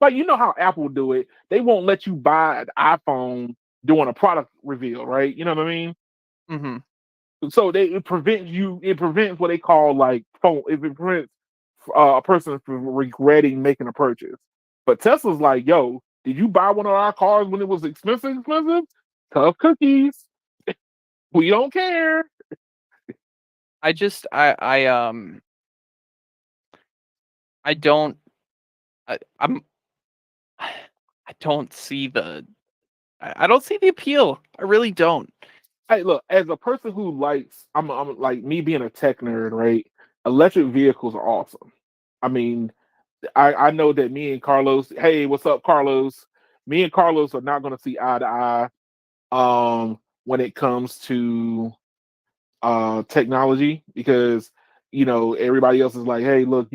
A: Like, you know how Apple do it. They won't let you buy an iPhone doing a product reveal, right? You know what I mean?
B: Mm-hmm.
A: So it prevents what they call like phone. It prevents a person from regretting making a purchase. But Tesla's like, yo, did you buy one of our cars when it was expensive? Expensive? Tough cookies. We don't care.
B: I just I don't I'm I don't see the I don't see the appeal. I really don't.
A: Hey, look, as a person who likes, I'm like me being a tech nerd, right? Electric vehicles are awesome. I mean, I know that me and Carlos, hey, what's up, Carlos? Me and Carlos are not going to see eye to eye when it comes to technology, because everybody else is like, hey, look,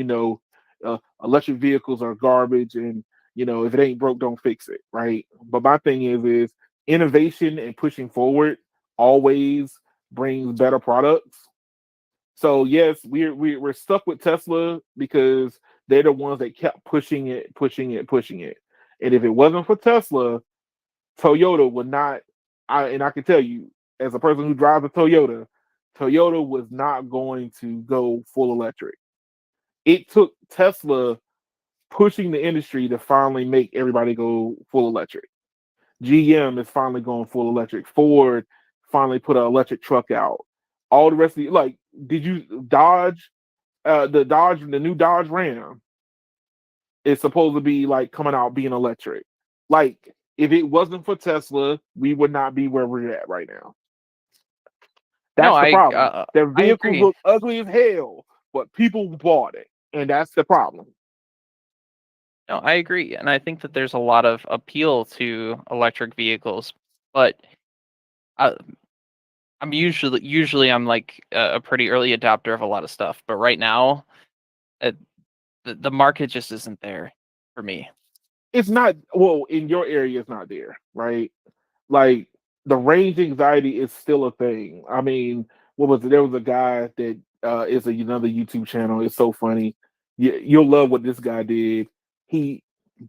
A: electric vehicles are garbage, and if it ain't broke, don't fix it, right? But my thing is innovation and pushing forward always brings better products. So yes, we're stuck with Tesla because they're the ones that kept pushing it, pushing it, pushing it. And if it wasn't for Tesla, Toyota would not. I can tell you, as a person who drives a Toyota, Toyota was not going to go full electric. It took Tesla pushing the industry to finally make everybody go full electric. GM is finally going full electric. Ford finally put an electric truck out. All the rest of the, like, did you Dodge? The new Dodge Ram is supposed to be like coming out being electric. Like, if it wasn't for Tesla, we would not be where we're at right now.
B: No,
A: That's the problem. Their
B: I
A: vehicles
B: agree.
A: look ugly as hell, but people bought it, and that's the problem.
B: No, I agree. And I think that there's a lot of appeal to electric vehicles, but I, I'm usually I'm like a pretty early adopter of a lot of stuff, but right now uh, the market just isn't there for me.
A: It's not, well, in your area, it's not there, right? Like, the range anxiety is still a thing. I mean, what was it? There was a guy that is another YouTube channel. It's so funny. You'll love what this guy did. He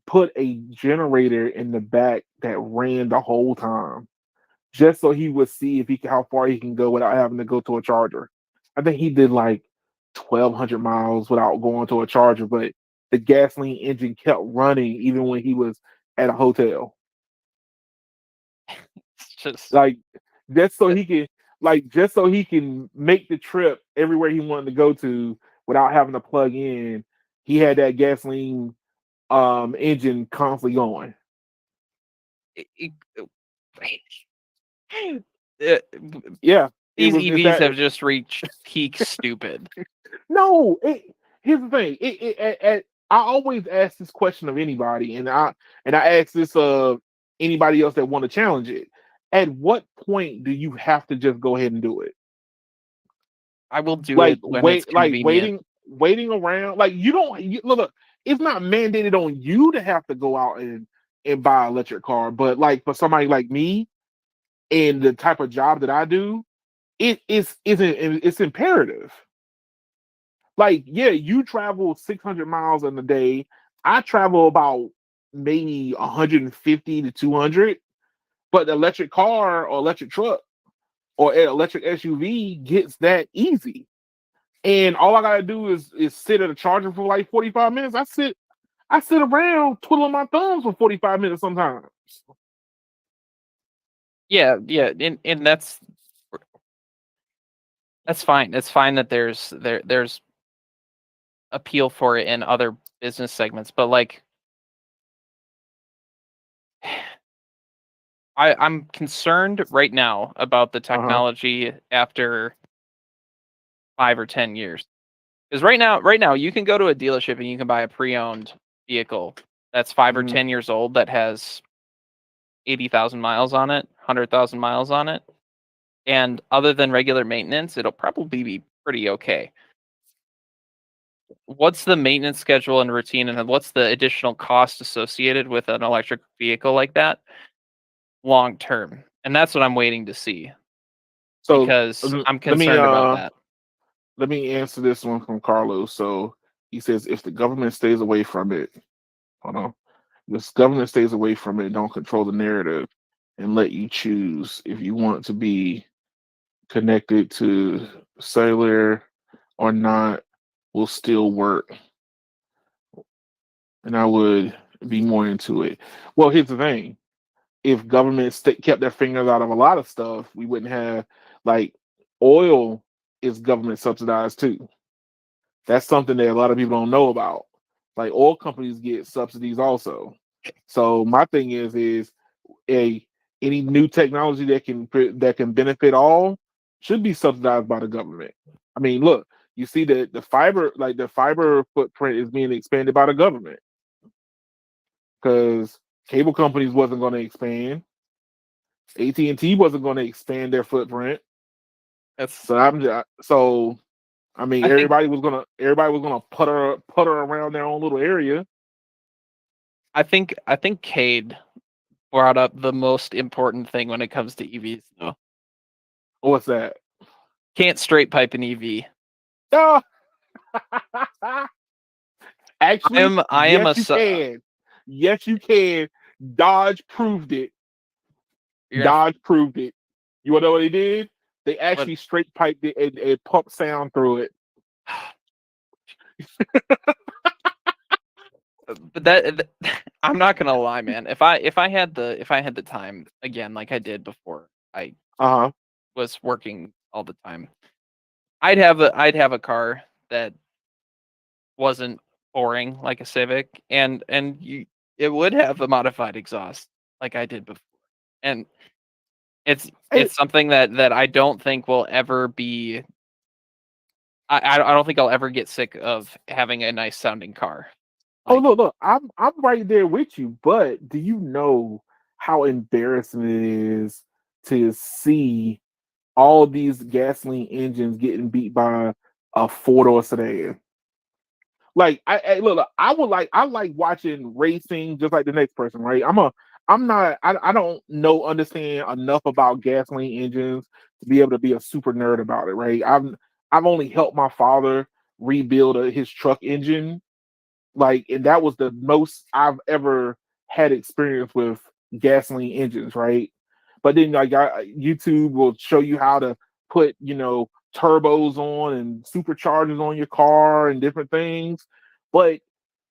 A: put a generator in the back that ran the whole time, just so he would see if how far he can go without having to go to a charger. I think he did like 1,200 miles without going to a charger, but the gasoline engine kept running even when he was at a hotel.
B: It's just
A: Like, just so
B: uh,
A: he can just so he can make the trip everywhere he wanted to go to without having to plug in. He had that gasoline engine constantly going.
B: it, it,
A: Yeah,
B: these
A: it's
B: EVs
A: that.
B: have just reached peak stupid.
A: No, here's the thing. I always ask this question of anybody, and I ask this of anybody else that want to challenge it. At what point do you have to just go ahead and do it?
B: I will do
A: Like,
B: it when it's convenient.
A: waiting around. Like, you don't look. It's not mandated on you to have to go out and buy an electric car, but like for somebody like me and the type of job that I do, it's imperative. Like, yeah, you travel 600 miles in a day. I travel about maybe 150 to 200, but the electric car or electric truck or electric SUV gets that easy. And all I gotta do is sit at a charger for like 45 minutes. I sit around twiddling my thumbs for 45 minutes sometimes.
B: Yeah, yeah, and that's fine. It's fine that there's appeal for it in other business segments, but like I'm concerned right now about the
A: Uh-huh.
B: technology after 5 or 10 years. Because right now you can go to a dealership and you can buy a pre-owned vehicle that's 5 or 10 years old that has 80,000 miles on it, 100,000 miles on it, and other than regular maintenance, it'll probably be pretty okay. what's the maintenance schedule and routine, and then what's the additional cost associated with an electric vehicle like that long term? And that's what I'm waiting to see
A: So
B: because I'm
A: let me
B: concerned about that.
A: let me answer this one from Carlos. So he says if the government stays away from it, hold on. This government stays away from it, don't control the narrative, and let you choose if you want to be connected to cellular or not, will still work. And I would be more into it. Well, here's the thing: if government kept their fingers out of a lot of stuff, we wouldn't have like oil is government subsidized too. That's something that a lot of people don't know about. Like oil companies get subsidies also. So my thing is a any new technology that can benefit all should be subsidized by the government. I mean, look, you see that the fiber footprint is being expanded by the government because cable companies wasn't going to expand. AT&T wasn't going to expand their footprint.
B: That's
A: So I mean
B: I think
A: everybody was gonna putter around their own little area.
B: I think Cade brought up the most important thing when it comes to EVs though.
A: What's that?
B: Can't straight pipe an EV.
A: Oh, actually,
B: I am
A: yes, you can. Yes, you can. Dodge proved it.
B: you're gonna
A: Dodge proved it. You wanna know what they did? They
B: but
A: actually straight piped it and pumped sound through it.
B: but I'm not gonna lie, man. If I had the time again, like I did before I
A: Uh-huh.
B: was working all the time, I'd have a car that wasn't boring like a Civic, and it would have a modified exhaust like I did before, and
A: Hey,
B: it's something that I don't think will ever be. I don't think I'll ever get sick of having a nice sounding car.
A: oh
B: Like
A: look, I'm right there with you, but do you know how embarrassing it is to see all these gasoline engines getting beat by a four-door sedan? Like I like watching racing just like the next person, right? I don't know understand enough about gasoline engines to be able to be a super nerd about it, right? I've only helped my father rebuild his truck engine, like, and that was the most I've ever had experience with gasoline engines, right? But then like YouTube will show you how to put turbos on and superchargers on your car and different things. But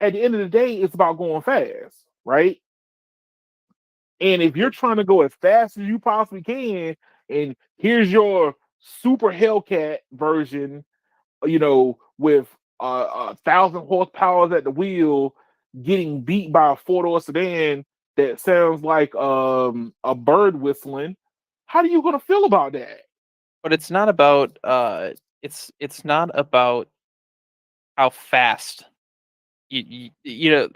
A: at the end of the day, it's about going fast, right? And if you're trying to go as fast as you possibly can, and here's your super Hellcat version, with 1,000 horsepower at the wheel, getting beat by a four-door sedan that sounds like a bird whistling. How are you gonna feel about that?
B: but it's not about it's not about how fast you know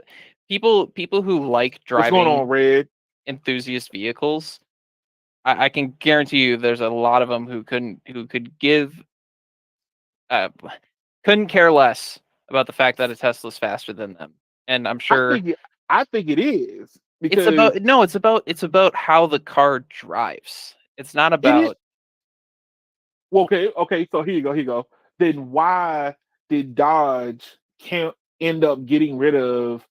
B: people who like
A: What's going
B: driving
A: on, Red?
B: enthusiast vehicles. I can guarantee you there's a lot of them who could give uh, couldn't care less about the fact that a Tesla's faster than them. And I'm
A: I
B: sure
A: think it, I think it is because
B: it's about how the car drives. It's not
A: it is.
B: about
A: Well, okay. So here you go. Here you go. Then why did Dodge can't end up getting rid of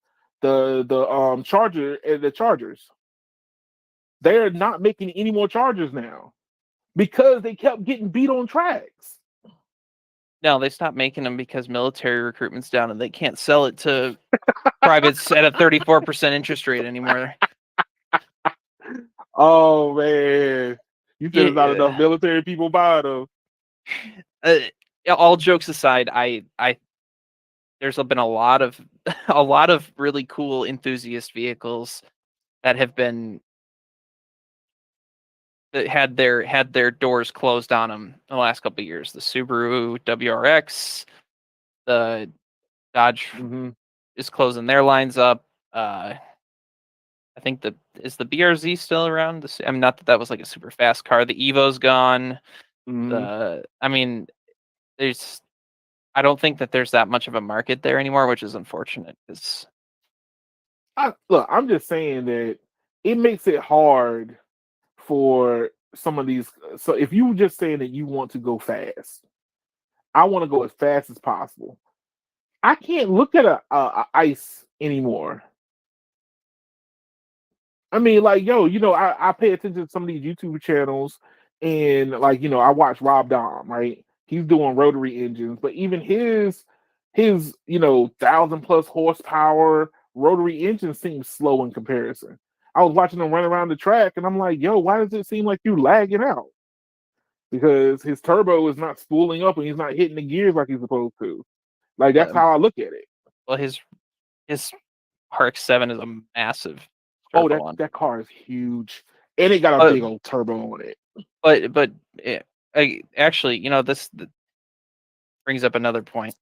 A: the Charger and the Chargers? They're not making any more Chargers now because they kept getting beat on tracks.
B: no, they stopped making them because military recruitment's down and they can't sell it to privates at a 34% interest rate anymore.
A: Oh man, you said there's not enough
B: Yeah,
A: military people buying them.
B: uh, all jokes aside, I there's been a lot of a lot of really cool enthusiast vehicles that have been that had their doors closed on them in the last couple of years. The Subaru WRX, the Dodge
A: Hmm.
B: is closing their lines up. I think the BRZ still around? I mean, not that that was like a super fast car. The Evo's gone.
A: Hmm.
B: The I mean, there's I don't think that there's that much of a market there anymore, which is unfortunate.
A: Look, I'm just saying that it makes it hard for some of these. So if you were just saying that you want to go fast, I want to go as fast as possible. I can't look at a ice anymore. I mean, like, yo, I pay attention to some of these YouTube channels, and like, I watch Rob Dom, right? He's doing rotary engines, but even his 1,000+ horsepower rotary engine seems slow in comparison. I was watching him run around the track, and I'm like, yo, why does it seem like you lagging out? Because his turbo is not spooling up, and he's not hitting the gears like he's supposed to. Like, that's
B: Um,
A: how I look at it.
B: well, his RX-7 is a massive
A: Oh,
B: turbo one.
A: that car is huge, and it got a big old turbo on it.
B: But actually, this brings up another point.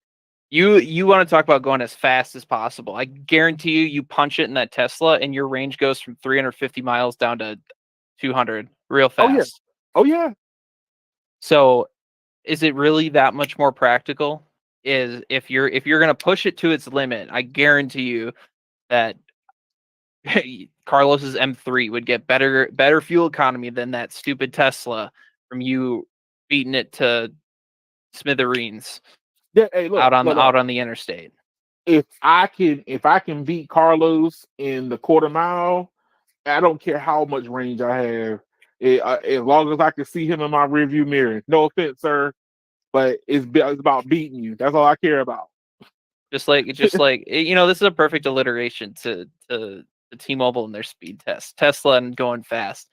B: You want to talk about going as fast as possible. I guarantee you punch it in that Tesla and your range goes from 350 miles down to 200 real
A: Oh yeah,
B: fast.
A: oh yeah.
B: So is it really that much more practical? Is if you're going to push it to its limit, I guarantee you that Carlos's M3 would get better fuel economy than that stupid Tesla from you beating it to smithereens
A: Yeah, hey, look,
B: out on the interstate.
A: If I can beat Carlos in the quarter mile, I don't care how much range I have. As long as I can see him in my rearview mirror. No offense, sir, but it's about beating you. That's all I care about.
B: Just like this is a perfect alliteration to the T-Mobile and their speed test. Tesla and going fast.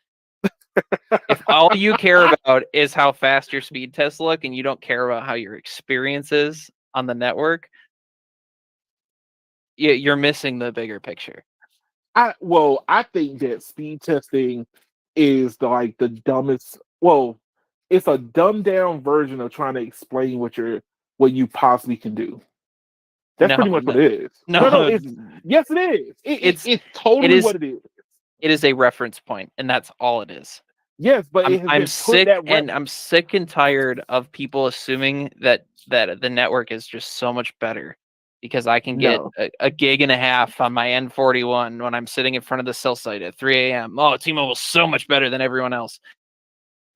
B: If all you care about is how fast your speed tests look and you don't care about how your experience is on the network, you're missing the bigger picture.
A: I think that speed testing is the dumbest. Well, it's a dumbed down version of trying to explain what you possibly can do. That's
B: No,
A: pretty much what it is. No,
B: no,
A: yes, it is.
B: it's
A: It's
B: it
A: totally
B: is
A: what it is.
B: it is a reference point, and that's all it is.
A: Yes, but it has
B: I'm
A: been put
B: sick,
A: that
B: and I'm sick and tired of people assuming that the network is just so much better because I can get
A: no.
B: a gig and a half on my N41 when I'm sitting in front of the cell site at 3 a.m. Oh, T-Mobile's so much better than everyone else.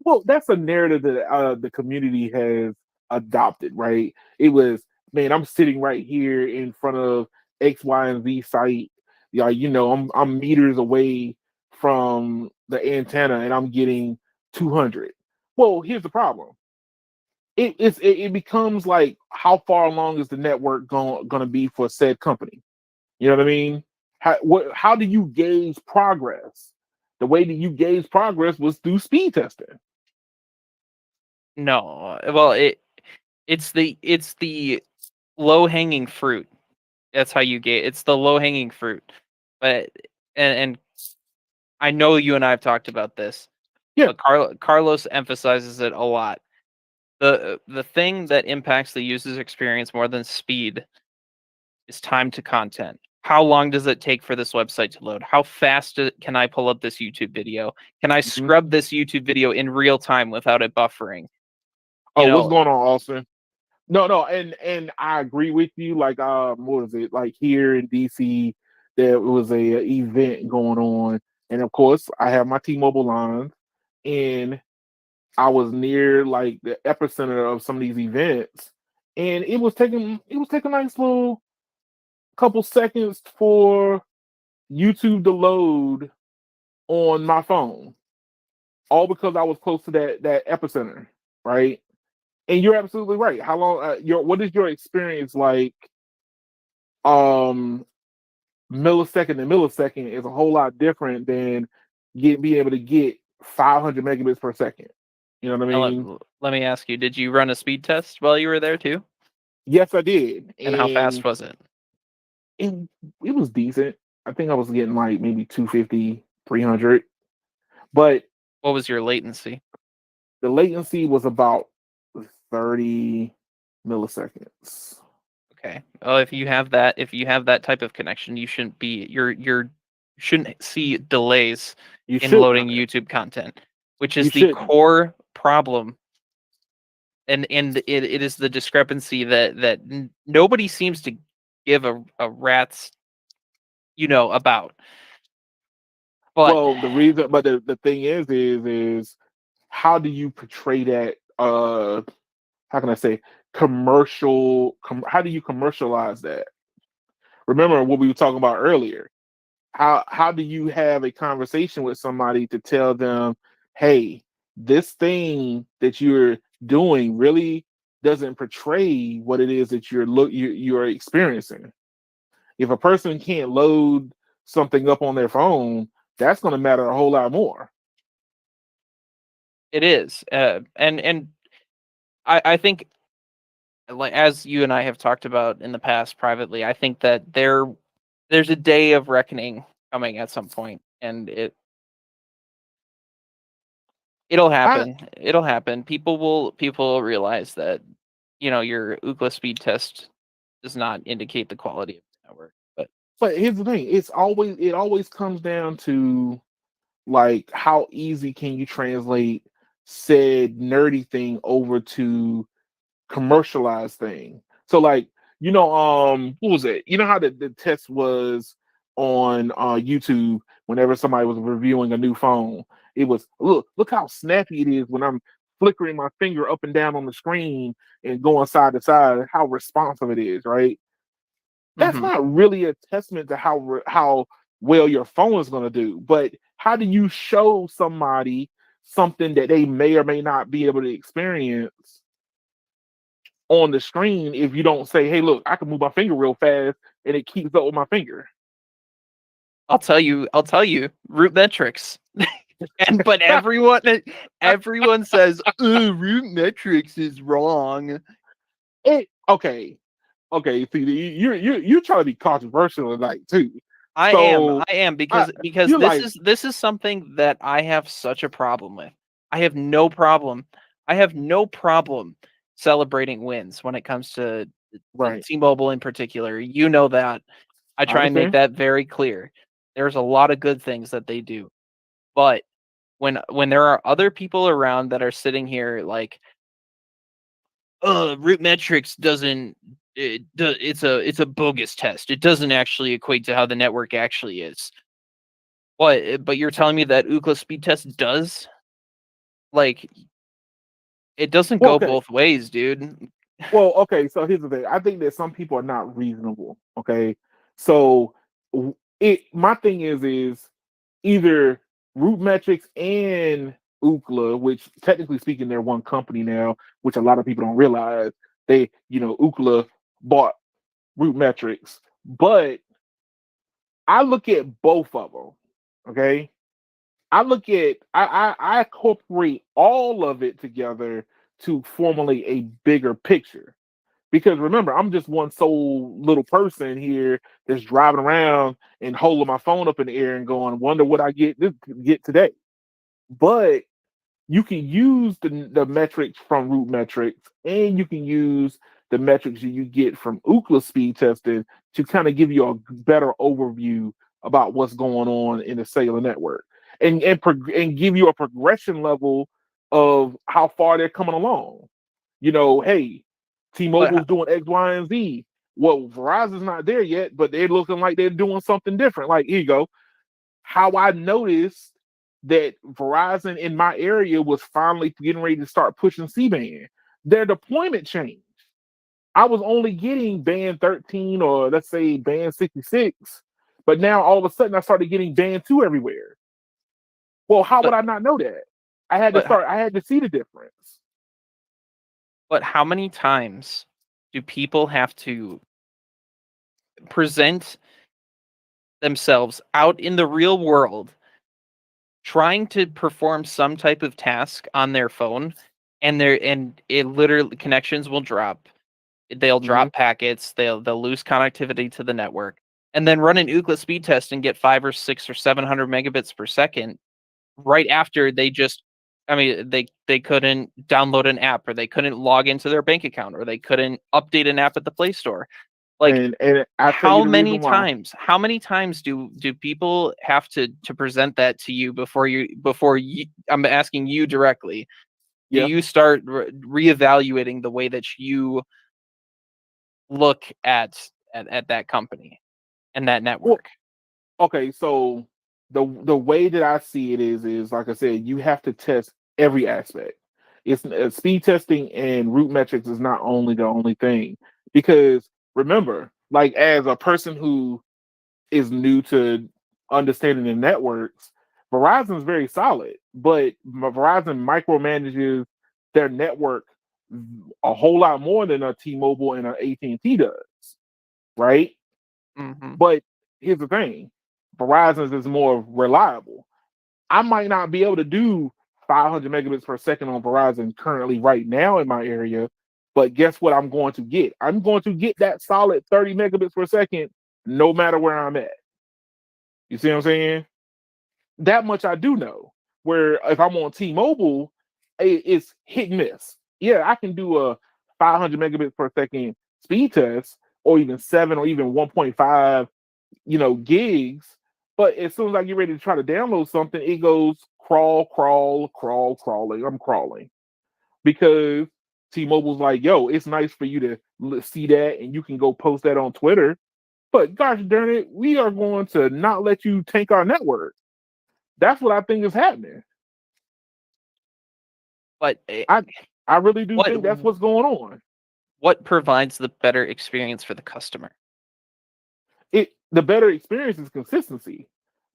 A: Well, that's a narrative that the community has adopted, right? It was, man, I'm sitting right here in front of X, Y, and Z site. Yeah, I'm meters away from the antenna, and I'm getting 200. Well, here's the problem. It becomes like, how far along is the network going to be for said company? You know what I mean? How do you gauge progress? The way that you gauge progress was through speed testing.
B: No, well, it's the low hanging fruit. That's how you get. It's the low hanging fruit, but and I know you and I have talked about this.
A: Yeah.
B: But Carlos emphasizes it a lot. The thing that impacts the user's experience more than speed is time to content. How long does it take for this website to load? How fast can I pull up this YouTube video? Can I
A: Mhm.
B: scrub this YouTube video in real time without it buffering?
A: Oh, what's going on, Austin? No, and I agree with you. Like, what was it? Like, here in DC, there was a event going on, and of course, I have my T-Mobile lines, and I was near like the epicenter of some of these events, and it was taking a nice little couple seconds for YouTube to load on my phone, all because I was close to that epicenter, right? And you're absolutely right. How long? What is your experience like? Um, Millisecond to millisecond is a whole lot different than being able to get 500 megabits per second. You know what I
B: Now,
A: mean?
B: let me ask you: did you run a speed test while you were there too?
A: Yes, I did,
B: And how fast
A: and
B: was it?
A: it, it was decent. I think I was getting like maybe 250, 300, but
B: What was your latency?
A: the latency was about 30 milliseconds.
B: Okay. Oh, if you have that type of connection, you shouldn't be you shouldn't see delays
A: You
B: in
A: should
B: loading
A: not.
B: YouTube content, which
A: You
B: is the
A: shouldn't.
B: core problem it is the discrepancy that nobody seems to give a rat's about. But
A: Well, the reason, but the thing is how do you portray that? How can I say how do you commercialize that? Remember what we were talking about earlier. How do you have a conversation with somebody to tell them, hey, this thing that you're doing really doesn't portray what it is that you're experiencing. If a person can't load something up on their phone, that's going to matter a whole lot more.
B: it is, and I think, like as you and I have talked about in the past privately, I think that there's a day of reckoning coming at some point, and it'll
A: I
B: happen. It'll happen. People will realize that your Ookla speed test does not indicate the quality of the network.
A: But here's the thing: it always comes down to like how easy can you translate said nerdy thing over to commercialized thing. So like, what was it? You know how the test was on YouTube whenever somebody was reviewing a new phone. It was look how snappy it is when I'm flickering my finger up and down on the screen and going side to side, how responsive it is, right? That's
B: Mm-hmm.
A: not really a testament to how well your phone is going to do, but how do you show somebody something that they may or may not be able to experience on the screen if you don't say, "Hey, look, I can move my finger real fast and it keeps up with my finger."
B: I'll tell you, root metrics. But everyone says, "Oh, root metrics is wrong."
A: Okay, okay. See, you're trying to be controversial tonight too.
B: I am.
A: So
B: I am
A: I,
B: because
A: you're
B: this
A: like,
B: is something that I have such a problem with. I have no problem. I have no problem celebrating wins when it comes to
A: right.
B: T-Mobile in particular. You know that. I
A: I
B: try and make
A: understand.
B: that very clear. There's a lot of good things that they do. But when there are other people around that are sitting here like, root metrics doesn't it's a bogus test. It doesn't actually equate to how the network actually is. What? But you're telling me that Ookla speed test does? Like, it doesn't
A: Well,
B: go
A: okay.
B: both ways, dude.
A: Well, okay. So here's the thing. I think that some people are not reasonable. Okay. So my thing is either Root Metrics and Ookla, which technically speaking, they're one company now, which a lot of people don't realize. Ookla bought Root Metrics, but I look at both of them. Okay. I incorporate all of it together to formulate a bigger picture. Because remember, I'm just one sole little person here that's driving around and holding my phone up in the air and going, wonder what I get today. But you can use the metrics from root metrics and you can use the metrics that you get from Ookla speed testing to kind of give you a better overview about what's going on in the cellular network and give you a progression level of how far they're coming along. Hey,
B: But
A: T-Mobile's doing X, Y, and Z. Well, Verizon's not there yet, but they're looking like they're doing something different. Like, here you go. How I noticed that Verizon in my area was finally getting ready to start pushing C-band. Their deployment changed. I was only getting band 13 or let's say band 66, but now all of a sudden I started getting band 2 everywhere. Well, how would
B: but
A: I not know that? I had to see the difference.
B: but how many times do people have to present themselves out in the real world trying to perform some type of task on their phone, and it literally, connections will drop. They'll
A: Mhm.
B: drop packets, they'll lose connectivity to the network, and then run an Ookla speed test and get 5 or 6 or 700 megabits per second right after they just, I mean, they couldn't download an app, or they couldn't log into their bank account, or they couldn't update an app at the Play Store. Like,
A: And I'll tell you the reason why.
B: how many times do people have to present that to you before you I'm asking you directly, Do
A: Yeah.
B: you start reevaluating the way that you look at that company and that
A: Well,
B: network?
A: okay, so the way that I see it is like I said, you have to test every aspect. It's speed testing and root metrics is not only the only thing because remember, like as a person who is new to understanding the networks, Verizon is very solid, but Verizon micromanages their network a whole lot more than a T-Mobile and an AT&T does, right?
B: Hmm.
A: But here's the thing: Verizon's is more reliable. I might not be able to do 500 megabits per second on Verizon currently right now in my area, but guess what? I'm going to get. I'm going to get that solid 30 megabits per second, no matter where I'm at. You see what I'm saying? That much I do know. Where if I'm on T-Mobile, it's hit and miss. Yeah, I can do a 500 megabits per second speed test, or even 7, or even 1.5, gigs. But as soon as I get ready to try to download something, it goes crawl, crawl, crawl, crawling. I'm crawling because T-Mobile's like, yo, it's nice for you to see that, and you can go post that on Twitter. But gosh darn it, we are going to not let you tank our network. That's what I think is happening.
B: But
A: I I really do
B: what
A: think that's what's going on.
B: what provides the better experience for the customer?
A: The better experience is consistency.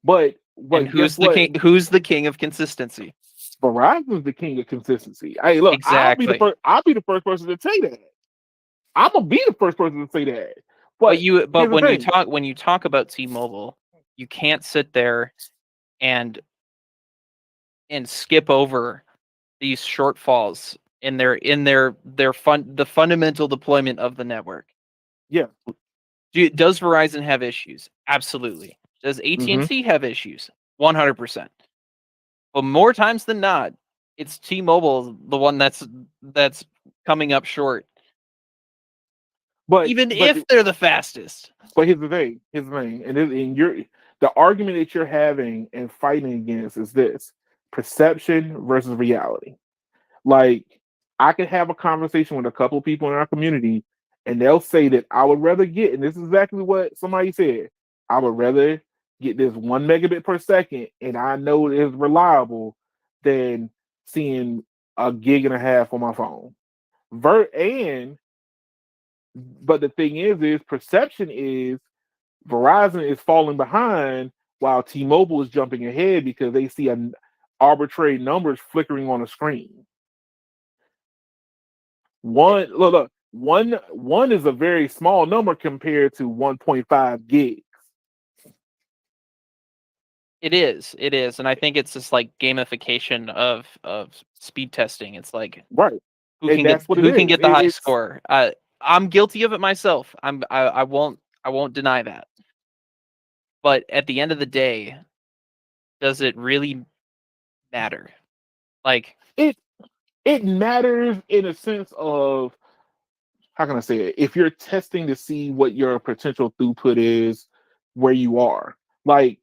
A: But
B: And
A: guess what?
B: who's the king of consistency?
A: Verizon's the king of consistency. Hey, look,
B: Exactly.
A: I'll be the first person to say that. I'm gonna be the first person to say that. But
B: But
A: here's the thing.
B: when you talk about T-Mobile, you can't sit there and skip over these shortfalls in the fundamental deployment of the network.
A: Yeah.
B: Does Verizon have issues? Absolutely. Does
A: Hmm.
B: AT&T have issues? 100%. But more times than not, it's T-Mobile the one that's coming up short,
A: But
B: even
A: but
B: if they're the fastest.
A: but here's the thing. And you're the argument that you're having and fighting against is this: perception versus reality. Like I could have a conversation with a couple of people in our community, and they'll say that I would rather get, and this is exactly what somebody said, I would rather get this 1 megabit per second, and I know it is reliable, than seeing a gig and a half on my phone. And but the thing is perception is Verizon is falling behind while T-Mobile is jumping ahead because they see an arbitrary numbers flickering on a screen. One is a very small number compared to 1.5 gigs.
B: It is, and I think it's just like gamification of speed testing. It's like
A: Right. And that's what it
B: who can
A: is.
B: get the high score. I'm guilty of it myself. I won't deny that. But at the end of the day, does it really matter? Like,
A: It it matters in a sense of, how can I say it? If you're testing to see what your potential throughput is where you are. Like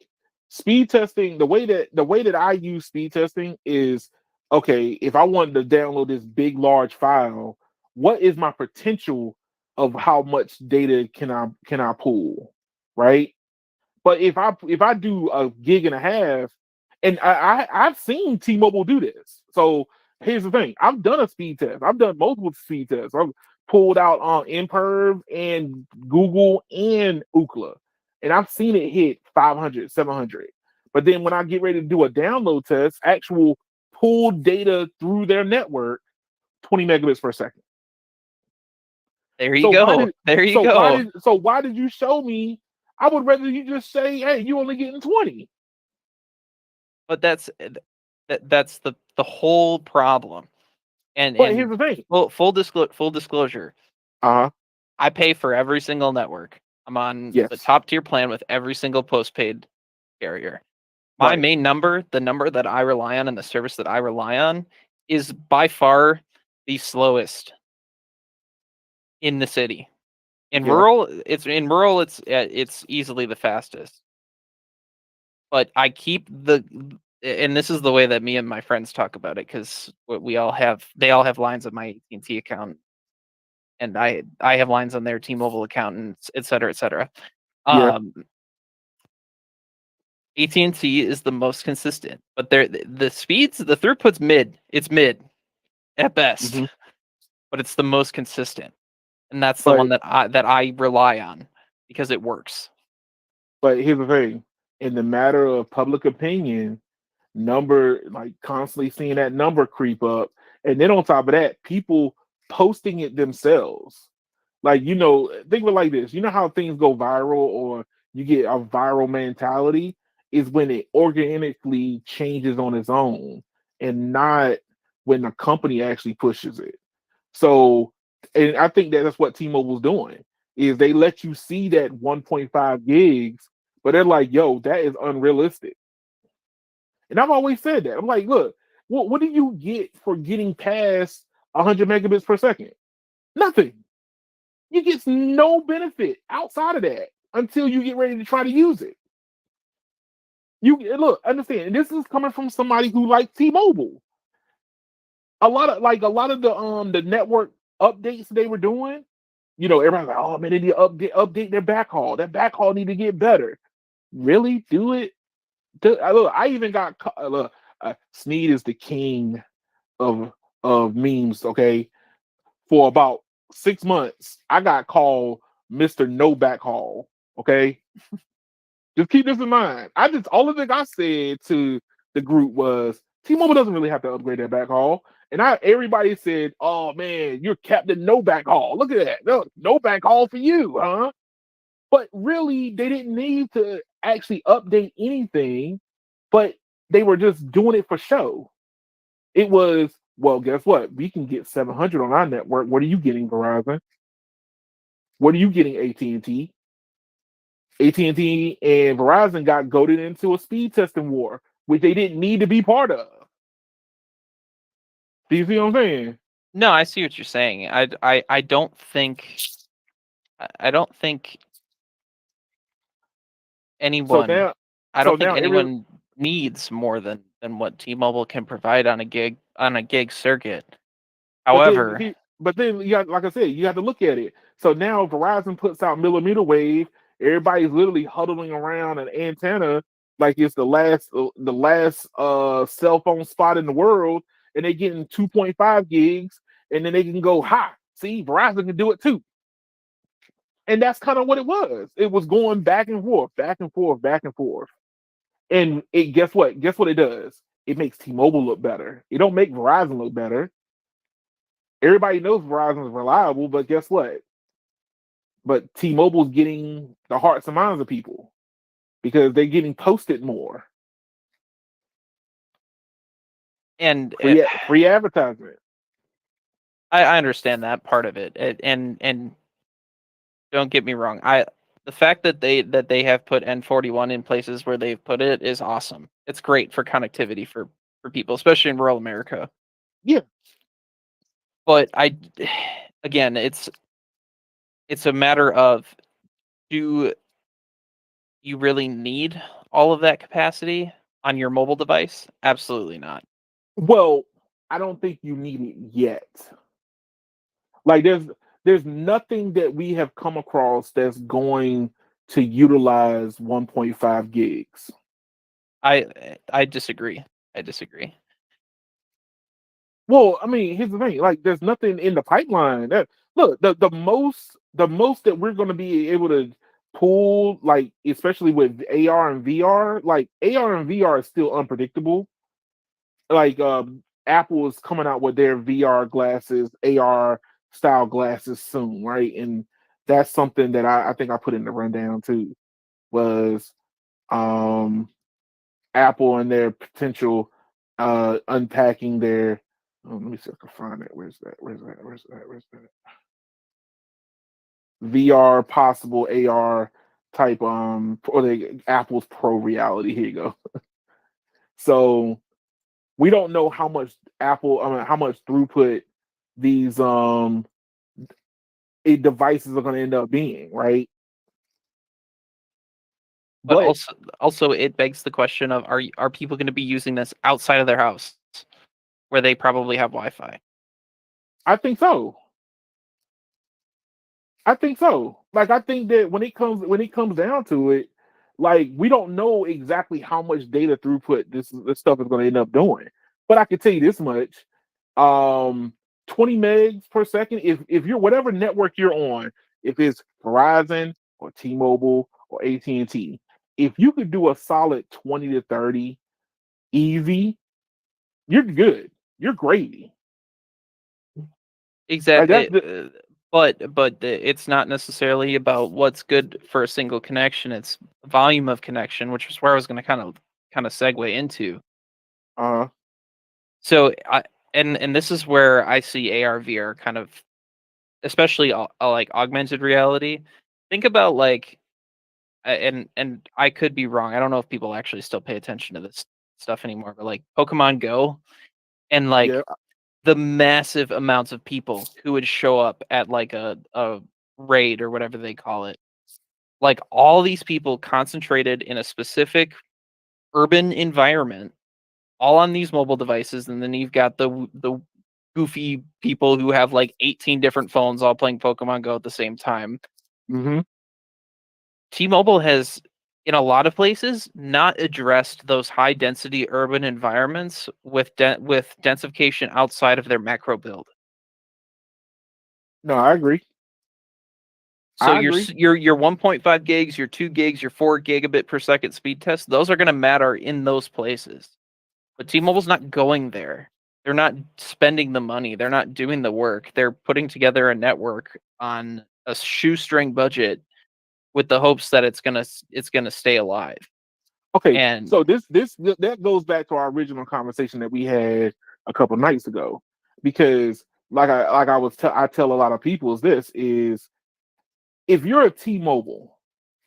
A: speed testing, the way that I use speed testing is, okay, if I wanted to download this big large file, what is my potential of how much data can I pull? Right? But if I do a gig and a half, and I've seen T-Mobile do this. So here's the thing: I've done a speed test. I've done multiple speed tests. I've pulled out on Imperv and Google and Ookla, and I've seen it hit 500, 700. But then when I get ready to do a download test, actual pulled data through their network, 20 megabits per second.
B: there you
A: So why
B: go.
A: did
B: There you
A: so why
B: go.
A: did so why did you show me? I would rather you just say, hey, you only getting 20.
B: But that's the whole problem.
A: But here's
B: And
A: the thing.
B: full disclosure,
A: Uh-huh.
B: I pay for every single network. I'm on the
A: Yes.
B: top tier plan with every single postpaid carrier. My
A: Right.
B: main number, the number that I rely on and the service that I rely on, is by far the slowest in the city.
A: Yeah.
B: In rural it's easily the fastest. But I keep and this is the way that me and my friends talk about it, because they all have lines on my AT&T account, and I have lines on their T-Mobile account, and et cetera, et cetera.
A: Yeah.
B: Um, AT&T is the most consistent, but the speeds, the throughput's mid. It's mid at best,
A: Hmm.
B: but it's the most consistent, and that's the one
A: But
B: that I rely on because it works.
A: here's the thing: in the matter of public opinion, number like constantly seeing that number creep up, and then on top of that, people posting it themselves. Like, think of it like this. You know how things go viral or you get a viral mentality is when it organically changes on its own and not when the company actually pushes it. So, and I think that's what T-Mobile's doing is they let you see that 1.5 gigs, but they're like, yo, that is unrealistic. And I've always said that. I'm like, look, what do you get for getting past 100 megabits per second? Nothing. You get no benefit outside of that until you get ready to try to use it. You look, understand, and this is coming from somebody who likes T-Mobile. A lot of the network updates they were doing, everybody's like, oh man, they need to update their backhaul. That backhaul need to get better. Really? Do it? Look, I even got look, Sneed is the king of memes, okay? For about 6 months, I got called Mr. No Backhaul. Okay, just keep this in mind. All the thing I said to the group was T-Mobile doesn't really have to upgrade their backhaul, and everybody said, "Oh man, you're Captain No Backhaul. Look at that, no backhaul for you, huh?" But really, they didn't need to actually update anything, but they were just doing it for show. It was, well, guess what? We can get 700 on our network. What are you getting, Verizon? What are you getting, AT&T? AT&T and Verizon got goaded into a speed testing war, which they didn't need to be part of. Do you see what I'm saying?
B: No, I see what you're saying. I don't think I don't think
A: So
B: anyone
A: now,
B: I
A: so
B: don't think
A: now every
B: anyone needs more than what T-Mobile can provide on a gig circuit.
A: but then
B: However,
A: he, but then you got, like I said, you have to look at it. So now Verizon puts out millimeter wave. Everybody's literally huddling around an antenna like it's the last cell phone spot in the world, and they getting 2.5 gigs, and then they can go, "Ha! See, Verizon can do it too." And that's kind of what it was. It was going back and forth, back and forth, back and forth. And guess what? Guess what it does? It makes T-Mobile look better. It don't make Verizon look better. Everybody knows Verizon is reliable, but guess what? But T-Mobile's getting the hearts and minds of people because they're getting posted more.
B: and
A: Free advertisement.
B: I understand that part of it, and don't get me wrong. The fact that they have put N41 in places where they've put it is awesome. It's great for connectivity for people, especially in rural America.
A: Yeah.
B: But again, it's a matter of, do you really need all of that capacity on your mobile device? Absolutely not.
A: Well, I don't think you need it yet. Like there's nothing that we have come across that's going to utilize 1.5 gigs.
B: I disagree. I disagree.
A: Well, I mean, here's the thing. Like, there's nothing in the pipeline. Look, the most that we're going to be able to pull, like, especially with AR and VR, like AR and VR is still unpredictable. Like, Apple is coming out with their VR glasses, AR style glasses soon, right? And that's something that I think I put in the rundown too. Was um Apple and their potential unpacking their. Oh, let me see if I can find it. Where's that? Where's that? Where's that? Where's that? VR possible AR type or the Apple's Pro Reality. Here you go. So we don't know how much how much throughput these devices are going to end up being, right?
B: But
A: But
B: also it begs the question of are people going to be using this outside of their house where they probably have Wi-Fi?
A: I think so. I think so. Like I think that when it comes down to it, like we don't know exactly how much data throughput this stuff is going to end up doing. But I can tell you this much: 20 megs per second. If you're whatever network you're on, if it's Verizon or T-Mobile or AT&T, if you could do a solid 20 to 30 easy, you're good. You're gravy. Like
B: Exactly.
A: that's the
B: It's not necessarily about what's good for a single connection. It's volume of connection, which is where I was going to kind of segue into.
A: uh
B: So and this is where I see AR VR kind of, especially like augmented reality. Think about like and I could be wrong. I don't know if people actually still pay attention to this stuff anymore, but like Pokemon Go and
A: yeah.
B: like the massive amounts of people who would show up at like a raid or whatever they call it. Like all these people concentrated in a specific urban environment, all on these mobile devices, and then you've got the goofy people who have like 18 different phones all playing Pokemon Go at the same time.
A: hmm
B: T-Mobile has, in a lot of places, not addressed those high density urban environments with with densification outside of their macro build.
A: No, I agree.
B: So
A: I agree.
B: your 1.5 gigs, your 2 gigs, your 4 gigabit per second speed test, those are going to matter in those places. But T-Mobile's not going there. They're not spending the money. They're not doing the work. They're putting together a network on a shoestring budget with the hopes that it's gonna stay alive.
A: Okay,
B: And
A: so that goes back to our original conversation that we had a couple nights ago, because I tell a lot of people is this is if you're a T-Mobile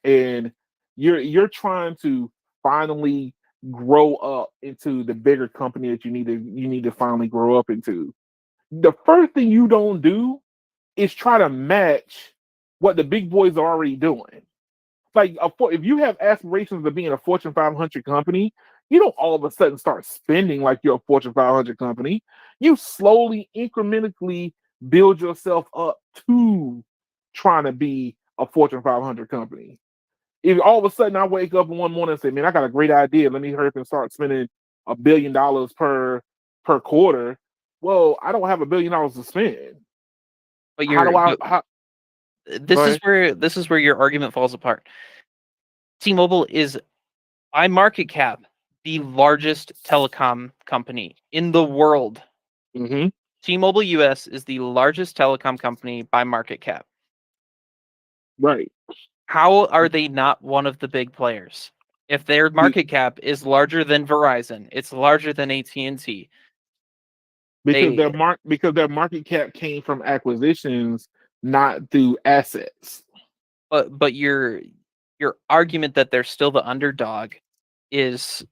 A: and you're trying to finally grow up into the bigger company that you need to finally grow up into, the first thing you don't do is try to match what the big boys are already doing. Like if you have aspirations of being a Fortune 500 company, you don't all of a sudden start spending like you're a Fortune 500 company. You slowly, incrementally build yourself up to trying to be a Fortune 500 company. If all of a sudden I wake up one morning and say, "Man, I got a great idea. Let me hurry up and start spending $1 billion per quarter." Well, I don't have $1 billion to spend.
B: but
A: How do I? Go ahead.
B: this is where your argument falls apart. T-Mobile is by market cap the largest telecom company in the world.
A: hmm
B: T-Mobile US is the largest telecom company by market cap.
A: Right.
B: How are they not one of the big players? If their market cap is larger than Verizon, it's larger than AT&T. They
A: Because their market cap came from acquisitions, not through assets.
B: but your argument that they're still the underdog is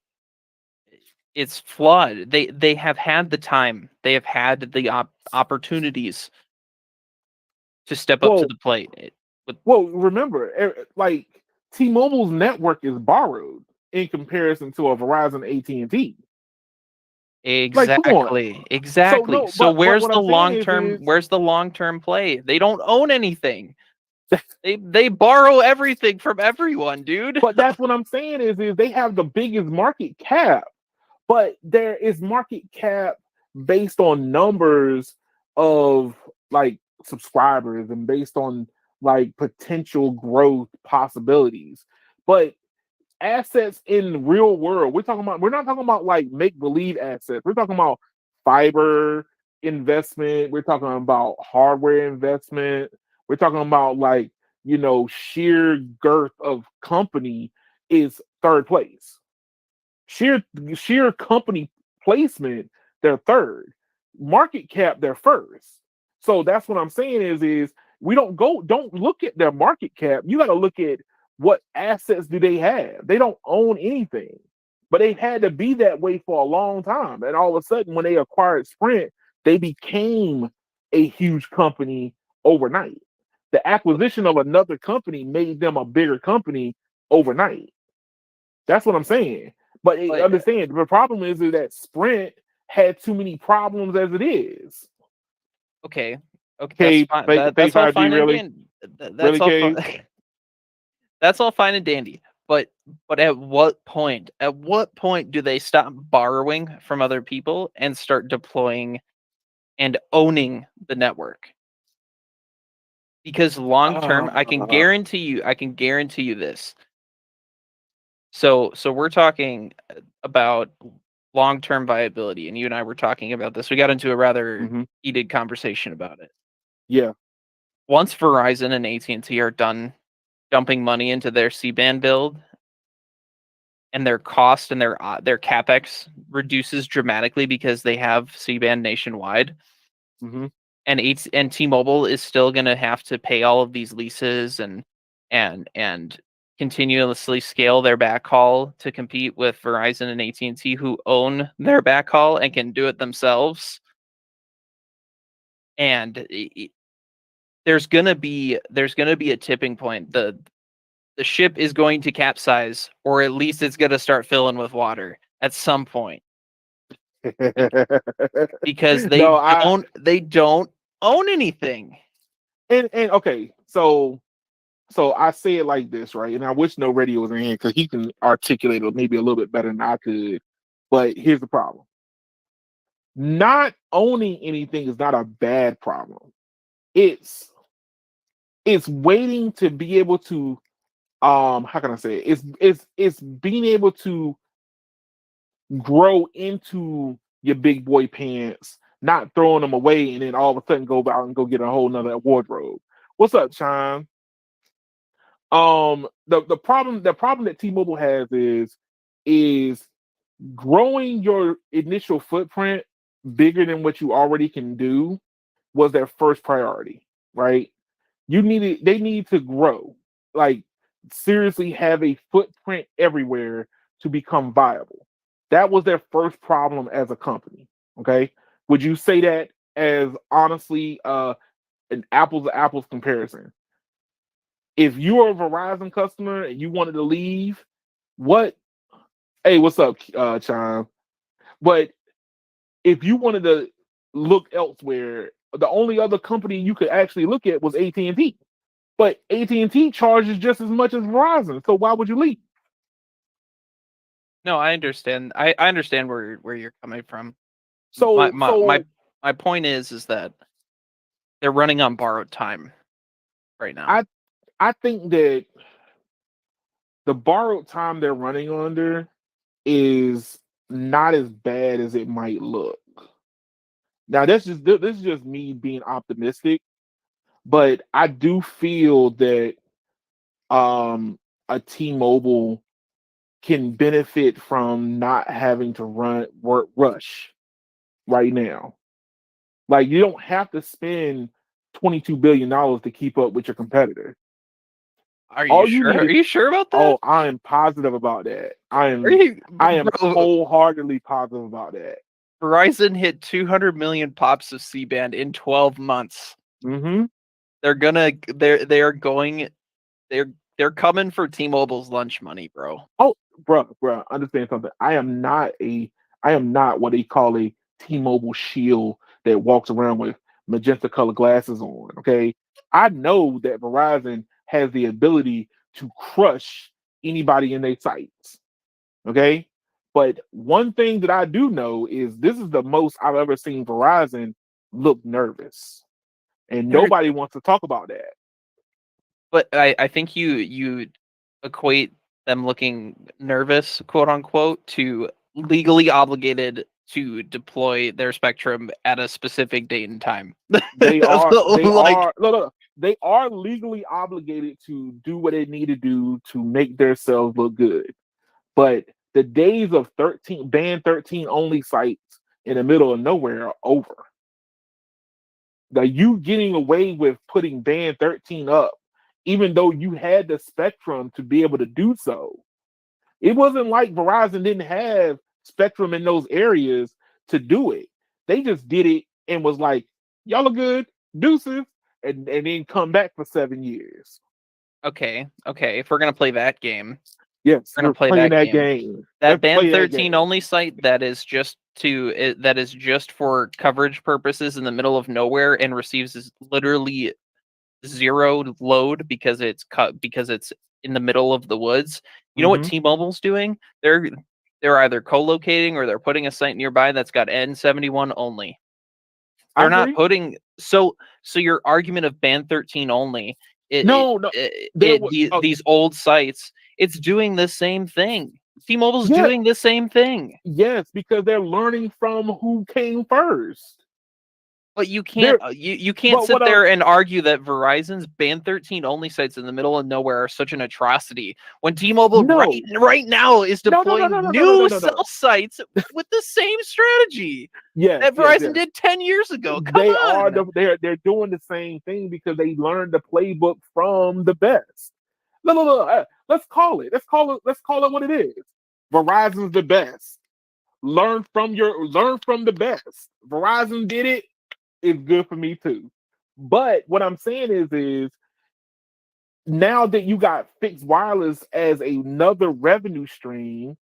B: it's flawed. They have had the time. They have had the opportunities to step up to
A: Well,
B: the plate. But
A: remember, like T-Mobile's network is borrowed in comparison to a Verizon AT&T. Like, come on. So
B: exactly.
A: no,
B: So
A: but what I'm saying is
B: where's the long-term play? They don't own anything. They borrow everything from everyone, dude.
A: but that's what I'm saying is they have the biggest market cap, but there is market cap based on numbers of like subscribers and based on like potential growth possibilities. But assets in the real world, we're not talking about like make believe assets. We're talking about fiber investment, we're talking about hardware investment, we're talking about like, sheer girth of company is third place. Sheer company placement, they're third. Market cap, they're first. So that's what I'm saying is we don't look at their market cap. You got to look at what assets do they have. They don't own anything, but they've had to be that way for a long time. And all of a sudden, when they acquired Sprint, they became a huge company overnight. The acquisition of another company made them a bigger company overnight. That's what I'm saying. But
B: But
A: understand, the problem is that Sprint had too many problems as it is.
B: okay, that's
A: Okay,
B: fine.
A: fake
B: That's all
A: 5G,
B: fine and
A: really?
B: dandy. That's
A: Really,
B: all
A: Cave?
B: fine. That's all fine and dandy. But at what point? At what point do they stop borrowing from other people and start deploying and owning the network? Because long term,
A: Uh,
B: I can guarantee you this. So we're talking about long term viability, and you and I were talking about this. We got into a rather
A: mhm.
B: heated conversation about it.
A: Yeah.
B: Once Verizon and AT&T are done dumping money into their C-band build, and their cost and their capex reduces dramatically because they have C-band nationwide,
A: Hmm.
B: and T-Mobile is still going to have to pay all of these leases and continuously scale their backhaul to compete with Verizon and AT&T, who own their backhaul and can do it themselves. And there's gonna be a tipping point. The ship is going to capsize, or at least it's gonna start filling with water at some point, because
A: No,
B: they don't own anything.
A: and okay, so I say it like this, right? And I wish No Radio was in here because he can articulate it maybe a little bit better than I could. But here's the problem: not owning anything is not a bad problem. It's it's waiting to be able to how can I say it? It's being able to grow into your big boy pants, not throwing them away, and then all of a sudden go out and go get a whole nother wardrobe. What's up, Sean? The problem that T-Mobile has is growing your initial footprint bigger than what you already can do was their first priority, right? They need to grow, like seriously have a footprint everywhere to become viable. That was their first problem as a company. Okay. Would you say that as honestly an apples to apples comparison? If you are a Verizon customer and you wanted to leave, what hey, what's up, Chime? But if you wanted to look elsewhere, the only other company you could actually look at was AT&T. But AT&T charges just as much as Verizon. So why would you leave?
B: No, I understand. I understand where you're coming from. My
A: So
B: my my
A: so
B: my point is that they're running on borrowed time right now.
A: I I think that the borrowed time they're running under is not as bad as it might look. Now this is just me being optimistic, but I do feel that a T-Mobile can benefit from not having to rush right now. Like you don't have to spend $22 billion to keep up with your competitor.
B: Are you
A: All you
B: sure?
A: need
B: Are
A: is
B: you sure about that?
A: oh, I am positive about that. I
B: Are
A: am
B: you,
A: I am
B: bro?
A: wholeheartedly positive about that.
B: Verizon hit 200 million pops of C-band in 12 months.
A: Hmm.
B: They are going they're they're coming for T-Mobile's lunch money, bro.
A: Oh, bro, understand something. I am not what they call a T-Mobile shield that walks around with magenta color glasses on. Okay, I know that Verizon has the ability to crush anybody in their sights. Okay, but one thing that I do know is this is the most I've ever seen Verizon look nervous, and
B: They're
A: nobody wants to talk about that.
B: But I think you equate them looking nervous, quote unquote, to legally obligated to deploy their spectrum at a specific date and time. Like,
A: They are legally obligated to do what they need to do to make themselves look good. But the days of 13 band 13 only sites in the middle of nowhere are over. Now you getting away with putting band 13 up, even though you had the spectrum to be able to do so. It wasn't like Verizon didn't have spectrum in those areas to do it. They just did it and was like, y'all are good, deuces, and then come back for 7 years.
B: okay, if we're gonna play that game,
A: Yes,
B: We're gonna
A: we're
B: play
A: playing
B: that
A: that
B: game.
A: game.
B: That
A: Let's
B: band
A: play that
B: 13
A: game.
B: only site that is just for coverage purposes in the middle of nowhere and receives is literally zero load because it's in the middle of the woods. You know what
A: Mm-hmm.
B: T-Mobile's doing? They're either co-locating or they're putting a site nearby that's got N71 only.
A: I
B: They're not
A: agree.
B: putting so your argument of band 13 only,
A: No, there was.
B: these old sites, it's doing the same thing. T-Mobile's
A: Yeah,
B: doing the same thing.
A: yes, because they're learning from who came first.
B: But you can't
A: They're,
B: you can't
A: but
B: sit
A: what
B: there and argue that Verizon's band 13 only sites in the middle of nowhere are such an atrocity when T-Mobile
A: no,
B: right now is
A: no, no, no,
B: deploying
A: no, no, no, no, no,
B: new
A: no,
B: cell
A: no.
B: sites with the same strategy
A: Yes,
B: that
A: yes,
B: Verizon
A: yes.
B: did 10 years ago. Come
A: They are
B: on.
A: they're doing the same thing because they learned the playbook from the best. No, no, no. Let's call it. Let's call it what it is. Verizon's the best. Learn from the best. Verizon did it. It's good for me too. But what I'm saying is now that you got fixed wireless as another revenue stream,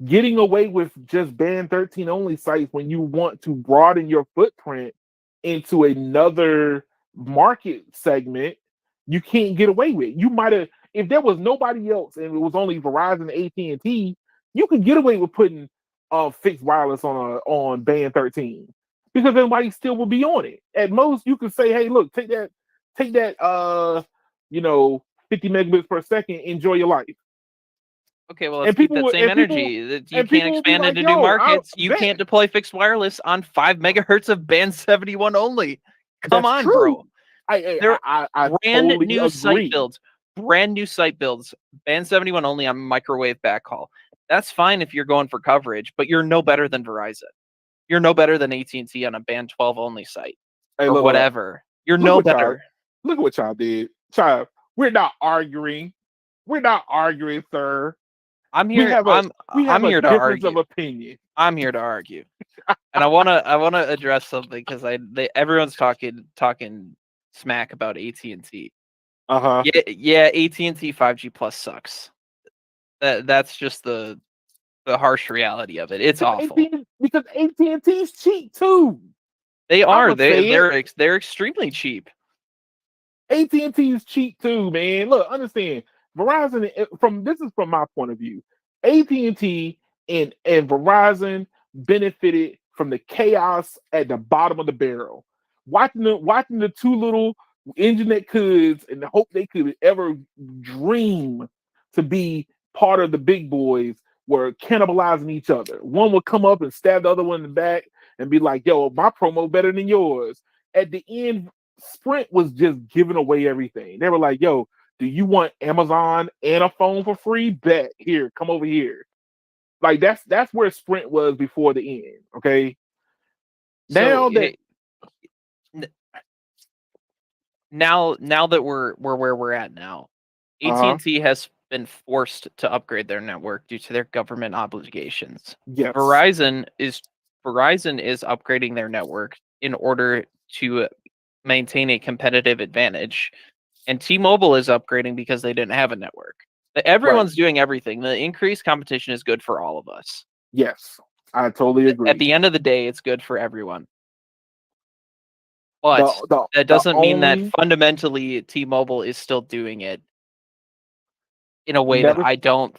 A: getting away with just band 13 only sites when you want to broaden your footprint into another market segment, you can't get away with. You might have, if there was nobody else and it was only Verizon, AT&T, you could get away with putting fixed wireless on band 13 because everybody still will be on it. At most, you could say, hey, look, take that 50 megabits per second, enjoy your life.
B: Okay, well, let's
A: And
B: keep
A: people
B: that
A: will,
B: same
A: and people
B: energy. That you
A: and
B: can't
A: people will be
B: expand
A: like,
B: into new
A: "Yo, I
B: markets. You
A: bet
B: can't deploy fixed wireless on 5 megahertz of band 71 only. Come
A: that's
B: on,
A: true."
B: bro.
A: I
B: There
A: I, I, I
B: brand
A: totally
B: new site
A: agree.
B: builds, band 71 only on microwave backhaul. That's fine if you're going for coverage, but you're no better than Verizon. You're no better than AT&T on a band 12 only site
A: Hey,
B: or
A: look,
B: whatever. You're
A: look
B: no
A: what y'all
B: better.
A: look what y'all did, child. We're not arguing. We're not arguing, sir.
B: I'm
A: We
B: here.
A: have a
B: I'm
A: we have
B: I'm
A: a
B: here to
A: difference of
B: argue.
A: opinion.
B: I'm here to argue. And I wanna address something because everyone's talking smack about AT&T.
A: Uh huh.
B: Yeah, AT&T 5G Plus sucks. That's just the harsh reality of it. It's awful.
A: Because AT&T is cheap too.
B: They
A: I'm
B: are.
A: gonna say it.
B: They're extremely cheap.
A: AT&T is cheap too, man. Look, understand. Verizon from this is from my point of view. AT&T and Verizon benefited from the chaos at the bottom of the barrel. Watching the two little internet kids and the hope they could ever dream to be part of the big boys were cannibalizing each other. One would come up and stab the other one in the back and be like, "Yo, my promo better than yours." At the end, Sprint was just giving away everything. They were like, "Yo, do you want Amazon and a phone for free? Bet here, come over here." Like that's where Sprint was before the end. Okay,
B: So
A: now that
B: n- now that we're where we're at now,
A: uh
B: AT&T has been forced to upgrade their network due to their government obligations.
A: yes,
B: Verizon is upgrading their network in order to maintain a competitive advantage, and T-Mobile is upgrading because they didn't have a network.
A: right,
B: Everyone's doing everything. The increased competition is good for all of us.
A: yes, I totally
B: At
A: agree.
B: the end of the day, it's good for everyone.
A: The
B: But
A: the
B: that
A: the
B: doesn't mean that
A: only
B: fundamentally T-Mobile is still doing it in a way that
A: never
B: I don't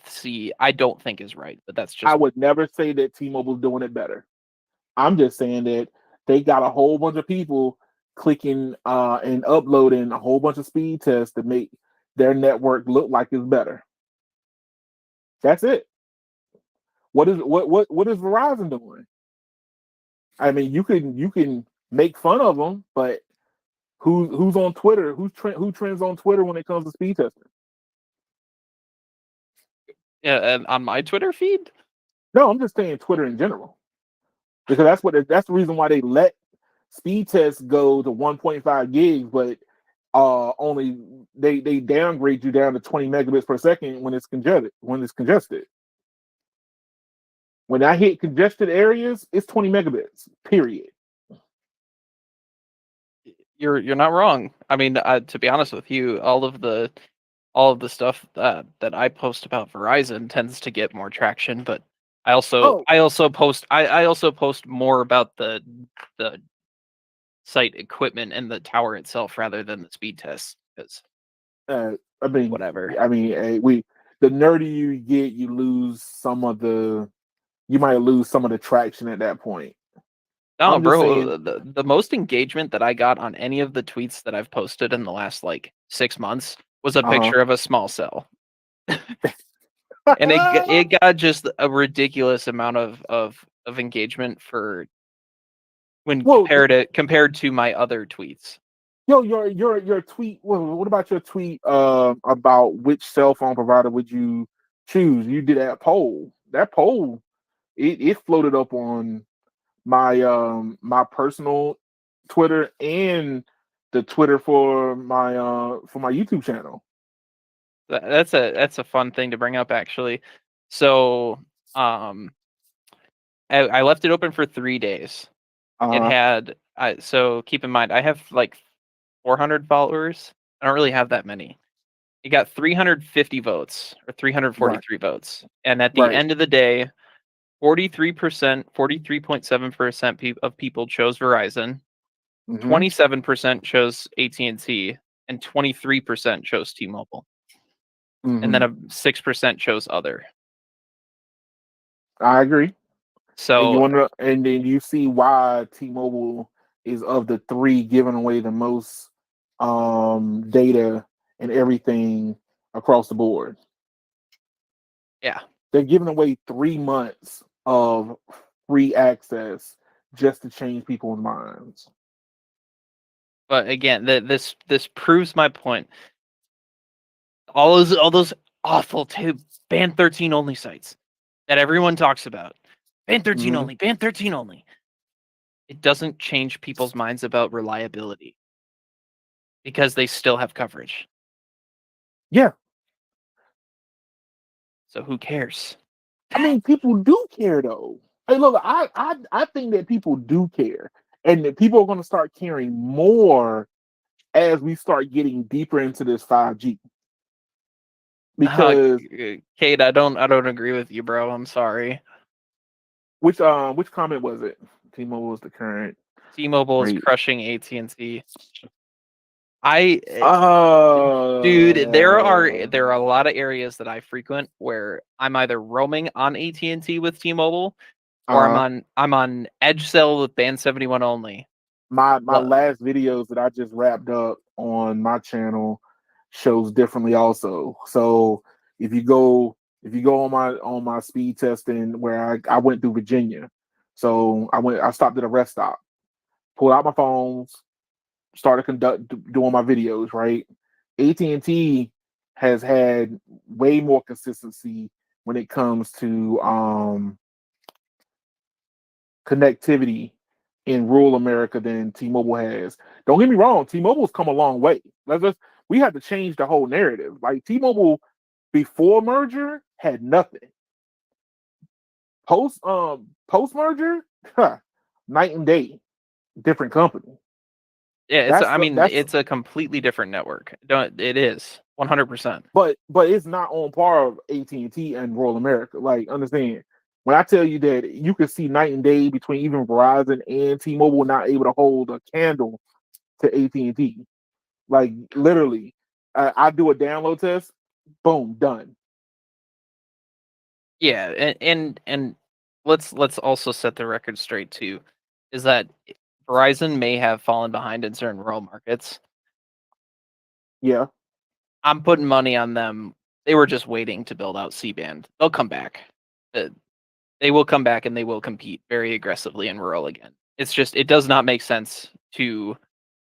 B: think is right. But that's
A: I
B: just
A: would never say that T-Mobile's doing it better. I'm just saying that they got a whole bunch of people clicking and uploading a whole bunch of speed tests to make their network look like it's better. That's it. What is Verizon doing? I mean, you can make fun of them, but who's on Twitter? Who trends on Twitter when it comes to speed testing?
B: yeah. And on my Twitter feed,
A: No, I'm just saying Twitter in general because that's the reason why they let speed tests go to 1.5 gigs, but only they downgrade you down to 20 megabits per second when it's congested. When I hit congested areas, it's 20 megabits. Period.
B: you're not wrong. I mean, to be honest with you, all of the all of the stuff that I post about Verizon tends to get more traction, but I also
A: Oh,
B: I also post I also post more about the site equipment and the tower itself rather than the speed tests. Because
A: uh, I mean,
B: whatever.
A: we the nerdier you get, you might lose some of the traction at that point.
B: No,
A: I'm just
B: bro,
A: saying,
B: the most engagement that I got on any of the tweets that I've posted in the last like 6 months was a
A: uh
B: picture of a small cell. And
A: huh.
B: it got just a ridiculous amount of engagement for when
A: Well,
B: compared to my other tweets.
A: yo, your tweet. Well, what about your tweet about which cell phone provider would you choose? You did that poll. That poll, it floated up on my personal Twitter and the Twitter for my YouTube channel.
B: That's a fun thing to bring up actually. So um I left it open for 3 days. It
A: Uh
B: had so keep in mind I have like 400 followers. I don't really have that many. It got 350 votes or
A: right,
B: 343 votes. And at the
A: right.
B: end of the day, 43%, 43.7% of people chose Verizon,
A: Mm-hmm.
B: 27% chose AT&T, and 23% chose T-Mobile. And then
A: Mm-hmm.
B: a 6% chose other.
A: I agree.
B: So
A: And then you see why T-Mobile is of the three giving away the most data and everything across the board.
B: yeah.
A: They're giving away 3 months of free access just to change people's minds.
B: But again, this proves my point. All those awful band 13 only sites that everyone talks about. Band 13
A: Mm-hmm.
B: only, band 13 only. It doesn't change people's minds about reliability because they still have coverage.
A: Yeah,
B: So who cares?
A: I mean, people do care though. Hey, look, I think that people do care, and that people are going to start caring more as we start getting deeper into this 5G. Because
B: Kate, I don't agree with you, bro. I'm sorry.
A: which comment was it? T-Mobile is the current
B: T-Mobile is
A: rate.
B: crushing AT&T. I Dude,
A: Uh,
B: there are a lot of areas that I frequent where I'm either roaming on AT&T with T-Mobile or
A: uh,
B: I'm on Edge Cell with Band 71 only.
A: my
B: Lo-
A: last videos that I just wrapped up on my channel shows differently also. So if you go on my speed testing where I went through Virginia, so I stopped at a rest stop, pulled out my phones, started doing my videos. Right, AT&T has had way more consistency when it comes to connectivity in rural America than T-Mobile has. Don't get me wrong, T-Mobile's come a long way. We had to change the whole narrative. Like T-Mobile before merger had nothing. Post merger, night and day, different company.
B: yeah,
A: That's
B: I mean,
A: that's
B: it's a completely different network. Don't It is 100%.
A: but it's not on par of AT&T and T and rural America. Like understand when I tell you that you can see night and day between even Verizon and T-Mobile not able to hold a candle to AT&T. Like literally, I do a download test, boom, done.
B: Yeah, and let's also set the record straight too, is that Verizon may have fallen behind in certain rural markets.
A: Yeah,
B: I'm putting money on them. They were just waiting to build out C-band. They'll come back. Uh, They will come back and they will compete very aggressively in rural again. It's just it does not make sense to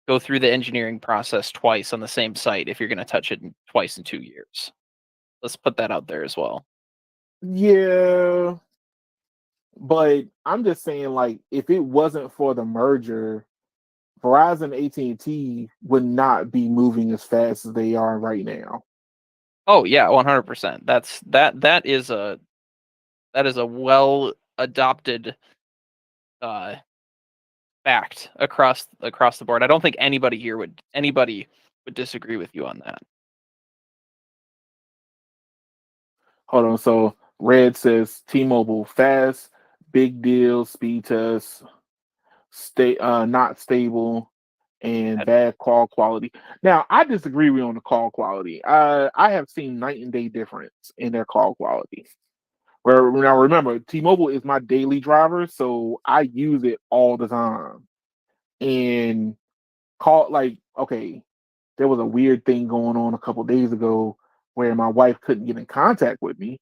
B: go through the engineering process twice on the same site if you're going to touch it twice in 2 years. Let's put that out there as well.
A: yeah, but I'm just saying, like, if it wasn't for the merger, Verizon AT&T would not be moving as fast as they are right now.
B: Oh yeah, 100%. That is a well adopted uh fact across the board. I don't think anybody would disagree with you on that.
A: Hold on. So Red says T-Mobile fast, big deal, speed test, not stable, and bad call quality. Now I disagree with you on the call quality. I have seen night and day difference in their call quality. Where now remember, T-Mobile is my daily driver, so I use it all the time. And okay, there was a weird thing going on a couple days ago where my wife couldn't get in contact with me.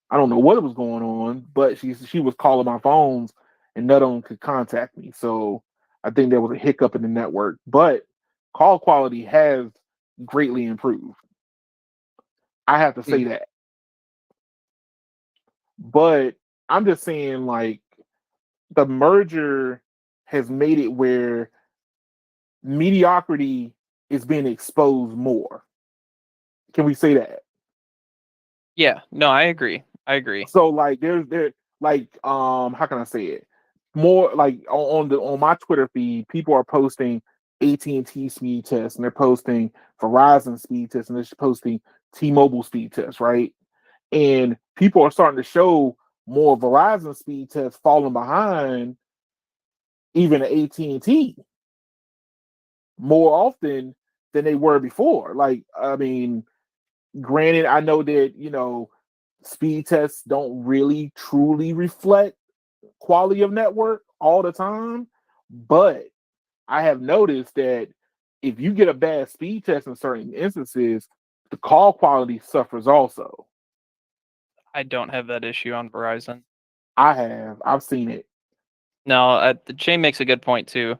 A: I don't know what was going on, but she was calling my phones and none of them could contact me. So I think there was a hiccup in the network, but call quality has greatly improved. I have to say that. But I'm just saying, like, the merger has made it where mediocrity is being exposed more. Can we say that?
B: Yeah, no, I agree. I agree.
A: So like there like how can I say it? More like on my Twitter feed, people are posting AT&T speed tests and they're posting Verizon speed tests and they're posting T-Mobile speed tests, right? And people are starting to show more Verizon speed tests falling behind even AT&T more often than they were before. Like, I mean, granted, I know that, speed tests don't really truly reflect quality of network all the time, but I have noticed that if you get a bad speed test in certain instances, the call quality suffers also.
B: I don't have that issue on Verizon.
A: I've seen it.
B: No, the chain makes a good point too.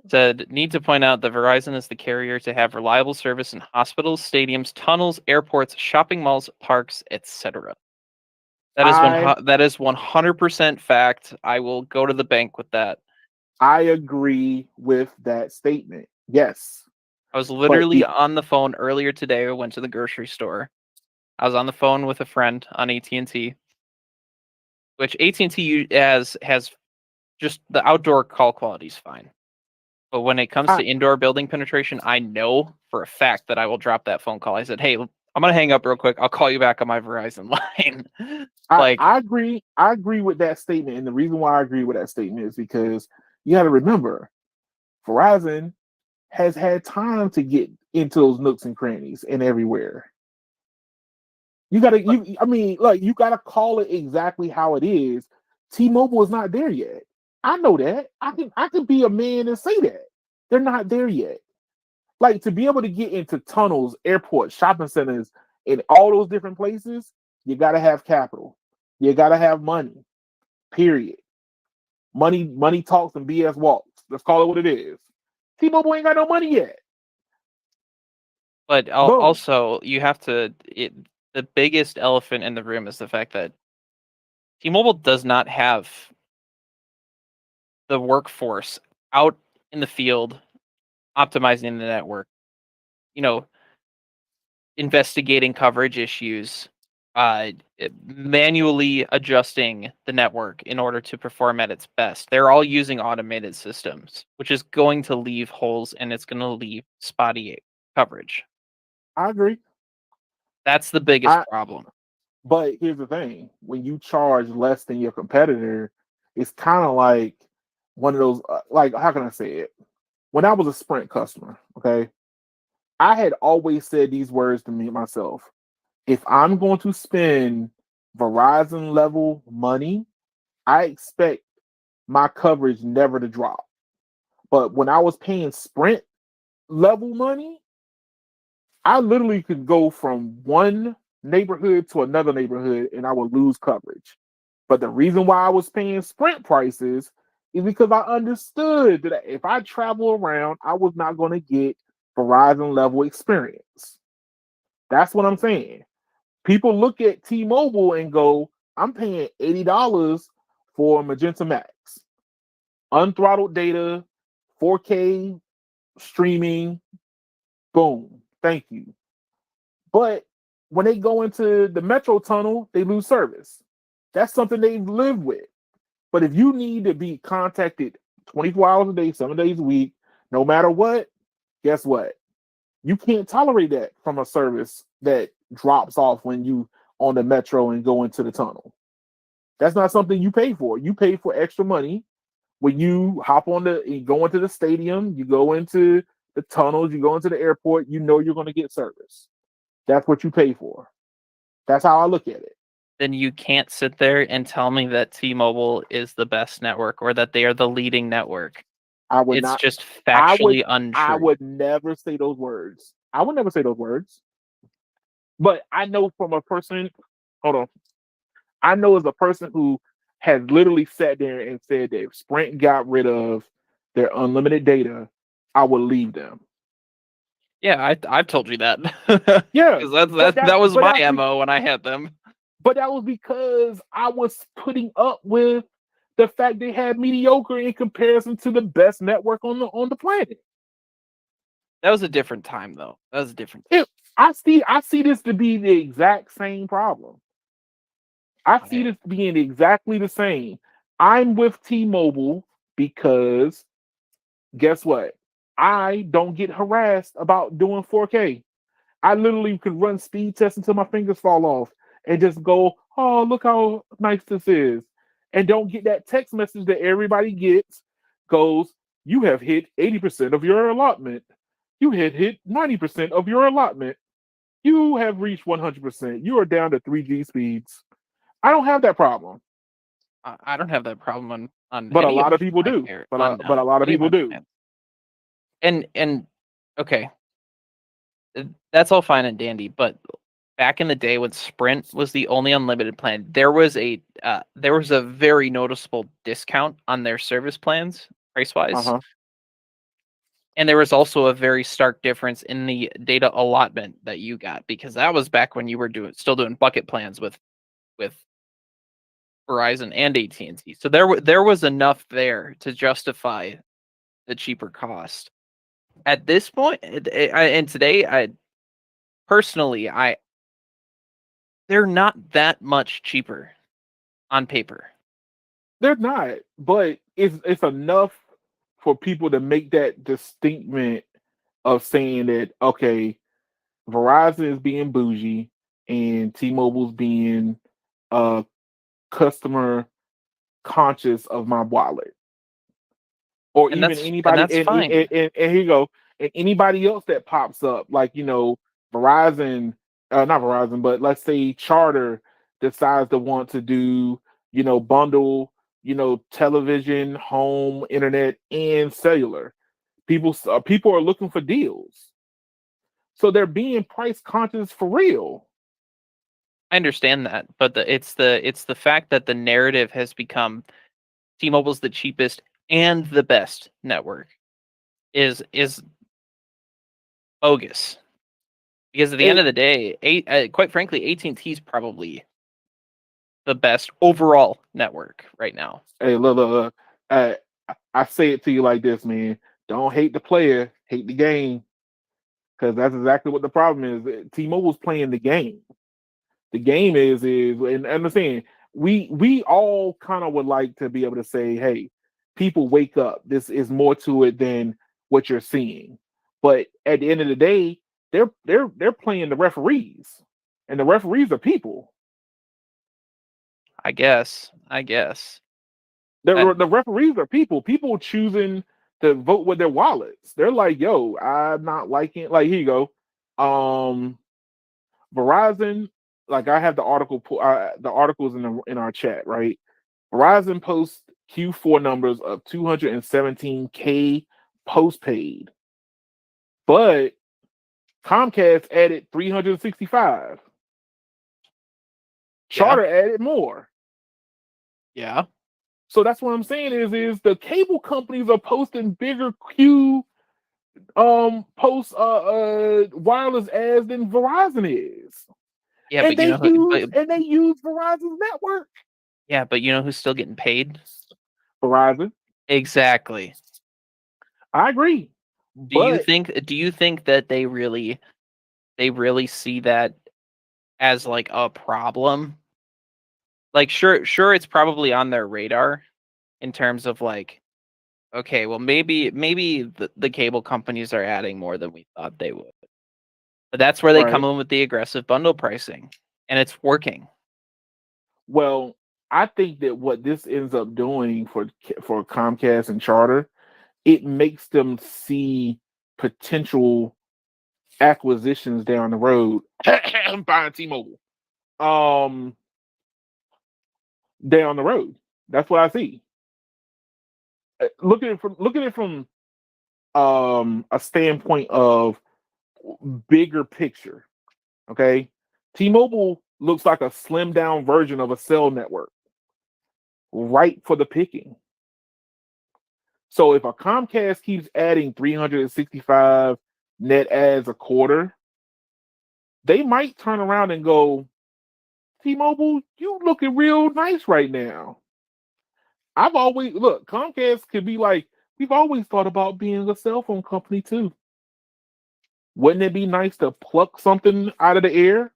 B: Said, need to point out that Verizon is the carrier to have reliable service in hospitals, stadiums, tunnels, airports, shopping malls, parks, etc. That is
A: I
B: 100% fact. I will go to the bank with that.
A: I agree with that statement. Yes.
B: I was
A: But
B: literally on the phone earlier today. I went to the grocery store. I was on the phone with a friend on AT&T, which AT&T has just the outdoor call quality is fine. But when it comes to indoor building penetration, I know for a fact that I will drop that phone call. I said, "Hey, I'm gonna hang up real quick. I'll call you back on my Verizon line."
A: I agree. I agree with that statement. And the reason why I agree with that statement is because you got to remember, Verizon has had time to get into those nooks and crannies and everywhere. I mean, like, you gotta call it exactly how it is. T-Mobile is not there yet. I know that. I can be a man and say that. They're not there yet. Like, to be able to get into tunnels, airports, shopping centers, in all those different places, you gotta have capital. You gotta have money. Period. Money talks and BS walks. Let's call it what it is. T-Mobile ain't got no money yet.
B: But
A: Boom.
B: also, you have to. The biggest elephant in the room is the fact that T-Mobile does not have the workforce out in the field optimizing the network. You know, investigating coverage issues, manually adjusting the network in order to perform at its best. They're all using automated systems, which is going to leave holes and it's going to leave spotty coverage.
A: I agree.
B: That's the biggest problem.
A: But here's the thing: when you charge less than your competitor, it's kind of like one of those. Like, how can I say it? When I was a Sprint customer, okay, I had always said these words to me myself: if I'm going to spend Verizon level money, I expect my coverage never to drop. But when I was paying Sprint level money, I literally could go from one neighborhood to another neighborhood and I would lose coverage. But the reason why I was paying Sprint prices is because I understood that if I travel around, I was not going to get Verizon level experience. That's what I'm saying. People look at T-Mobile and go, I'm paying $80 for Magenta Max, unthrottled data, 4K streaming, boom, thank you. But when they go into the metro tunnel, they lose service. That's something they've lived with. But if you need to be contacted 24 hours a day, 7 days a week, no matter what, guess what? You can't tolerate that from a service that drops off when you on the metro and go into the tunnel. That's not something you pay for. You pay for extra money when you hop on you go into the stadium, you go into the tunnels, you go into the airport, you know you're going to get service. That's what you pay for. That's how I look at it.
B: Then you can't sit there and tell me that T-Mobile is the best network or that they are the leading network.
A: I would
B: It's
A: not.
B: just
A: I would.
B: factually
A: I
B: untrue.
A: would never say those words. I would never say those words. But I know from a person. Hold on. I know as a person who has literally sat there and said that if Sprint got rid of their unlimited data, I would leave them.
B: Yeah, I've told you that.
A: Yeah,
B: Because
A: but
B: that was
A: but
B: my
A: that's
B: MO when I had them.
A: but that was because I was putting up with the fact they had mediocre in comparison to the best network on the planet.
B: That was a different time, though. That was a different time.
A: I see this to be the exact same problem. I see this being exactly the same. I'm with T-Mobile because guess what? I don't get harassed about doing 4K. I literally could run speed tests until my fingers fall off and just go, oh, look how nice this is. And don't get that text message that everybody gets goes, you have hit 80% of your allotment. You had hit 90% of your allotment. You have reached 100%. You are down to 3G speeds. I don't have that problem,
B: I don't have that problem on
A: but a
B: any
A: lot
B: of
A: of people
B: my
A: do.
B: care
A: But a lot of
B: any of
A: people
B: my
A: do.
B: plans. And okay, that's all fine and dandy, but back in the day when Sprint was the only unlimited plan, there was a very noticeable discount on their service plans price wise.
A: Uh-huh.
B: And there was also a very stark difference in the data allotment that you got, because that was back when you were still doing bucket plans with Verizon and AT&T. So there was enough there to justify the cheaper cost. At this point, and today, personally, they're not that much cheaper on paper.
A: They're not, but it's enough for people to make that distinction of saying that okay, Verizon is being bougie and T-Mobile's being uh customer conscious of my wallet, or
B: And
A: even
B: and
A: anybody
B: that's fine.
A: and here you go, and anybody else that pops up, like Verizon, not Verizon, but let's say Charter decides to want to do bundle television, home, internet, and cellular. People are looking for deals, so they're being price conscious for real.
B: I understand that, but it's the fact that the narrative has become T-Mobile's the cheapest and the best network is bogus. Because at the end
A: It,
B: of the day, quite frankly, AT&T is probably the best overall network right now.
A: hey, look, I say it to you like this, man. Don't hate the player, hate the game, because that's exactly what the problem is. T-Mobile's playing the game. The game and understand, we all kind of would like to be able to say, hey, people wake up. This is more to it than what you're seeing. But at the end of the day, they're playing the referees, and the referees are people.
B: I guess. I guess.
A: The referees are people. People choosing to vote with their wallets. They're like, yo, I'm not liking. Like, here you go. Verizon. Like, I have the article. The articles in our chat, right? Verizon posts Q4 numbers of 217K postpaid, but Comcast added 365.
B: Yeah.
A: Charter added more.
B: Yeah.
A: So that's what I'm saying is the cable companies are posting bigger Q post wireless ads than Verizon is.
B: Yeah,
A: And
B: but
A: they use Verizon's network.
B: yeah, but you know who's still getting paid?
A: Verizon.
B: Exactly.
A: I agree. But
B: Do you think that they really see that as like a problem? Like sure it's probably on their radar in terms of like, okay, well maybe the cable companies are adding more than we thought they would. But that's where they
A: right?
B: come in with the aggressive bundle pricing, and it's working.
A: Well, I think that what this ends up doing for Comcast and Charter, it makes them see potential acquisitions down the road. I'm buying T-Mobile. Um, Down the road. That's what I see. Look at it from a standpoint of bigger picture. Okay, T-Mobile looks like a slimmed down version of a cell network, right for the picking. So if a Comcast keeps adding 365 net adds a quarter, they might turn around and go, T-Mobile, you looking real nice right now. I've always look, Comcast could be like, we've always thought about being a cell phone company too. Wouldn't it be nice to pluck something out of the air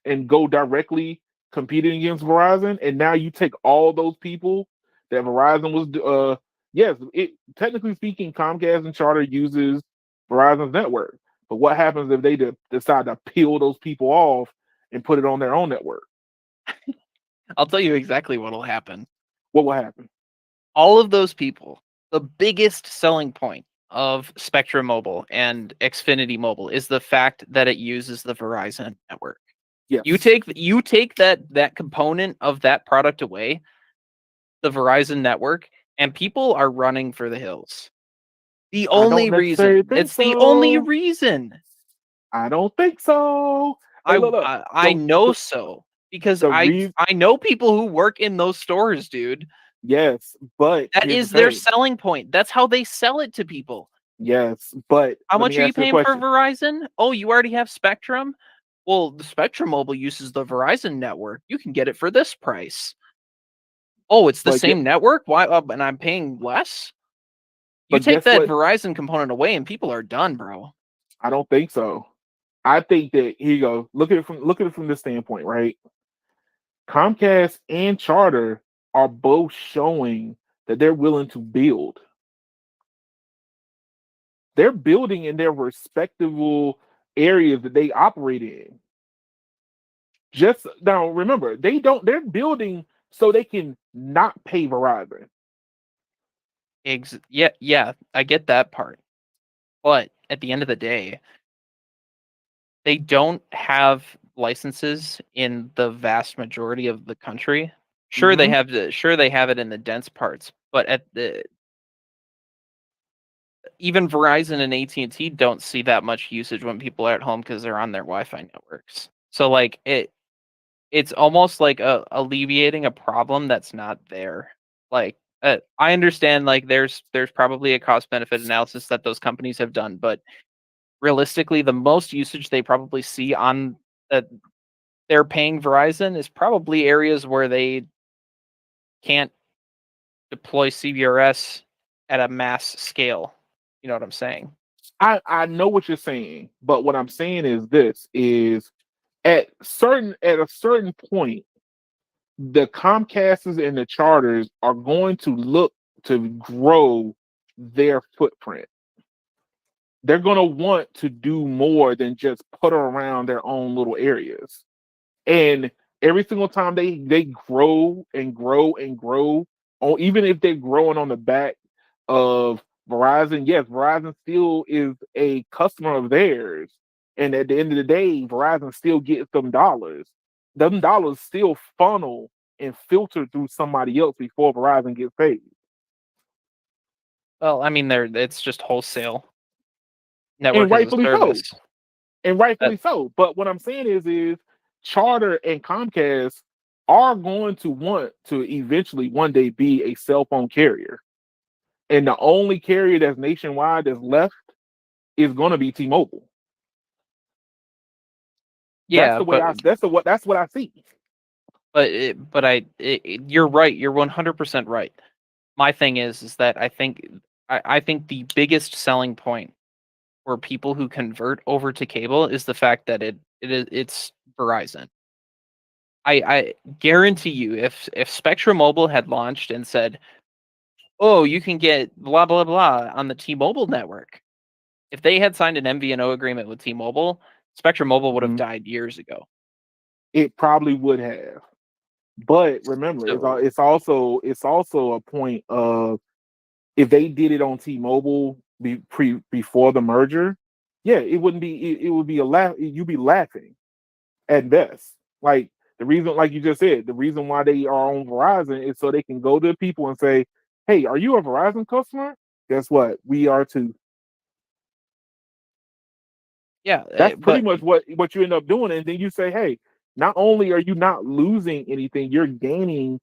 A: and go directly competing against Verizon? And now you take all those people that Verizon was. Yes, it technically speaking, Comcast and Charter uses Verizon's network. But what happens if they decide to peel those people off and put it on their own network?
B: I'll tell you exactly what'll happen.
A: What will happen?
B: All of those people, the biggest selling point of Spectrum Mobile and Xfinity Mobile is the fact that it uses the Verizon network.
A: Yes.
B: You take that component of that product away, the Verizon network, and people are running for the hills. The
A: I don't
B: only
A: necessarily
B: reason.
A: think
B: It's the only
A: so.
B: reason.
A: I don't think so. Hey, look.
B: I know so because
A: The reason,
B: I know people who work in those stores, dude.
A: yes, but
B: That
A: here's the
B: is their
A: thing.
B: selling point. That's how they sell it to people.
A: Yes, but
B: How
A: let
B: much
A: me
B: are you
A: ask you a
B: paying for
A: question.
B: Verizon? Oh, you already have Spectrum? Well, the Spectrum Mobile uses the Verizon network. You can get it for this price. Oh, it's the
A: But get,
B: same network? Why? And I'm paying less? You
A: but
B: take
A: guess
B: that
A: what?
B: Verizon component away, and people are done, bro.
A: I don't think so. I think that here you go. Look at it from this standpoint, right? Comcast and Charter are both showing that they're willing to build. They're building in their respectable areas that they operate in. Just now, remember, they're building so they can not pay Verizon.
B: Yeah, I get that part. But at the end of the day, they don't have licenses in the vast majority of the country. Sure,
A: Mm-hmm.
B: they have it in the dense parts, but at the even Verizon and AT&T don't see that much usage when people are at home because they're on their Wi-Fi networks. So like it's almost like alleviating a problem that's not there. Like I understand like there's probably a cost benefit analysis that those companies have done, but realistically, the most usage they probably see on that they're paying Verizon is probably areas where they can't deploy CBRS at a mass scale. You know what I'm saying?
A: I know what you're saying, but what I'm saying is this is at a certain point, the Comcasts and the charters are going to look to grow their footprint. They're going to want to do more than just put around their own little areas. And every single time they grow and grow and grow, or even if they're growing on the back of Verizon, yes, Verizon still is a customer of theirs. And at the end of the day, Verizon still gets them dollars. Them dollars still funnel and filter through somebody else before Verizon gets paid.
B: Well, I mean, it's just wholesale
A: And
B: network as a
A: rightfully so.
B: service.
A: And
B: That
A: rightfully so. But what I'm saying is Charter and Comcast are going to want to eventually one day be a cell phone carrier. And the only carrier that's nationwide that's left is going to be T-Mobile.
B: yeah,
A: That's what I see.
B: you're right. You're 100% right. My thing is that I think the biggest selling point for people who convert over to cable is the fact that it's Verizon. I guarantee you, if Spectrum Mobile had launched and said, "Oh, you can get blah blah blah on the T-Mobile network," if they had signed an MVNO agreement with T-Mobile, Spectrum Mobile would have
A: Mhm.
B: died years ago.
A: It probably would have. But remember,
B: So
A: it's also a point of if they did it on T-Mobile before the merger, yeah, it wouldn't be it would be a laugh. You'd be laughing at best. Like the reason, like you just said, the reason why they are on Verizon is so they can go to people and say, "Hey, are you a Verizon customer? Guess what? We are too."
B: yeah,
A: That's pretty
B: but
A: much what you end up doing, and then you say, "Hey, not only are you not losing anything, you're gaining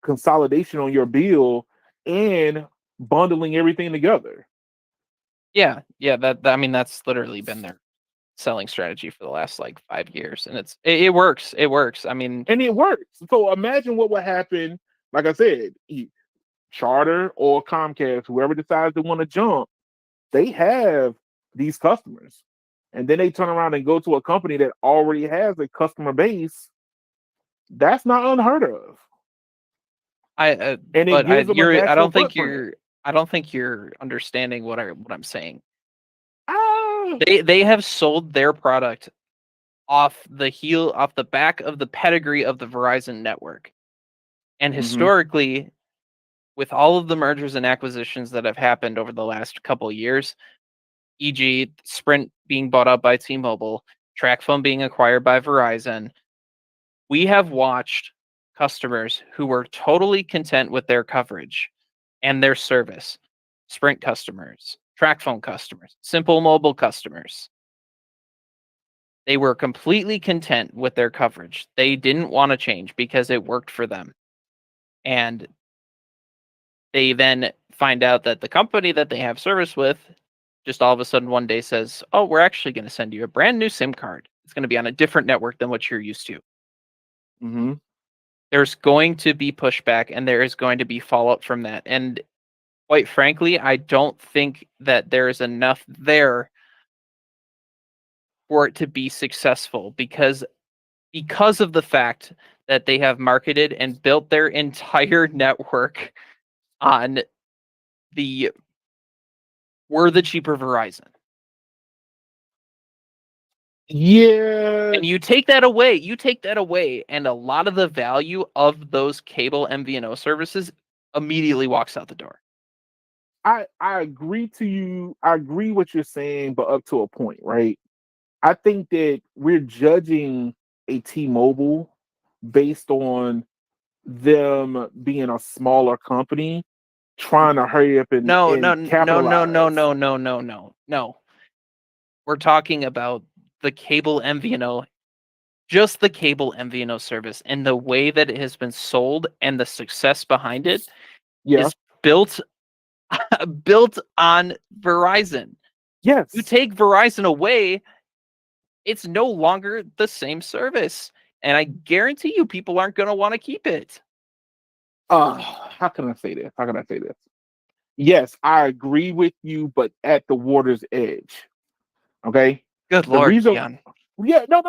A: consolidation on your bill and bundling everything together."
B: yeah, I mean that's literally been their selling strategy for the last like 5 years, and it works. It works. I mean,
A: And it works. So imagine what would happen. Like I said, Charter or Comcast, whoever decides to want to jump, they have these customers, and then they turn around and go to a company that already has a customer base. That's not unheard of,
B: I
A: and it
B: but I
A: gives them a
B: you're
A: natural footprint.
B: I don't think you're understanding what I'm saying.
A: Ah,
B: They have sold their product off the back of the pedigree of the Verizon network. And
A: mm-hmm,
B: historically, with all of the mergers and acquisitions that have happened over the last couple of years, e.g., Sprint being bought out by T-Mobile, TracFone being acquired by Verizon, we have watched customers who were totally content with their coverage and their service. Sprint customers, TracFone customers, Simple Mobile customers. They were completely content with their coverage. They didn't want to change because it worked for them. And they then find out that the company that they have service with just all of a sudden one day says, "Oh, we're actually going to send you a brand new SIM card. It's going to be on a different network than what you're used to."
A: mm-hmm.
B: There's going to be pushback and there is going to be fallout from that. And quite frankly, I don't think that there is enough there for it to be successful because of the fact that they have marketed and built their entire network on the we're the cheaper Verizon.
A: Yeah,
B: And you take that away, and a lot of the value of those cable MVNO services immediately walks out the door.
A: I agree to you. I agree what you're saying, but up to a point, right? I think that we're judging a T-Mobile based on them being a smaller company trying to hurry up
B: No, no,
A: and
B: no, no, no,
A: capitalize.
B: no, no, no, no, no. We're talking about the cable MVNO, just the cable MVNO service, and the way that it has been sold and the success behind it
A: Yeah.
B: is built built on Verizon. You
A: Yes.
B: take Verizon away, it's no longer the same service. And I guarantee you people aren't going to want to keep it.
A: How can I say this? How can I say this? Yes, I agree with you, but at the water's edge. Okay.
B: Good
A: The
B: Lord,
A: reason,
B: Keon.
A: yeah, no,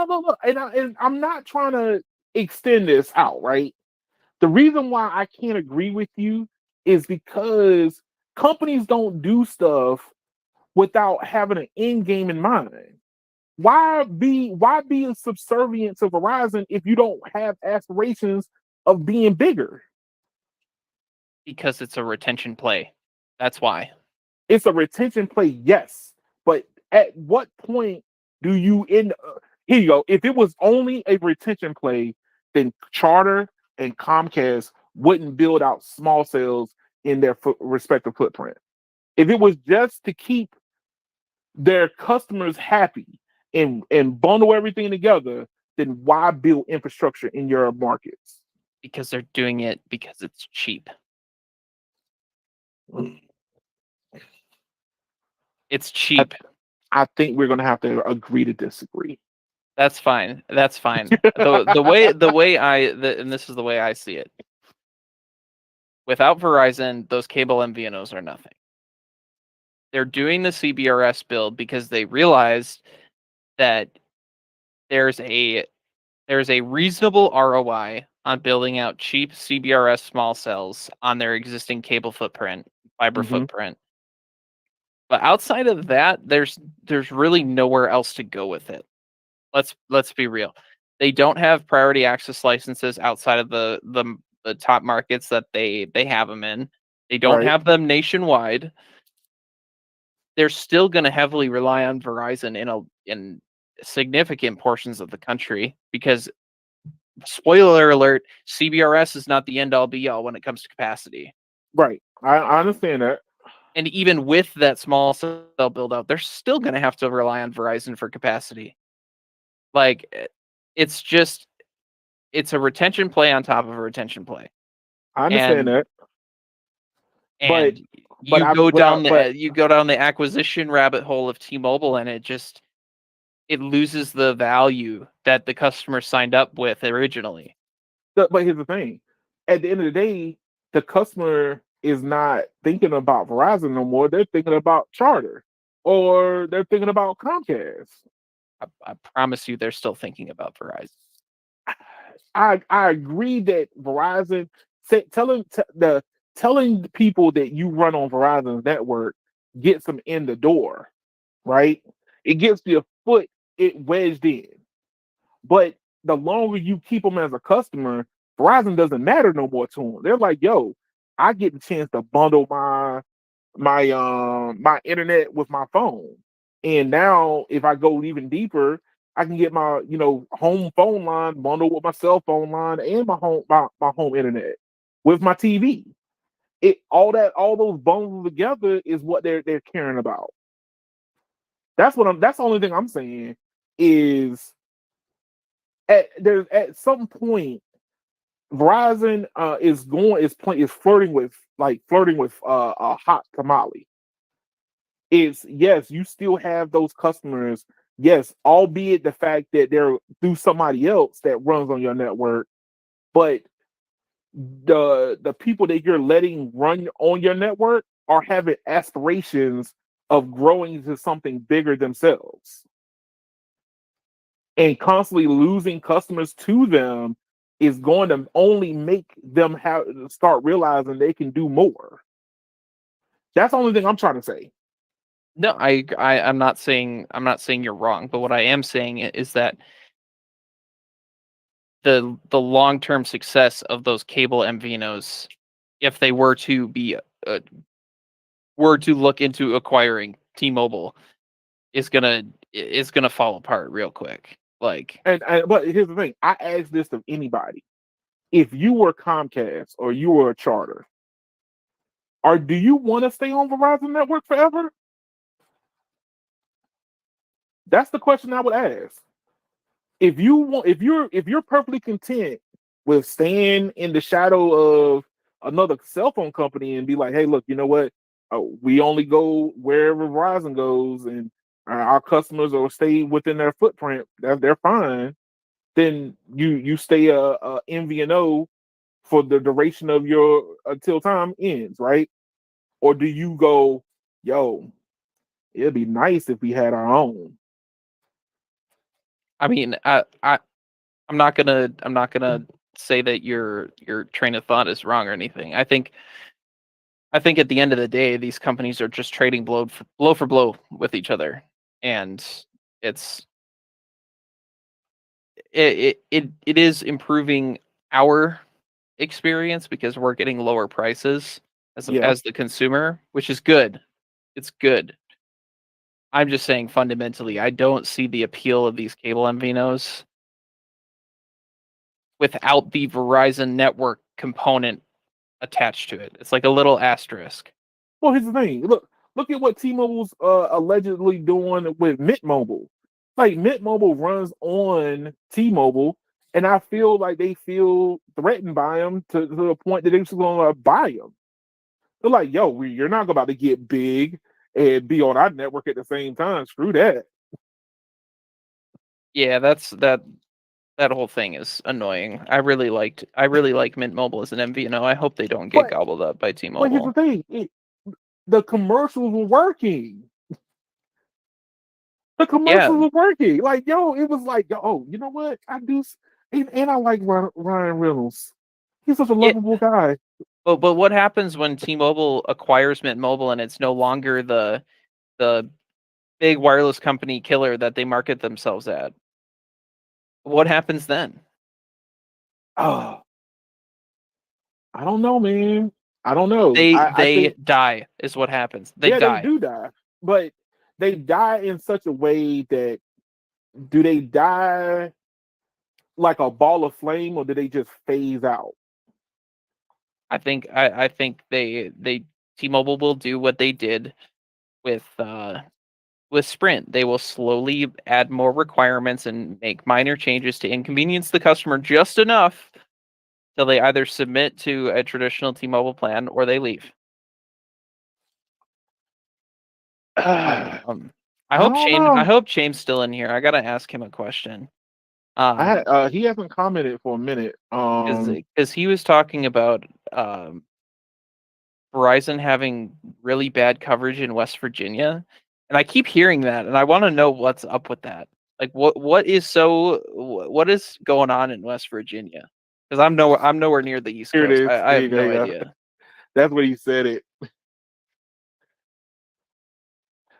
A: and I'm not trying to extend this out, right? The reason why I can't agree with you is because companies don't do stuff without having an end game in mind. Why be a subservient to Verizon if you don't have aspirations of being bigger?
B: Because it's a retention play. That's why.
A: It's a retention play, yes, but at what point do you end? Here you go. If it was only a retention play, then Charter and Comcast wouldn't build out small cells in their respective footprint. If it was just to keep their customers happy and bundle everything together, then why build infrastructure in your markets?
B: Because they're doing it because it's cheap. It's
A: I,
B: cheap.
A: I think we're gonna have to agree to disagree.
B: That's fine. That's fine. And this is the way I see it. Without Verizon, those cable MVNOs are nothing. They're doing the CBRS build because they realized that there's a there's a reasonable ROI on building out cheap CBRS small cells on their existing cable footprint, fiber
A: Mhm.
B: footprint. But outside of that, there's really nowhere else to go with it. let's be real. They don't have priority access licenses outside of the top markets that they have them in. They don't
A: Right.
B: have them nationwide. They're still going to heavily rely on Verizon in significant portions of the country because, spoiler alert, CBRS is not the end all be all when it comes to capacity.
A: Right. I understand that.
B: And even with that small cell build out, they're still going to have to rely on Verizon for capacity. Like, it's just, it's a retention play on top of a retention play.
A: I understand
B: And
A: that. But
B: and
A: but I but I but
B: you go down the acquisition rabbit hole of T-Mobile, and it loses the value that the customer signed up with originally.
A: but here's the thing. At the end of the day, the customer is not thinking about Verizon no more. They're thinking about Charter or they're thinking about Comcast.
B: I promise you, they're still thinking about Verizon.
A: I agree that Verizon telling the people that you run on Verizon's network gets them in the door, right? It gets your foot it wedged in. But the longer you keep them as a customer, Verizon doesn't matter no more to them. They're like, yo, I get the chance to bundle my internet with my phone. And now if I go even deeper, I can get my home phone line bundled with my cell phone line and my home internet with my TV. All those bundles together is what they're caring about. That's the only thing I'm saying is at some point Verizon is flirting with a hot tamale. Is yes, you still have those customers, yes, albeit the fact that they're through somebody else that runs on your network, but the people that you're letting run on your network are having aspirations of growing into something bigger themselves. And constantly losing customers to them is going to only make them have start realizing they can do more. That's the only thing I'm trying to say.
B: No, I'm not saying you're wrong, but what I am saying is that the long term success of those cable MVNOs, if they were to look into acquiring T-Mobile, is gonna fall apart real quick. Like,
A: And but here's the thing: I ask this of anybody: if you were Comcast or you were a Charter, or do you want to stay on Verizon network forever? That's the question I would ask. If you're perfectly content with staying in the shadow of another cell phone company and be like, hey, look, you know what? We only go wherever Verizon goes, and our customers will stay within their footprint. They're fine. Then you stay a MVNO for the duration of your until time ends, right? Or do you go, yo, it'd be nice if we had our own?
B: I mean, I'm not gonna say that your train of thought is wrong or anything. I think at the end of the day, these companies are just trading blow for blow with each other, and it's it is improving our experience because we're getting lower prices
A: Yeah.
B: as the consumer, which is good. It's good. I'm just saying fundamentally, I don't see the appeal of these cable MVNOs without the Verizon network component attached to it. It's like a little asterisk.
A: Well, here's the thing. Look at what T-Mobile's allegedly doing with Mint Mobile. Like Mint Mobile runs on T-Mobile, and I feel like they feel threatened by them to the point that they're just going to buy them. They're like, "Yo, you're not about to get big and be on our network at the same time. Screw that."
B: Yeah, that whole thing is annoying. I really like Mint Mobile as an MVNO. I hope they don't get
A: But
B: gobbled up by
A: here's the
B: T-Mobile.
A: thing: the commercials were working. The
B: Yeah,
A: commercials were working. Like, yo, it was like, oh, you know what? And I like Ryan Reynolds. He's such a
B: yeah.
A: lovable guy.
B: But what happens when T-Mobile acquires Mint Mobile and it's no longer the big wireless company killer that they market themselves at? What happens then?
A: Oh, I don't know, man. I don't know. I
B: They
A: think
B: die is what happens. They
A: yeah, they
B: die.
A: do die, but they die in such a way that do they die like a ball of flame or do they just phase out?
B: I think they T-Mobile will do what they did with Sprint. They will slowly add more requirements and make minor changes to inconvenience the customer just enough till they either submit to a traditional T-Mobile plan or they leave.
A: I don't
B: I
A: know.
B: hope Shane's still in here. I gotta ask him a question.
A: He hasn't commented for a minute.
B: Because he was talking about um Verizon having really bad coverage in West Virginia, and I keep hearing that, and I want to know what's up with that. Like, what is going on in West Virginia? Because I'm nowhere near the East
A: Here it
B: Coast.
A: is.
B: I
A: There
B: have
A: you go.
B: no
A: There you go.
B: idea.
A: That's what he said it.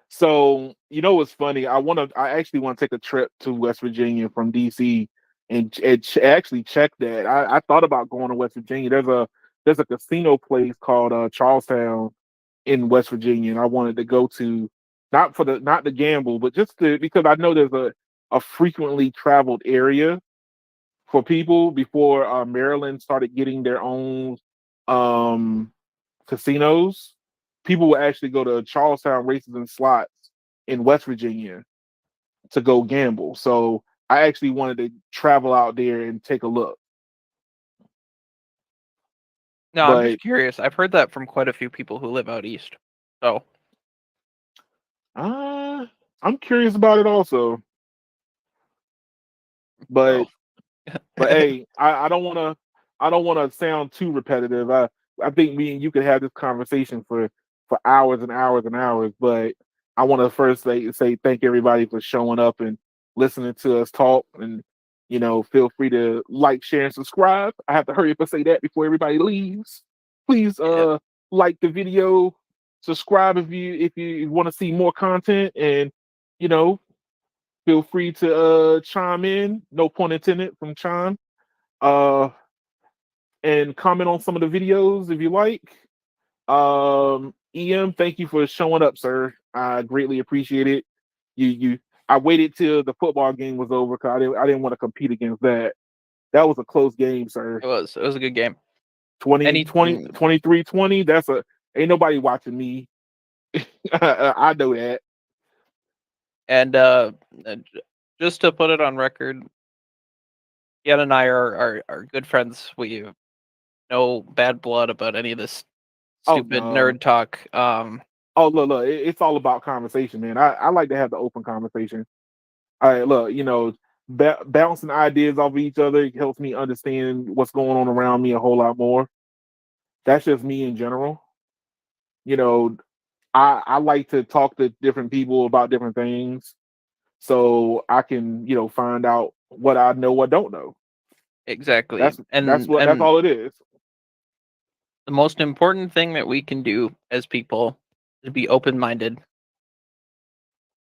A: So you know what's funny? I actually want to take a trip to West Virginia from DC and actually check that. I thought about going to West Virginia. There's a casino place called Charlestown in West Virginia, and I wanted to go to not to gamble, but just to because I know there's a frequently traveled area for people before Maryland started getting their own um, casinos. People would actually go to Charlestown races and slots in West Virginia to go gamble. So I actually wanted to travel out there and take a look.
B: No, I'm
A: But
B: just curious. I've heard that from quite a few people who live out east. So,
A: uh, I'm curious about it also. But
B: bro.
A: But hey, I don't wanna sound too repetitive. I think me and you could have this conversation for hours and hours and hours, but I want to first say thank everybody for showing up and listening to us talk and feel free to like, share, and subscribe. I have to hurry up and say that before everybody leaves. Please
B: Yeah.
A: like the video, subscribe if you want to see more content and you know feel free to chime in, no pun intended from chime, uh, and comment on some of the videos if you like. EM, thank you for showing up, sir. I greatly appreciate it. You I waited till the football game was over because I didn't want to compete against that. That was a close game, sir.
B: It was a good game.
A: 20
B: Any
A: 20 23 20. That's a ain't nobody watching me. I know that.
B: and just to put it on record, Ian and I are good friends. We have no bad blood about any of this
A: Oh
B: stupid
A: no.
B: nerd talk.
A: Oh look, it's all about conversation, man. I like to have the open conversation. All right, look, bouncing ideas off of each other helps me understand what's going on around me a whole lot more. That's just me in general. You know, I like to talk to different people about different things so I can, find out what I know or don't know.
B: Exactly.
A: That's
B: And
A: all it is.
B: the most important thing that we can do as people is be open-minded.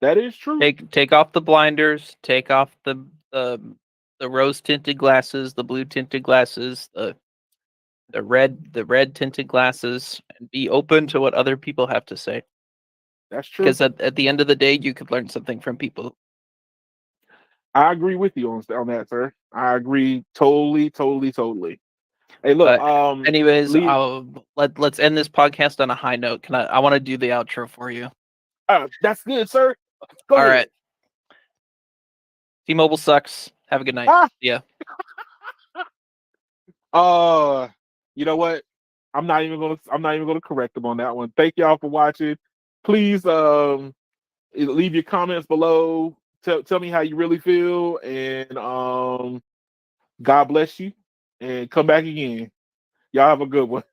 A: That is true.
B: Take off the blinders, take off the the rose tinted glasses, the blue tinted glasses, the red tinted glasses, and be open to what other people have to say.
A: That's true.
B: Because at the end of the day, you could learn something from people.
A: I agree with you on that, sir. I agree totally, totally, totally. Hey, look,
B: But anyways,
A: leave.
B: let's end this podcast on a high note. I want to do the outro for you.
A: That's good, sir. Go
B: All
A: ahead.
B: right. T-Mobile sucks. Have a good night.
A: Ah,
B: Yeah.
A: you know what? I'm not even gonna correct them on that one. Thank y'all for watching. Please leave your comments below. Tell me how you really feel and God bless you and come back again. Y'all have a good one.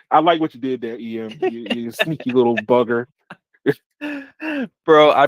A: I like what you did there, EM. You sneaky little bugger.
B: Bro, I